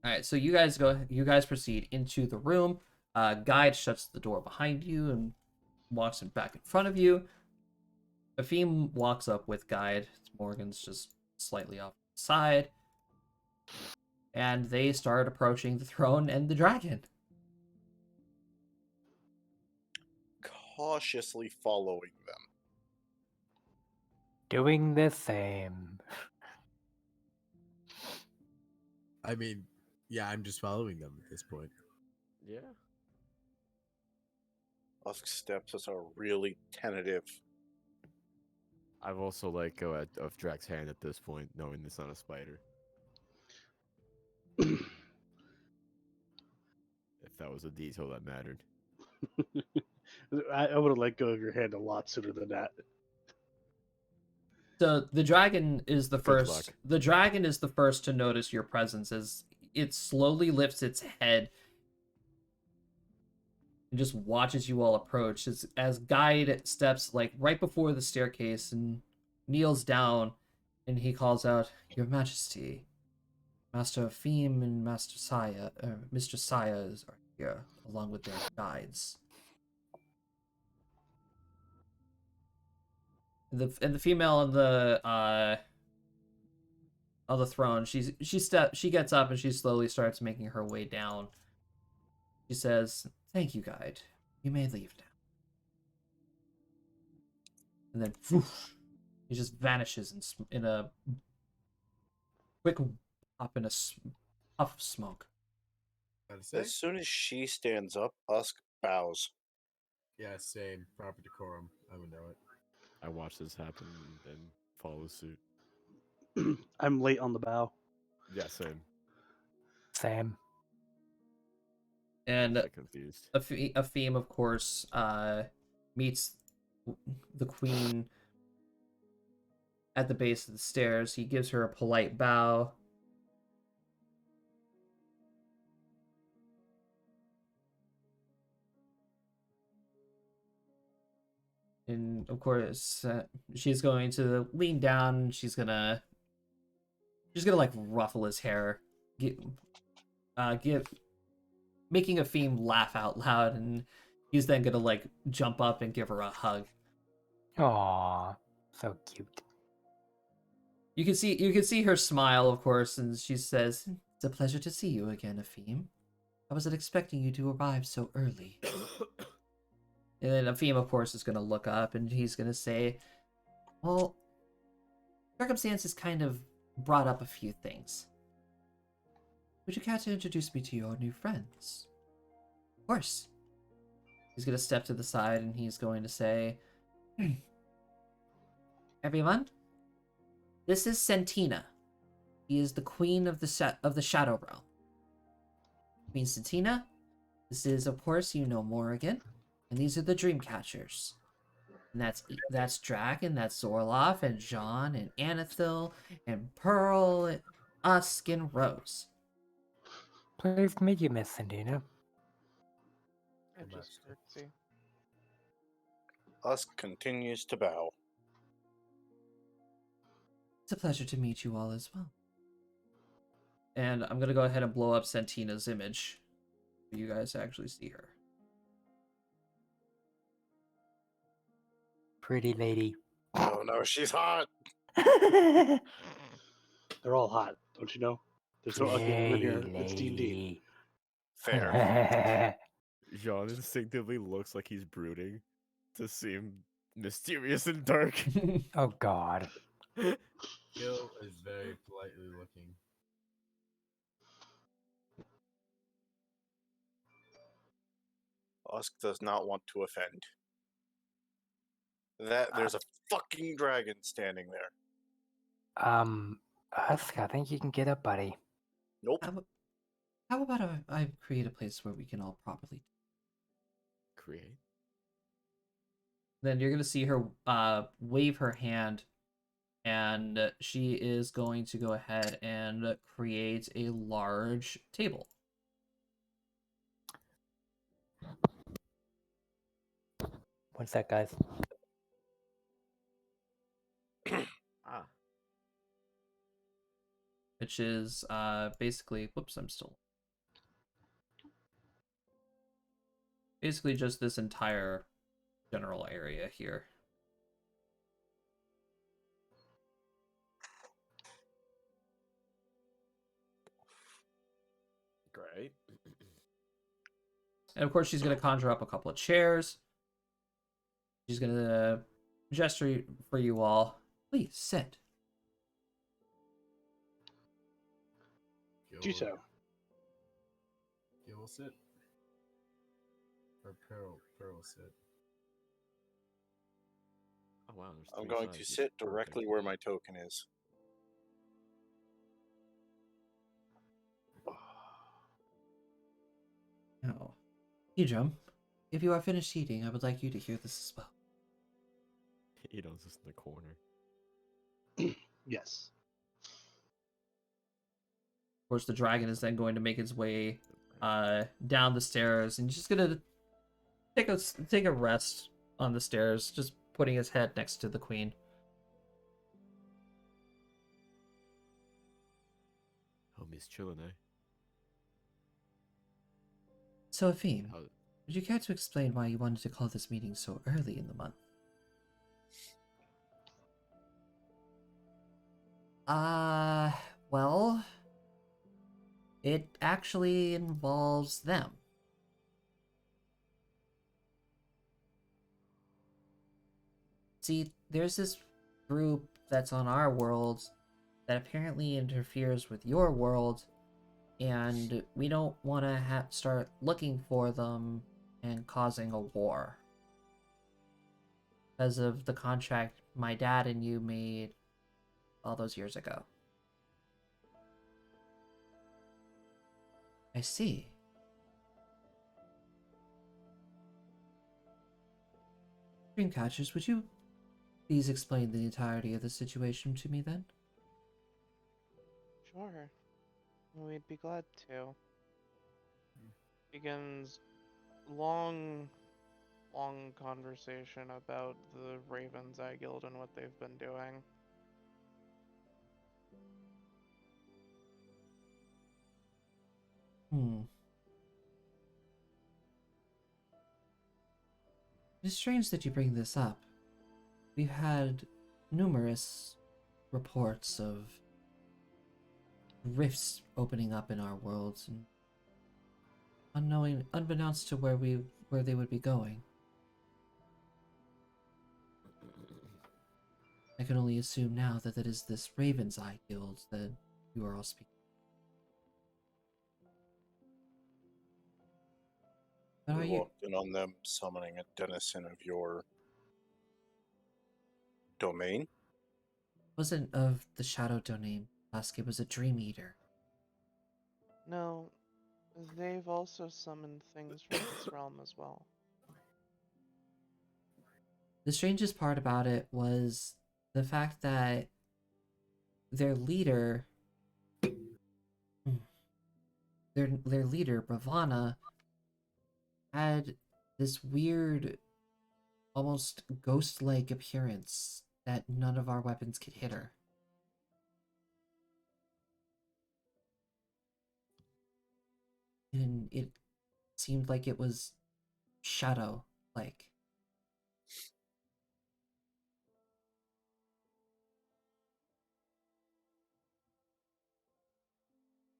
Speaker 8: All right, so you guys proceed into the room. Guide shuts the door behind you and walks him back in front of you. Efim walks up with Guide. Morgan's just slightly off the side. And they start approaching the throne and the dragon.
Speaker 5: Cautiously following them.
Speaker 6: Doing the same.
Speaker 4: I mean, yeah, I'm just following them at this point.
Speaker 7: Yeah.
Speaker 5: Usk steps are really tentative.
Speaker 7: I've also let go of Drax's hand at this point, knowing it's not a spider. If that was a detail that mattered.
Speaker 3: I would have let go of your hand a lot sooner than that.
Speaker 8: So the dragon is the
Speaker 7: Good
Speaker 8: first.
Speaker 7: luck.
Speaker 8: The dragon is the first to notice your presence as it slowly lifts its head and just watches you all approach. As Guide steps like right before the staircase and kneels down, and he calls out, "Your Majesty, Master Efim and Master Saya, Mr. Saya are here along with their guides." And the female on the throne, she gets up and she slowly starts making her way down. She says, "Thank you, Guide. You may leave now." And then whoosh, he just vanishes in a quick pop in a puff of smoke.
Speaker 4: Gotta say?
Speaker 5: As soon as she stands up, Usk bows.
Speaker 4: Yeah, same. Proper decorum. I would know it.
Speaker 7: I watch this happen and follow suit.
Speaker 3: I'm late on the bow.
Speaker 7: Yeah, same.
Speaker 6: Same.
Speaker 8: And
Speaker 7: I'm confused.
Speaker 8: Efim, of course, meets the queen at the base of the stairs. He gives her a polite bow. And of course, she's going to lean down. She's gonna like ruffle his hair, making Efim laugh out loud, and he's then gonna like jump up and give her a hug.
Speaker 6: Aw, so cute.
Speaker 8: You can see her smile, of course, and she says, "It's a pleasure to see you again, Efim. I wasn't expecting you to arrive so early." And then Efim, of course, is going to look up and he's going to say, "Well, circumstances kind of brought up a few things. Would you care to introduce me to your new friends?" "Of course." He's going to step to the side and he's going to say, "Everyone, this is Sentina. He is the queen of the Shadow Realm. Queen Sentina, this is, of course, you know Morrigan. And these are the Dreamcatchers. And that's Dragon, that's Zorloff, and Jean, and Anethil, and Pearl, and Usk, and Rose."
Speaker 6: Pleased to meet you, Miss Sandina.
Speaker 2: I just curtsy.
Speaker 5: Usk continues to bow.
Speaker 8: It's a pleasure to meet you all as well. And I'm going to go ahead and blow up Sentina's image for you guys to actually see her.
Speaker 6: pretty lady.
Speaker 5: Oh no, she's hot.
Speaker 3: They're all hot, don't you know? There's no ugly women
Speaker 6: Pretty
Speaker 3: here. It's D&D.
Speaker 6: lady.
Speaker 5: Fair.
Speaker 7: John instinctively looks like he's brooding to seem mysterious and dark.
Speaker 6: Oh God.
Speaker 4: Gil is very politely looking.
Speaker 5: Usk does not want to offend. There's a fucking dragon standing there.
Speaker 6: Husk, I think you can get up, buddy.
Speaker 5: Nope.
Speaker 8: How about I create a place where we can all properly.
Speaker 7: Create.
Speaker 8: Then you're gonna see her wave her hand, and she is going to go ahead and create a large table.
Speaker 6: One sec, guys.
Speaker 7: Ah.
Speaker 8: Which is basically, whoops, I'm still basically just this entire general area here.
Speaker 7: Great.
Speaker 8: And of course, she's going to conjure up a couple of chairs. She's going to gesture for you all. Please sit.
Speaker 3: Do so.
Speaker 4: Gil will sit. Or Pearl will sit.
Speaker 7: Oh wow. There's
Speaker 5: I'm
Speaker 7: three
Speaker 5: going to
Speaker 7: sides.
Speaker 5: sit
Speaker 7: Okay.
Speaker 5: directly where my token is.
Speaker 8: Now, Idrum, if you are finished eating, I would like you to hear this as well.
Speaker 7: Edon's just in the corner.
Speaker 3: Yes.
Speaker 8: Of course, the dragon is then going to make its way down the stairs, and he's just gonna take a rest on the stairs, just putting his head next to the queen.
Speaker 7: Homie's chilling, eh?
Speaker 8: So, Afim,
Speaker 7: How,
Speaker 8: would you care to explain why you wanted to call this meeting so early in the month? Well, it actually involves them. See, there's this group that's on our world that apparently interferes with your world, and we don't want to start looking for them and causing a war. Because of the contract my dad and you made all those years ago. I see. Dreamcatchers, would you please explain the entirety of the situation to me then?
Speaker 2: Sure. We'd be glad to. Begins long conversation about the Raven's Eye Guild and what they've been doing.
Speaker 8: It's strange that you bring this up. We've had numerous reports of rifts opening up in our worlds, and unbeknownst to where they would be going. I can only assume now that it is this Raven's Eye Guild that you are all speaking. But are
Speaker 5: We
Speaker 8: you
Speaker 5: walked in on them summoning a denizen of your domain.
Speaker 8: wasn't of the Shadow Domain, Tusk, it was a Dream Eater.
Speaker 2: No, they've also summoned things from this realm as well.
Speaker 8: The strangest part about it was the fact that their leader, their leader, Bravana, had this weird, almost ghost-like appearance that none of our weapons could hit her. And it seemed like it was shadow-like.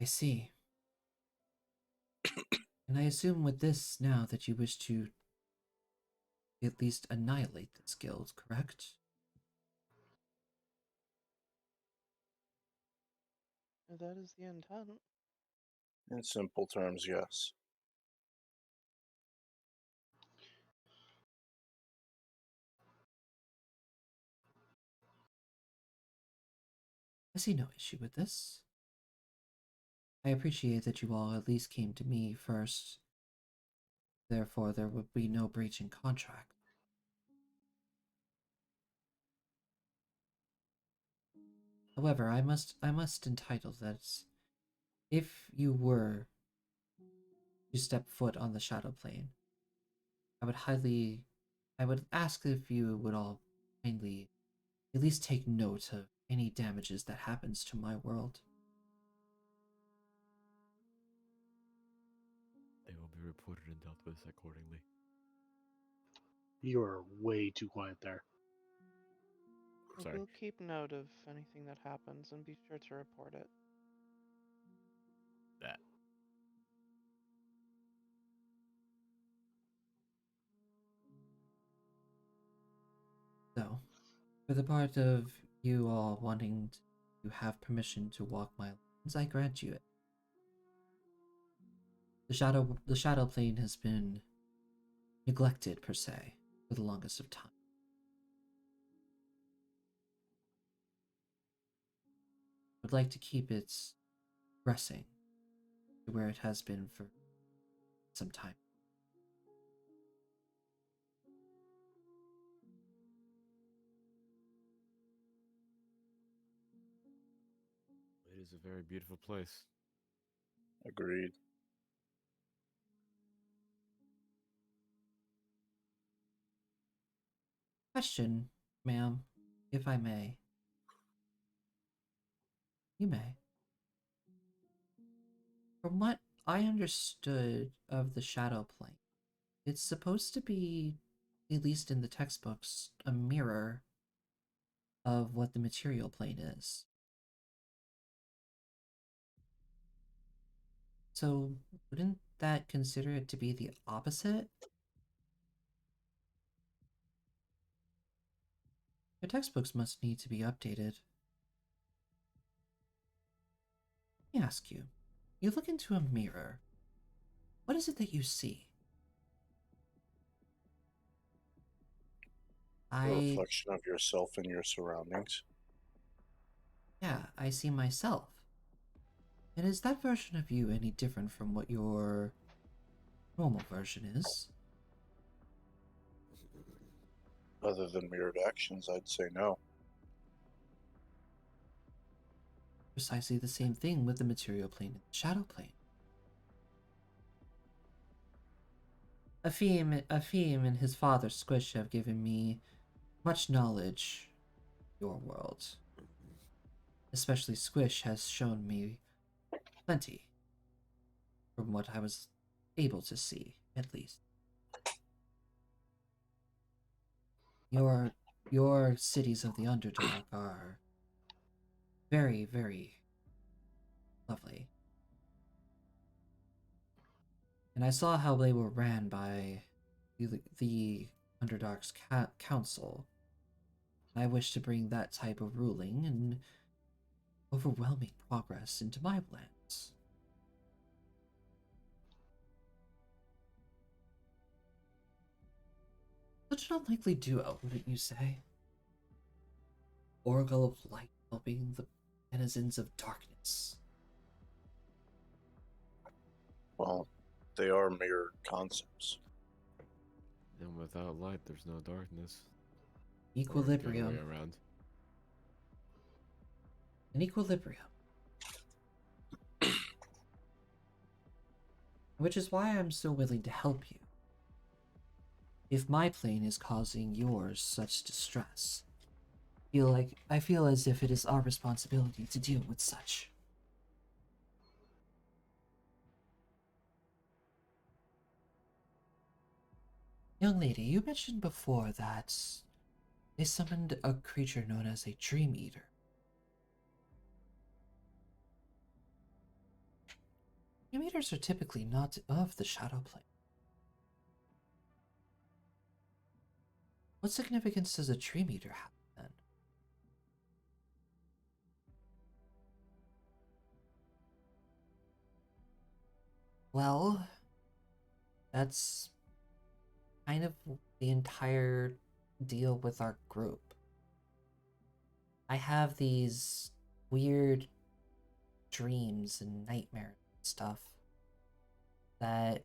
Speaker 8: I see. And I assume with this now that you wish to at least annihilate this guild, correct?
Speaker 2: That is the intent.
Speaker 5: In simple terms, yes.
Speaker 8: I see no issue with this. I appreciate that you all at least came to me first. Therefore, there would be no breach in contract. However, I must entitle that if you were to step foot on the shadow plane, I would ask if you would all kindly at least take note of any damages that happens to my world.
Speaker 7: They will be reported and dealt with accordingly.
Speaker 3: You are way too quiet there.
Speaker 7: Sorry.
Speaker 2: We'll keep note of anything that happens and be sure to report it.
Speaker 7: That.
Speaker 8: So, for the part of you all wanting to have permission to walk my lands, I grant you it. The shadow plane has been neglected per se for the longest of time. I would like to keep it progressing to where it has been for some time.
Speaker 7: It is a very beautiful place.
Speaker 5: Agreed.
Speaker 8: Question, ma'am, if I may. You may. From what I understood of the shadow plane, it's supposed to be, at least in the textbooks, a mirror of what the material plane is. So, wouldn't that consider it to be the opposite? Your textbooks must need to be updated. Let me ask you. You look into a mirror. What is it that you see?
Speaker 5: A reflection of yourself and your surroundings.
Speaker 8: Yeah, I see myself. And is that version of you any different from what your normal version is?
Speaker 5: Other than mirrored actions, I'd say no.
Speaker 8: Precisely the same thing with the material plane and the shadow plane. Afim and his father Squish have given me much knowledge of your world. Especially Squish has shown me plenty from what I was able to see, at least. Your cities of the Underdark are very, very lovely. And I saw how they were ran by the Underdark's council. I wish to bring that type of ruling and overwhelming progress into my lands. Such an unlikely duo, wouldn't you say? Oracle of Light helping the denizens of darkness.
Speaker 5: Well, they are mirrored concepts.
Speaker 7: And without light, there's no darkness. Or the other
Speaker 8: Equilibrium.
Speaker 7: way around.
Speaker 8: An equilibrium. Which is why I'm so willing to help you. If my plane is causing yours such distress, I feel as if it is our responsibility to deal with such. Young lady, you mentioned before that they summoned a creature known as a Dream Eater. Dream Eaters are typically not of the Shadow Plane. What significance does a Dream Eater have then? Well, that's kind of the entire deal with our group. I have these weird dreams and nightmares and stuff that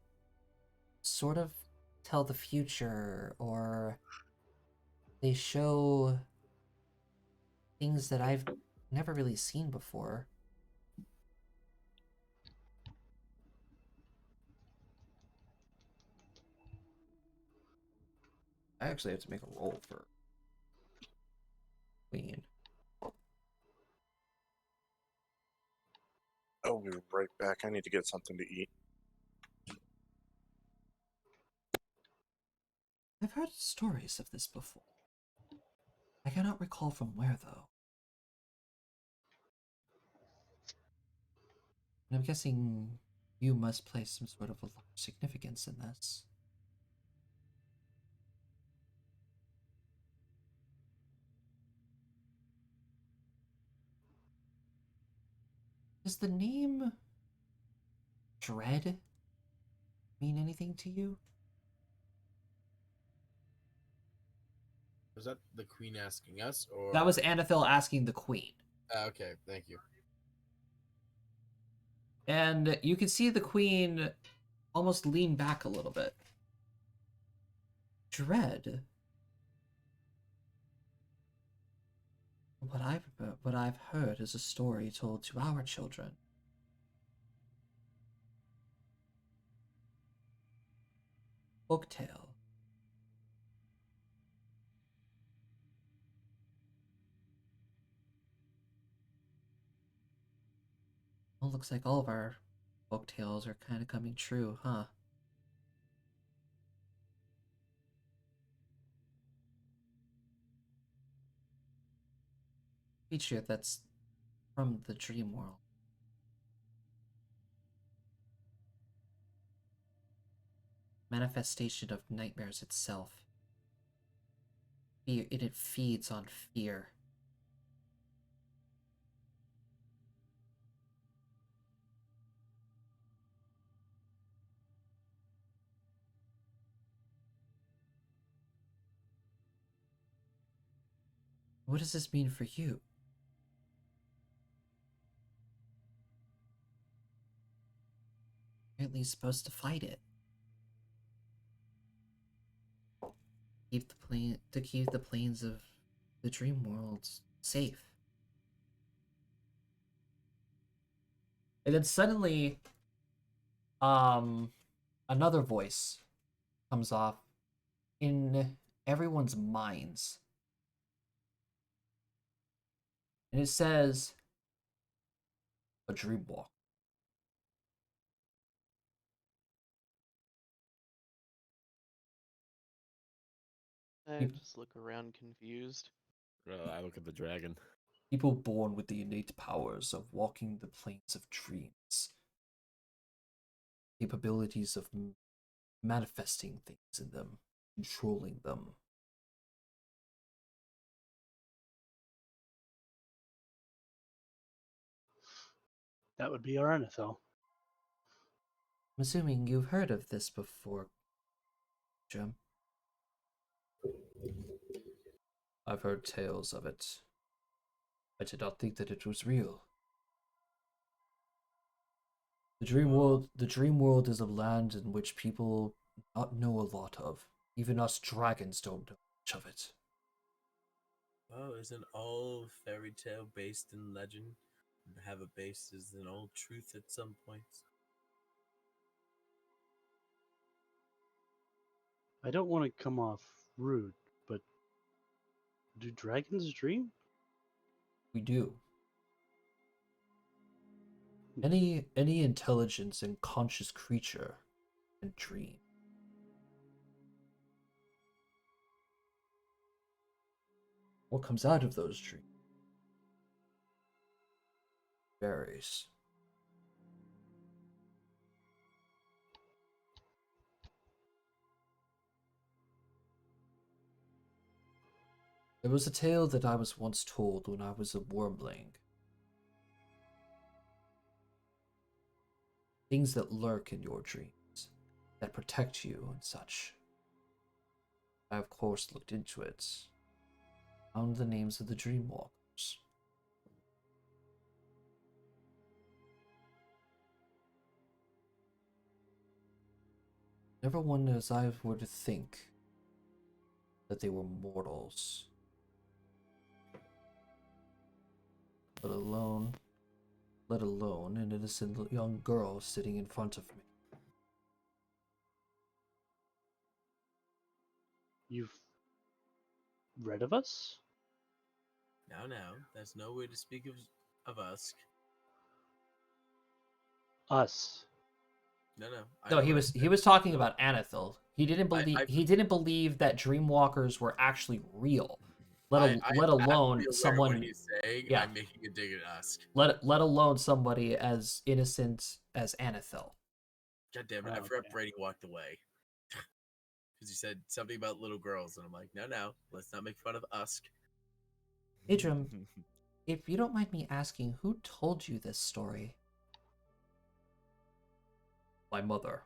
Speaker 8: sort of tell the future, or they show things that I've never really seen before. I actually have to make a roll for Queen.
Speaker 5: I'll be right back. I need to get something to eat.
Speaker 8: I've heard stories of this before. I cannot recall from where, though. And I'm guessing you must place some sort of a large significance in this. Does the name Dread mean anything to you?
Speaker 4: Was that the queen asking us, or
Speaker 8: That was Anathil asking the Queen.
Speaker 4: Okay, thank you.
Speaker 8: And you can see the Queen almost lean back a little bit. Dread? What I've heard is a story told to our children. Folktale. Well, looks like all of our folktales are kind of coming true, huh? Creature that's from the dream world. Manifestation of nightmares itself. It feeds on fear. What does this mean for you? You're at least supposed to fight it. Keep the planes of the dream worlds safe. And then suddenly, another voice comes off in everyone's minds. And it says, a dream walk.
Speaker 2: I just look around confused.
Speaker 7: I look at the dragon.
Speaker 8: People born with the innate powers of walking the planes of dreams. Capabilities of manifesting things in them, controlling them.
Speaker 3: That would be our Anethel.
Speaker 8: I'm assuming you've heard of this before, Jim. I've heard tales of it. I did not think that it was real. The dream world is a land in which people not know a lot of. Even us dragons don't know much of it.
Speaker 4: Oh, isn't all fairy tale based in legend? Have a basis in old truth at some points.
Speaker 3: I don't want to come off rude, but do dragons dream?
Speaker 8: We do. Any intelligence and conscious creature can dream. What comes out of those dreams varies. There was a tale that I was once told when I was a wormling. Things that lurk in your dreams, that protect you and such. I, of course, looked into it. Found the names of the Dreamwalkers. Never one as I were to think that they were mortals. Let alone an innocent young girl sitting in front of me.
Speaker 3: You've read of us?
Speaker 4: No, there's no way to speak of us.
Speaker 3: Us.
Speaker 4: No.
Speaker 8: No, he was talking about Anethel. He didn't believe that Dreamwalkers were actually real. Let alone
Speaker 4: What
Speaker 8: someone.
Speaker 4: he's saying.
Speaker 8: Yeah.
Speaker 4: I'm making a dig at us.
Speaker 8: Let alone somebody as innocent as Anethel.
Speaker 4: God damn it! I forgot Brady walked away because he said something about little girls, and I'm like, no, let's not make fun of us.
Speaker 8: Idrim, if you don't mind me asking, who told you this story? My mother.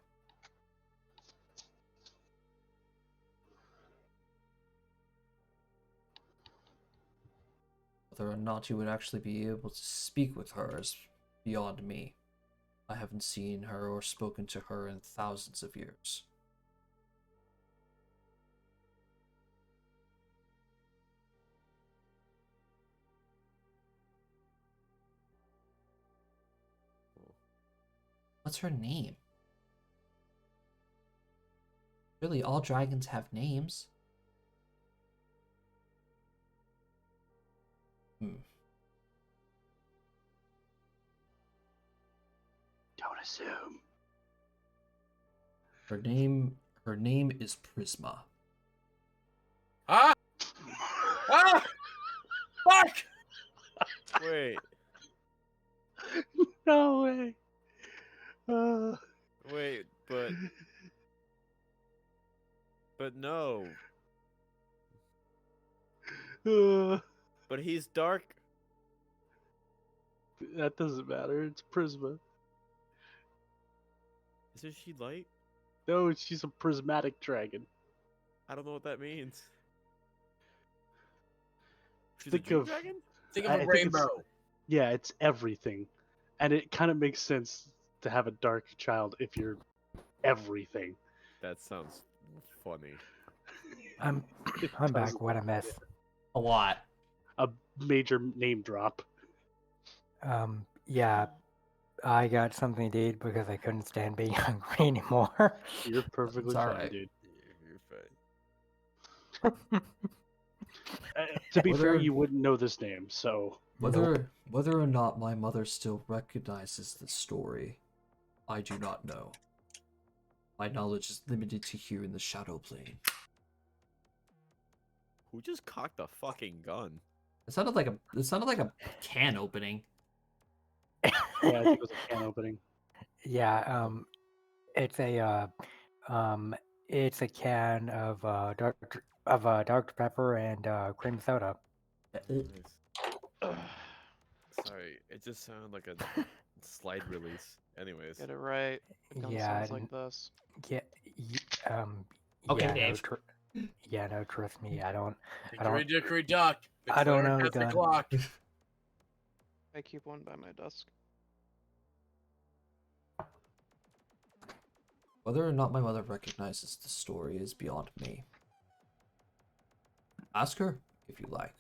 Speaker 8: Whether or not you would actually be able to speak with her is beyond me. I haven't seen her or spoken to her in thousands of years. What's her name? Really, all dragons have names.
Speaker 3: Don't assume.
Speaker 8: Her name is Prisma.
Speaker 4: Ah! Fuck!
Speaker 7: Wait,
Speaker 3: No way.
Speaker 7: wait, but no. But he's dark.
Speaker 3: That doesn't matter. It's Prisma.
Speaker 7: Isn't she light?
Speaker 3: No, she's a prismatic dragon.
Speaker 7: I don't know what that means. She's
Speaker 3: Think
Speaker 7: a dream
Speaker 3: of-
Speaker 7: dragon?
Speaker 4: Think of
Speaker 3: I
Speaker 4: a
Speaker 3: think it's-
Speaker 4: rainbow.
Speaker 3: Yeah, it's everything. And it kind of makes sense to have a dark child if you're everything.
Speaker 7: That sounds funny.
Speaker 6: I'm
Speaker 3: It
Speaker 6: I'm back.
Speaker 3: doesn't.
Speaker 6: What a mess.
Speaker 8: A lot.
Speaker 3: A major name drop.
Speaker 6: Yeah, I got something to eat because I couldn't stand being hungry anymore.
Speaker 3: You're perfectly
Speaker 8: It's
Speaker 3: fine,
Speaker 8: alright.
Speaker 3: dude.
Speaker 7: You're fine.
Speaker 3: To be fair,
Speaker 8: Whether-
Speaker 3: you wouldn't know this name, so
Speaker 8: Whether or not my mother still recognizes the story, I do not know. My knowledge is limited to here in the Shadow Plane.
Speaker 7: Who just cocked a fucking gun?
Speaker 8: It sounded like a can opening.
Speaker 3: yeah, I think it was a can opening.
Speaker 6: Yeah, it's a can of Dr. Pepper and cream soda.
Speaker 7: Nice. Sorry, it just sounded like a slide release. Anyways,
Speaker 2: Get it right. The gun
Speaker 6: Yeah,
Speaker 2: sounds like this.
Speaker 6: yeah,
Speaker 8: Okay,
Speaker 6: yeah,
Speaker 8: Dave.
Speaker 6: no, trust me, I don't.
Speaker 4: Hickory dickory dock.
Speaker 6: I don't
Speaker 4: Declare
Speaker 6: know,
Speaker 4: death
Speaker 6: gun.
Speaker 4: o'clock.
Speaker 2: I keep one by my desk.
Speaker 8: Whether or not my mother recognizes the story is beyond me. Ask her, if you like.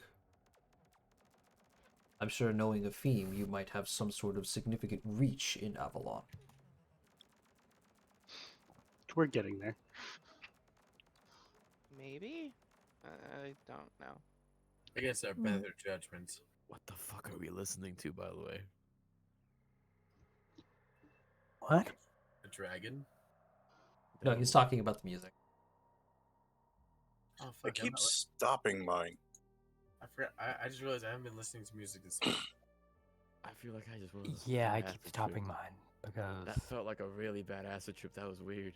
Speaker 8: I'm sure knowing a theme, you might have some sort of significant reach in Avalon.
Speaker 3: We're getting there.
Speaker 2: Maybe? I don't know.
Speaker 4: I guess they're better judgments.
Speaker 7: what the fuck are we listening to, by the way?
Speaker 6: What?
Speaker 4: A dragon?
Speaker 8: No, he's talking about the music.
Speaker 4: Oh,
Speaker 5: I
Speaker 4: fuck.
Speaker 5: keep stopping mine.
Speaker 4: I forgot. I just realized I haven't been listening to music this week.
Speaker 7: I feel like I just went on a
Speaker 6: Yeah, I
Speaker 7: fucking
Speaker 6: keep
Speaker 7: acid
Speaker 6: stopping
Speaker 7: trip.
Speaker 6: mine because
Speaker 7: That felt like a really bad acid trip. That was weird.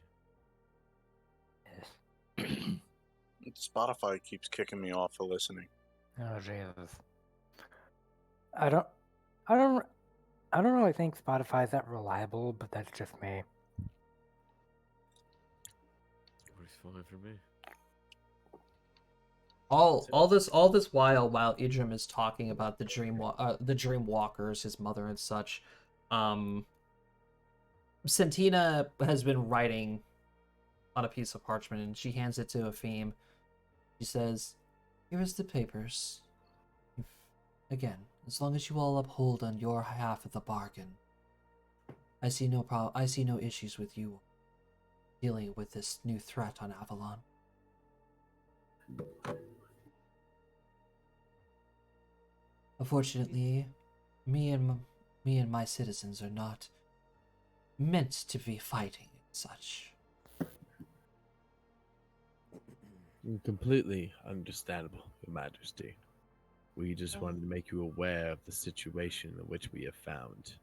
Speaker 6: yes.
Speaker 5: Spotify keeps kicking me off for listening.
Speaker 6: Oh Jesus. I don't I don't I don't really think Spotify's that reliable, but that's just me.
Speaker 7: Works fine for me.
Speaker 8: All this while Idrim is talking about the dream walkers, his mother and such, Sentina has been writing on a piece of parchment and she hands it to Efim. She says, "Here is the papers. Again, as long as you all uphold on your half of the bargain, I see no issues with you dealing with this new threat on Avalon." Unfortunately, me and my citizens are not meant to be fighting and such.
Speaker 4: Completely understandable, Your Majesty. We just
Speaker 2: Oh,
Speaker 4: wanted to make you aware of the situation in which we have found,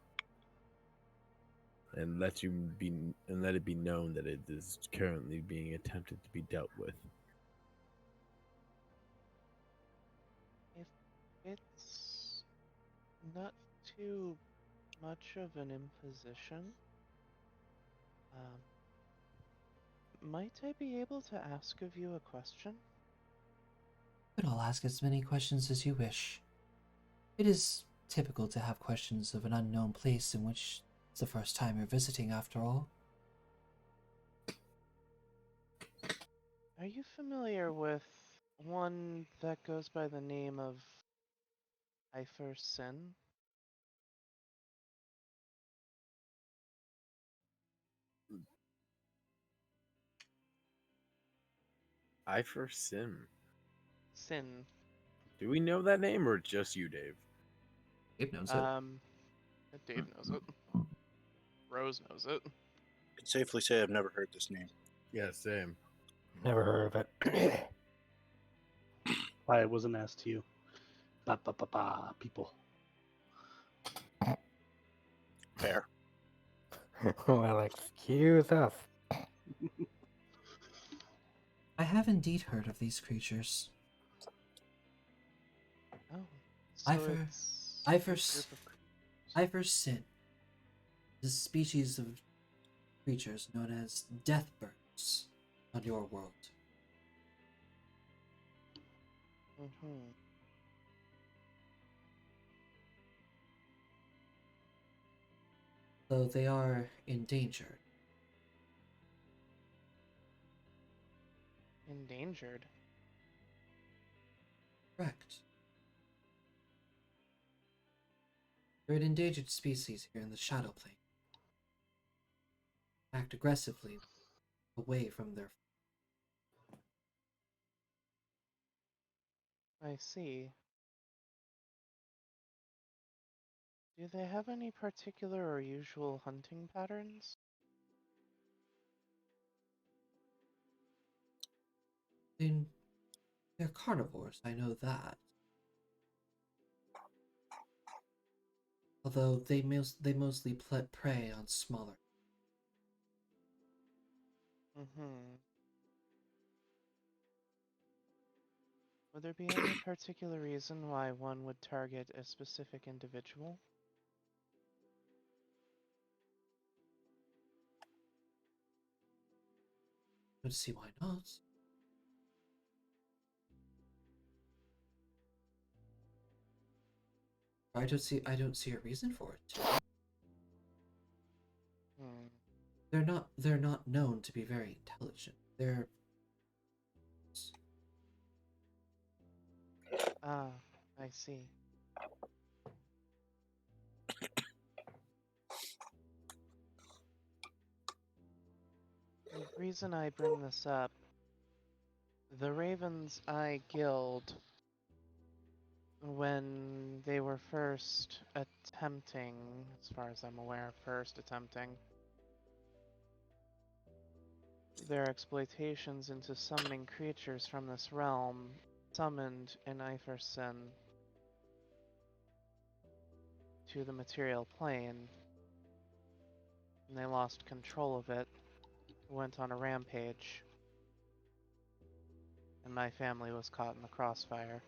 Speaker 4: and let it be known that it is currently being attempted to be dealt with.
Speaker 2: if it's not too much of an imposition, um, might I be able to ask of you a question?
Speaker 8: But I'll ask as many questions as you wish. It is typical to have questions of an unknown place in which it's the first time you're visiting, after all.
Speaker 2: Are you familiar with one that goes by the name of Eifer Sin?
Speaker 4: Ifer Sim.
Speaker 2: Sin.
Speaker 4: Do we know that name or just you, Dave?
Speaker 8: Dave knows it.
Speaker 2: Dave knows it. Rose knows it.
Speaker 5: I can safely say I've never heard this name.
Speaker 4: Yeah, same.
Speaker 6: Never heard of it.
Speaker 3: Why it wasn't asked to you. Ba ba ba ba, people.
Speaker 5: Fair.
Speaker 6: Well, excuse us.
Speaker 8: I have indeed heard of these creatures.
Speaker 2: Oh, so
Speaker 8: Eifer-
Speaker 2: it's
Speaker 8: Eifer's-
Speaker 2: a group of creatures.
Speaker 8: Iver's Sin is a species of creatures known as death birds on your world.
Speaker 2: Mm-hmm.
Speaker 8: Though they are endangered.
Speaker 2: Endangered.
Speaker 8: Correct. They're an endangered species here in the Shadow Plane. Act aggressively away from their.
Speaker 2: I see. Do they have any particular or usual hunting patterns?
Speaker 8: They're carnivores, I know that. Although they mostly prey on smaller.
Speaker 2: Mm-hmm. Would there be any particular reason why one would target a specific individual?
Speaker 8: I don't see why not. I don't see a reason for it.
Speaker 2: Hmm.
Speaker 8: They're not known to be very intelligent. They're
Speaker 2: Ah, I see. The reason I bring this up, the Raven's Eye Guild, when they were first attempting, as far as I'm aware, their exploitations into summoning creatures from this realm, summoned an Iferson to the material plane, and they lost control of it, went on a rampage, and my family was caught in the crossfire.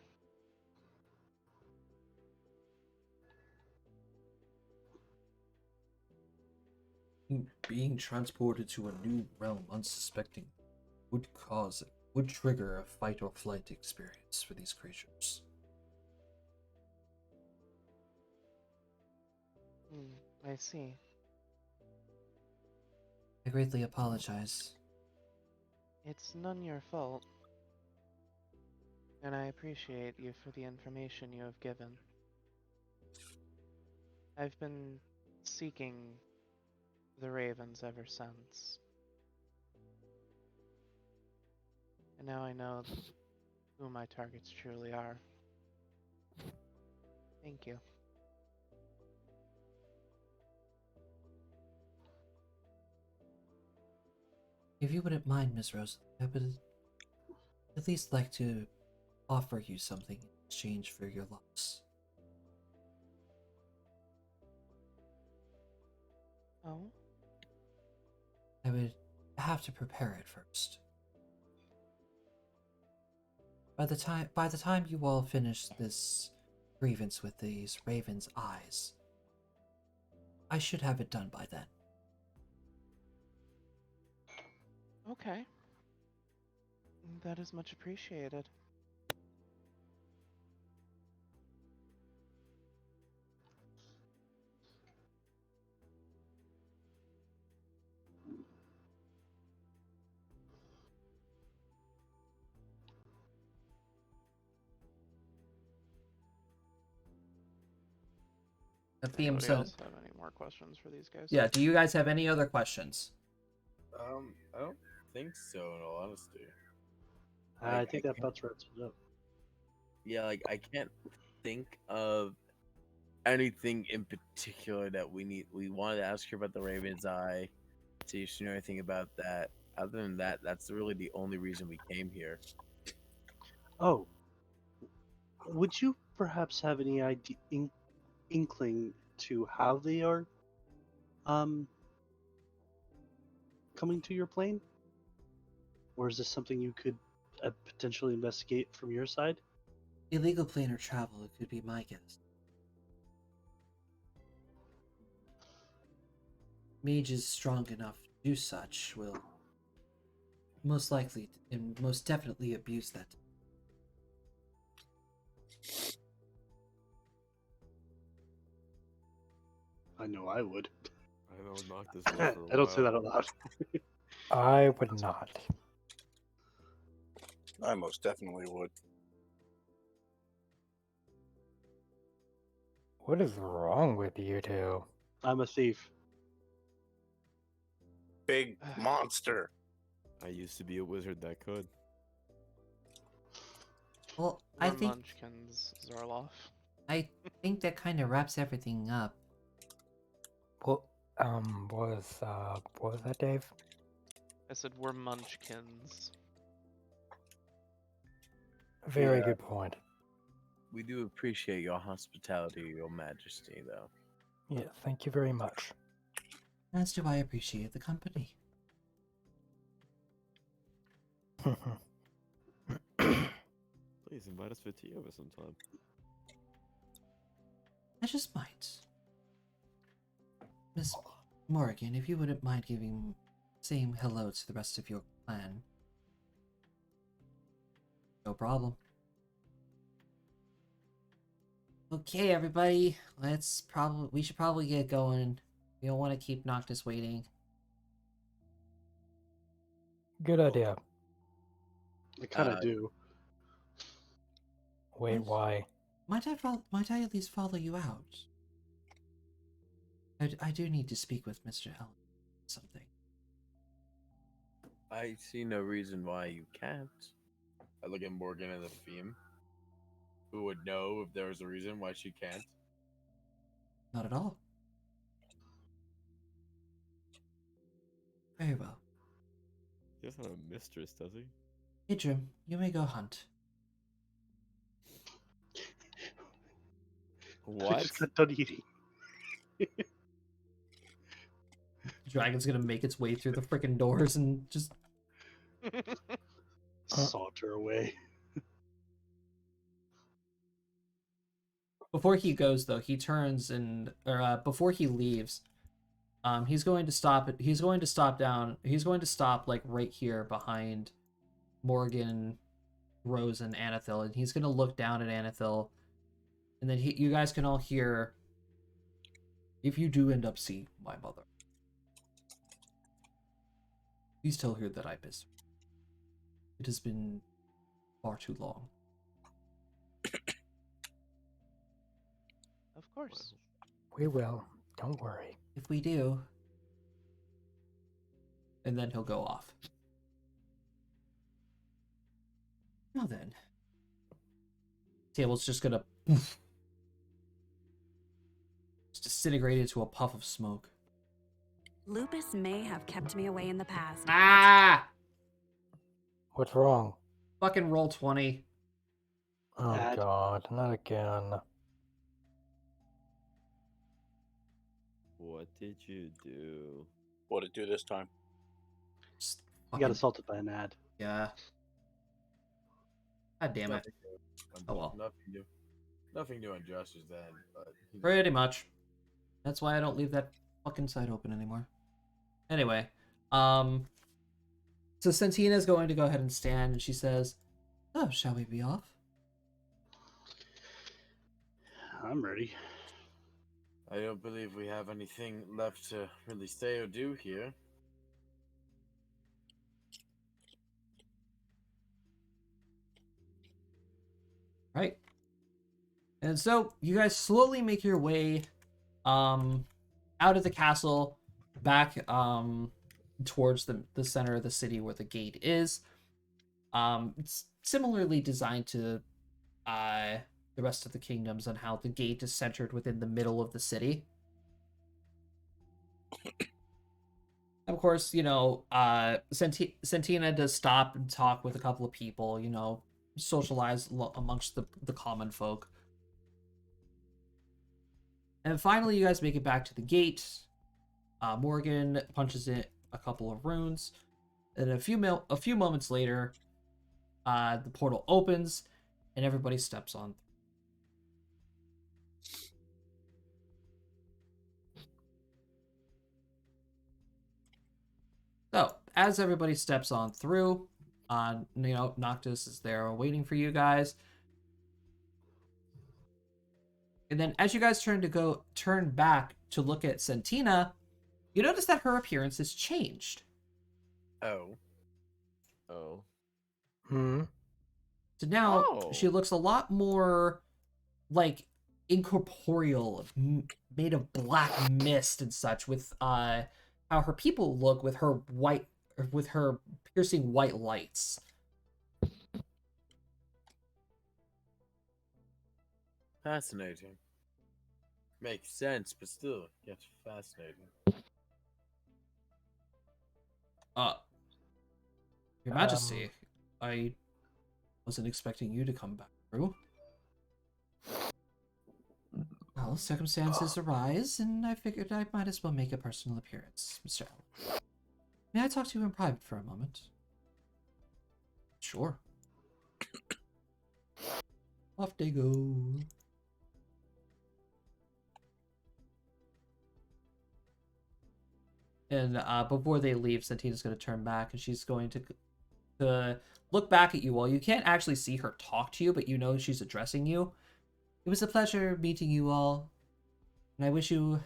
Speaker 8: Being transported to a new realm unsuspecting would trigger a fight or flight experience for these creatures.
Speaker 2: I see.
Speaker 8: I greatly apologize.
Speaker 2: It's none your fault. And I appreciate you for the information you have given. I've been seeking the ravens ever since. And now I know who my targets truly are. Thank you.
Speaker 8: If you wouldn't mind, Miss Rose, I would at least like to offer you something in exchange for your loss.
Speaker 2: Oh?
Speaker 8: I would have to prepare it first. By the time you all finish this grievance with these ravens' eyes, I should have it done by then.
Speaker 2: Okay. That is much appreciated.
Speaker 8: That being
Speaker 2: Anybody
Speaker 8: said,
Speaker 2: else have any more questions for these guys?
Speaker 8: yeah, do you guys have any other questions?
Speaker 4: I don't think so. In all honesty,
Speaker 3: I think that about wraps it up.
Speaker 4: yeah, like I can't think of anything in particular that we wanted to ask her about the Raven's Eye. See if she knew anything about that. Other than that, that's really the only reason we came here.
Speaker 3: Oh, would you perhaps have any idea, inkling to how they are coming to your plane? Or is this something you could potentially investigate from your side?
Speaker 8: Illegal planar travel could be my guess. Mages strong enough to do such will most likely and most definitely abuse that.
Speaker 3: I know I would.
Speaker 7: I know knock this wood for a
Speaker 3: I don't say
Speaker 7: while.
Speaker 3: that out loud.
Speaker 6: I would not.
Speaker 5: I most definitely would.
Speaker 6: What is wrong with you two?
Speaker 3: I'm a thief.
Speaker 5: Big monster.
Speaker 7: I used to be a wizard that could.
Speaker 8: Well,
Speaker 2: We're munchkins, Zorloff.
Speaker 8: I think that kind of wraps everything up.
Speaker 6: What what was that, Dave?
Speaker 2: I said we're munchkins.
Speaker 6: Very
Speaker 4: Yeah.
Speaker 6: good point.
Speaker 4: We do appreciate your hospitality, Your Majesty, though.
Speaker 6: Yeah, thank you very much.
Speaker 8: As do I appreciate the company.
Speaker 7: Please invite us for tea over sometime.
Speaker 8: I just might. Miss Morrigan, if you wouldn't mind saying hello to the rest of your clan. No problem. Okay, everybody, we should probably get going. We don't want to keep Noctis waiting.
Speaker 6: Good idea.
Speaker 3: I kind of
Speaker 4: Uh,
Speaker 3: do.
Speaker 6: Wait, why?
Speaker 8: Might I at least follow you out? I do need to speak with Mr. Allen. Something.
Speaker 4: I see no reason why you can't. I look at Morgan and the theme. Who would know if there was a reason why she can't?
Speaker 8: Not at all. Very well.
Speaker 7: He doesn't have a mistress, does he?
Speaker 8: Idrim, you may go hunt.
Speaker 3: I
Speaker 7: What?
Speaker 3: just got done eating.
Speaker 8: Dragon's gonna make its way through the freaking doors and just
Speaker 3: Saunter away.
Speaker 8: before he goes though, he turns and before he leaves, He's going to stop it. He's going to stop down. He's going to stop like right here behind Morgan, Rose, and Anethil, and he's going to look down at Anethil, and then you guys can all hear. If you do end up seeing my mother, please tell her that I miss her. It has been far too long.
Speaker 2: Of course.
Speaker 6: We will. Don't worry.
Speaker 8: If we do, and then he'll go off. Now then, table's just gonna just disintegrate into a puff of smoke.
Speaker 10: Lupus may have kept me away in the past.
Speaker 8: Ah!
Speaker 6: What's wrong?
Speaker 8: Fucking roll 20.
Speaker 6: Oh
Speaker 3: Dad.
Speaker 6: God, not again.
Speaker 7: What did you do?
Speaker 5: What to do this time?
Speaker 8: Just
Speaker 3: You got
Speaker 8: fucking-
Speaker 3: assaulted by an ad.
Speaker 8: Yeah. God damn it. Oh, well.
Speaker 4: Nothing new on Josh's end, but
Speaker 8: Pretty much. That's why I don't leave that fucking site open anymore. Anyway, so Santina's going to go ahead and stand, and she says, "Oh, shall we be off?"
Speaker 3: I'm ready.
Speaker 4: I don't believe we have anything left to really say or do here.
Speaker 8: Right. And so you guys slowly make your way out of the castle back towards the center of the city where the gate is. It's similarly designed to the rest of the kingdoms on how the gate is centered within the middle of the city. Of course, you know, Santina does stop and talk with a couple of people, you know, socialize amongst the common folk. And finally, you guys make it back to the gate. Morgan punches in a couple of runes. And a few moments later, the portal opens, and everybody steps on. So, as everybody steps on through, you know, Noctis is there waiting for you guys. And then as you guys turn back to look at Santina, you notice that her appearance has changed.
Speaker 4: Oh.
Speaker 7: Oh.
Speaker 6: Hmm.
Speaker 8: So now
Speaker 7: Oh.
Speaker 8: she looks a lot more like incorporeal, made of black mist and such, with how her people look with her piercing white lights.
Speaker 4: Fascinating. Makes sense, but still, yet fascinating.
Speaker 8: Your Majesty, I wasn't expecting you to come back through. Well, circumstances arise, and I figured I might as well make a personal appearance, Mr. Allen. May I talk to you in private for a moment? Sure. Off they go. And before they leave, Santina's going to turn back, and she's going to look back at you all. You can't actually see her talk to you, but you know she's addressing you. It was a pleasure meeting you all, and I wish you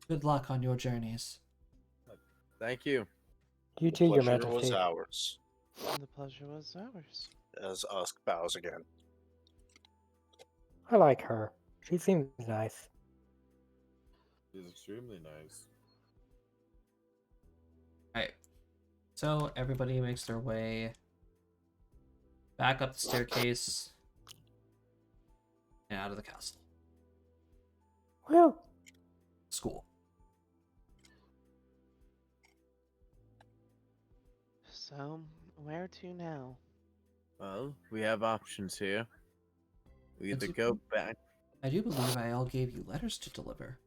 Speaker 8: good luck on your journeys.
Speaker 4: Thank you.
Speaker 6: You
Speaker 5: The
Speaker 6: too, Your
Speaker 5: pleasure was
Speaker 6: Majesty.
Speaker 5: ours.
Speaker 2: The pleasure was ours.
Speaker 5: As Usk bows again.
Speaker 6: I like her. She seems nice.
Speaker 4: It's extremely nice.
Speaker 8: Alright. So everybody makes their way back up the staircase and out of the castle.
Speaker 6: Well,
Speaker 8: School.
Speaker 2: So, where to now?
Speaker 4: Well, we have options here. We either
Speaker 8: It's-
Speaker 4: go back.
Speaker 8: I do believe I all gave you letters to deliver.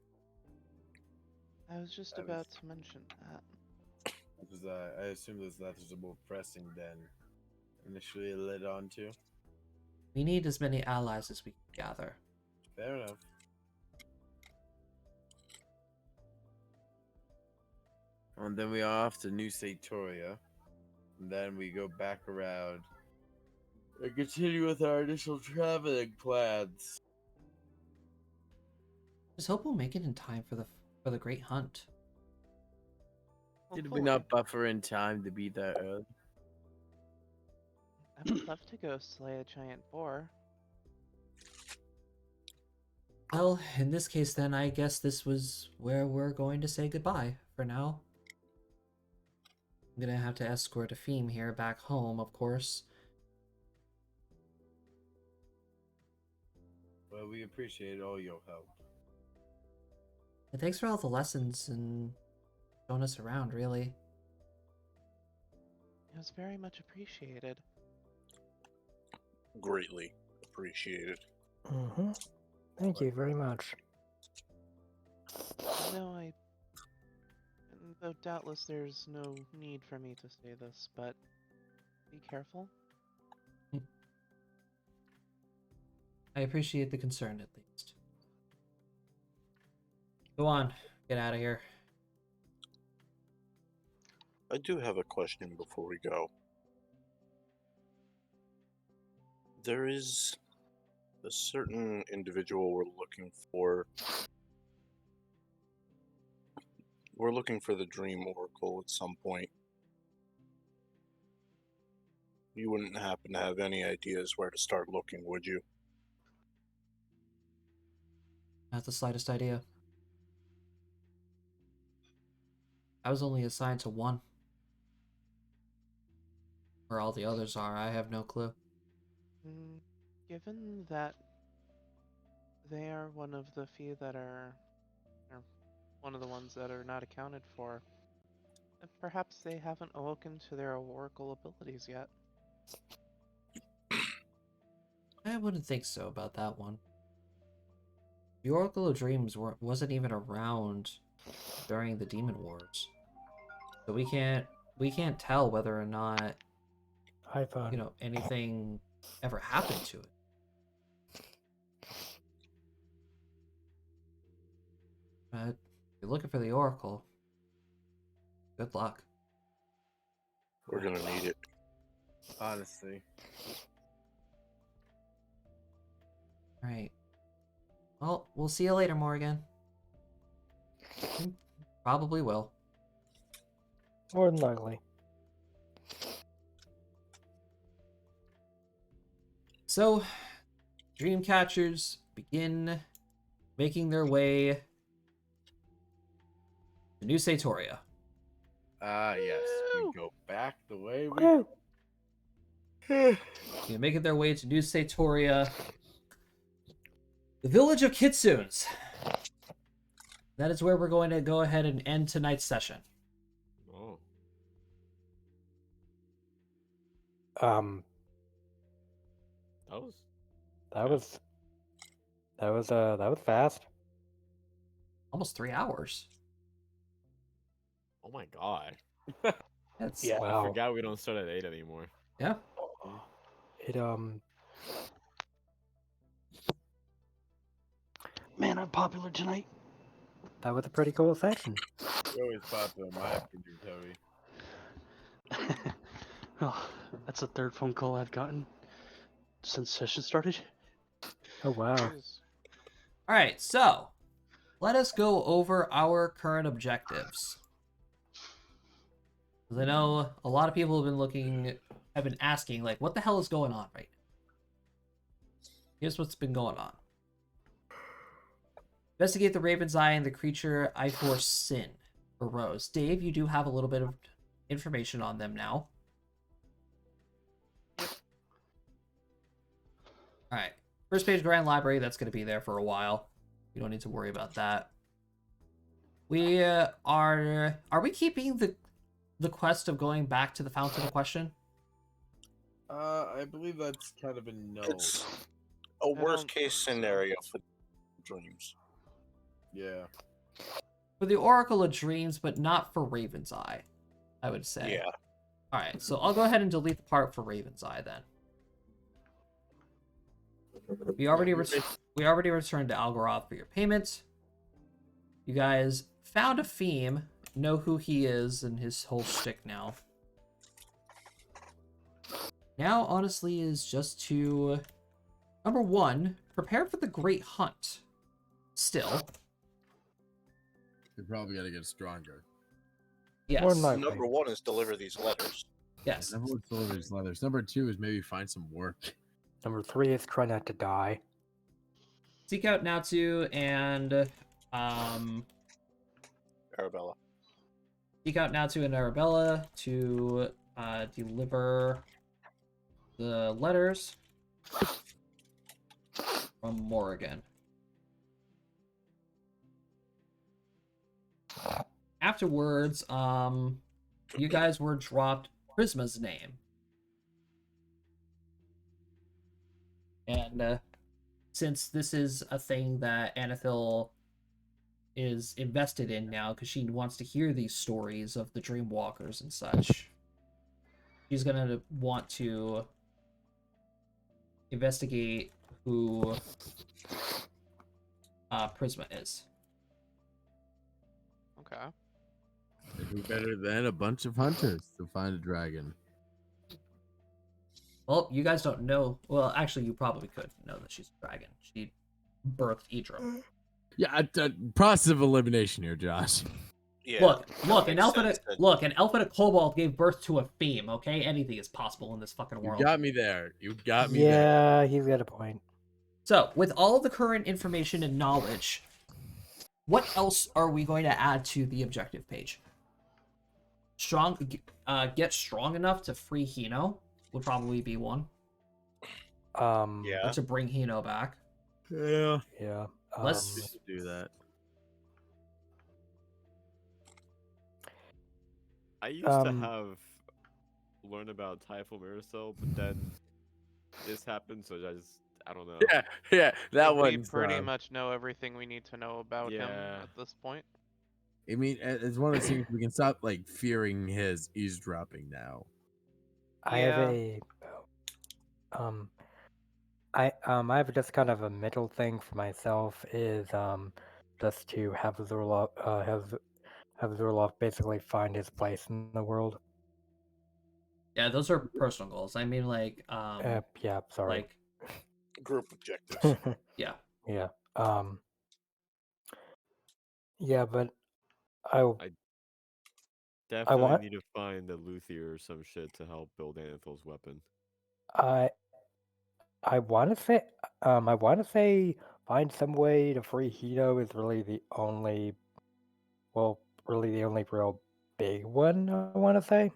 Speaker 2: I was just
Speaker 4: That
Speaker 2: about
Speaker 4: was-
Speaker 2: to mention that.
Speaker 4: Because I assume those letters are more pressing than initially led on to.
Speaker 8: We need as many allies as we can gather.
Speaker 4: Fair enough. And then we are off to New Satoria. And then we go back around and continue with our initial traveling plans.
Speaker 8: Just hope we'll make it in time for the great hunt.
Speaker 4: Did we
Speaker 2: Hopefully.
Speaker 4: not buffer in time to be that early?
Speaker 2: I would love to go slay a giant boar.
Speaker 8: Well, in this case, then I guess this was where we're going to say goodbye for now. I'm gonna have to escort Efim here back home, of course.
Speaker 4: Well, we appreciate all your help.
Speaker 8: And thanks for all the lessons and showing us around, really.
Speaker 2: It was very much appreciated.
Speaker 5: Greatly appreciated.
Speaker 6: Mm-hmm. Thank you very much.
Speaker 2: Though doubtless there's no need for me to say this, but be careful.
Speaker 8: I appreciate the concern, at least. Go on, get out of here.
Speaker 5: I do have a question before we go. There is a certain individual we're looking for. We're looking for the Dream Oracle at some point. You wouldn't happen to have any ideas where to start looking, would you?
Speaker 8: Not the slightest idea. I was only assigned to one. Where all the others are, I have no clue.
Speaker 2: Given that they are one of the few that are, or one of the ones that are not accounted for, perhaps they haven't awoken to their oracle abilities yet.
Speaker 8: I wouldn't think so about that one. The Oracle of Dreams wasn't even around during the Demon Wars, so we can't tell whether or not
Speaker 6: High five.
Speaker 8: anything ever happened to it. But if you're looking for the Oracle, good luck.
Speaker 5: We're gonna need it.
Speaker 4: Honestly.
Speaker 8: All right. Well, we'll see you later, Morgan. Probably will.
Speaker 6: More than likely.
Speaker 8: So, Dreamcatchers begin making their way to New Satoria.
Speaker 4: Ah, yes. We go back the way we...
Speaker 6: Woo!
Speaker 8: They're making their way to New Satoria, the village of Kitsunes. That is where we're going to go ahead and end tonight's session.
Speaker 7: Oh.
Speaker 6: That was fast.
Speaker 8: Almost 3 hours.
Speaker 7: Oh my god.
Speaker 8: That's
Speaker 3: Yeah.
Speaker 7: I
Speaker 6: Wow.
Speaker 7: forgot we don't start at 8 anymore.
Speaker 8: yeah.
Speaker 6: It
Speaker 3: Man, I'm popular tonight.
Speaker 6: that was a pretty cool session.
Speaker 4: You're always popular in my opinion, Toby.
Speaker 3: Oh, that's the third phone call I've gotten since session started.
Speaker 6: Oh wow.
Speaker 2: Jeez.
Speaker 8: All right, so let us go over our current objectives. 'Cause I know a lot of people have been asking, like, what the hell is going on right now? Here's what's been going on. Investigate the Raven's Eye and the creature Ifor Sin arose. Dave, you do have a little bit of information on them now. Alright. First page Grand Library, that's going to be there for a while. You don't need to worry about that. We are we keeping the quest of going back to the Fountain of Question?
Speaker 4: I believe that's kind of a no.
Speaker 5: It's a worst case scenario for dreams.
Speaker 4: Yeah.
Speaker 8: For the Oracle of Dreams, but not for Raven's Eye, I would say.
Speaker 5: Yeah.
Speaker 8: Alright, so I'll go ahead and delete the part for Raven's Eye then. We already returned to Algoroth for your payment. You guys found a theme know who he is and his whole shtick now. Now, honestly, is just to, number one, prepare for the Great Hunt. Still,
Speaker 4: You're probably gonna get stronger.
Speaker 8: yes,
Speaker 6: More than likely.
Speaker 5: Number one is deliver these letters.
Speaker 8: yes.
Speaker 4: Number one, delivers leathers. Number two is maybe find some work.
Speaker 6: Number 3 is try not to die.
Speaker 8: Seek out Natsu and
Speaker 5: Arabella.
Speaker 8: seek out Natsu and Arabella to deliver the letters from Morrigan. Afterwards, you guys were dropped Prisma's name. And since this is a thing that Anathil is invested in now, because she wants to hear these stories of the Dreamwalkers and such, she's gonna want to investigate who Prisma is.
Speaker 2: Okay.
Speaker 4: Who better than a bunch of hunters to find a dragon?
Speaker 8: Well, you guys don't know. Well, actually, you probably could know that she's a dragon. She birthed Idrum.
Speaker 4: Yeah, process of elimination here, Josh.
Speaker 5: Yeah.
Speaker 8: Look, an
Speaker 5: makes
Speaker 8: elf and
Speaker 5: sense then.
Speaker 8: an elf and a kobold gave birth to a theme. Okay, anything is possible in this fucking
Speaker 4: You
Speaker 8: world.
Speaker 4: got me there. You got me there.
Speaker 6: Yeah, he's got a point.
Speaker 8: So, with all the current information and knowledge, what else are we going to add to the objective page? Get strong enough to free Hino would probably be one.
Speaker 5: Yeah.
Speaker 8: Or to bring Hino back.
Speaker 4: Yeah.
Speaker 6: Yeah.
Speaker 8: Let's
Speaker 4: do that.
Speaker 7: I used to have learned about Typhul Miracel, but then this happened, so I don't know.
Speaker 4: Yeah, that
Speaker 2: We
Speaker 4: one.
Speaker 2: pretty much know everything we need to know about him
Speaker 7: Yeah.
Speaker 2: at this point.
Speaker 4: I mean, it's one of those things we can stop like fearing his eavesdropping now.
Speaker 6: I have a I have just kind of a middle thing for myself is just to have Zurloff have Zurloff basically find his place in the world.
Speaker 8: Yeah, those are personal goals. I mean, like,
Speaker 6: Yeah, sorry.
Speaker 8: like,
Speaker 5: Group objectives.
Speaker 8: yeah.
Speaker 6: Yeah. Yeah, but I
Speaker 7: Definitely
Speaker 6: want-
Speaker 7: need to find a luthier or some shit to help build Anathol's weapon.
Speaker 6: I want to say find some way to free Hito is really the only real big one I want to say.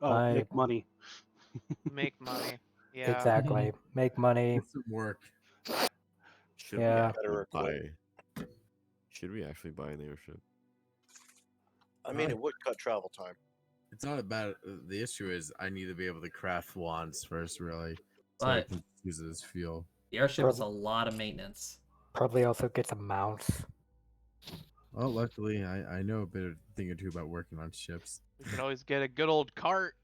Speaker 3: Oh, make money.
Speaker 2: Make money. Yeah.
Speaker 6: Exactly. Make money.
Speaker 4: Get some work.
Speaker 7: Should
Speaker 6: Yeah.
Speaker 7: Should we actually buy an airship?
Speaker 5: I mean, it would cut travel time.
Speaker 4: It's not about the issue is I need to be able to craft wands first, really, so I
Speaker 8: But
Speaker 4: can use it as fuel.
Speaker 8: the airship is a lot of maintenance.
Speaker 6: Probably also get some mounts.
Speaker 4: Well, luckily, I know a bit of thing or two about working on ships.
Speaker 2: We can always get a good old cart.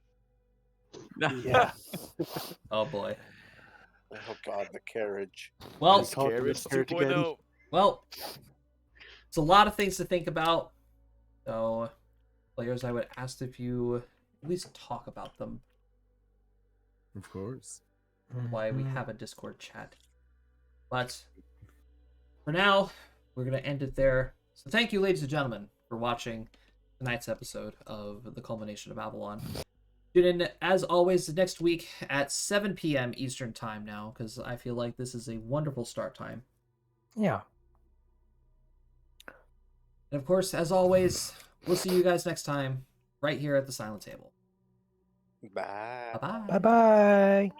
Speaker 6: Yeah.
Speaker 8: Oh boy.
Speaker 5: Oh god, the carriage.
Speaker 8: Well,
Speaker 3: Carriage 2.0.
Speaker 8: well, it's a lot of things to think about. So, players, I would ask if you at least talk about them.
Speaker 4: Of course.
Speaker 8: Why we have a Discord chat. But for now, we're going to end it there. So thank you, ladies and gentlemen, for watching tonight's episode of the Culmination of Avalon. Tune in, as always, next week at 7 p.m. Eastern Time now, because I feel like this is a wonderful start time.
Speaker 6: Yeah.
Speaker 8: And of course, as always, we'll see you guys next time, right here at the Silent Table.
Speaker 5: Bye.
Speaker 8: Bye-bye.
Speaker 6: Bye-bye.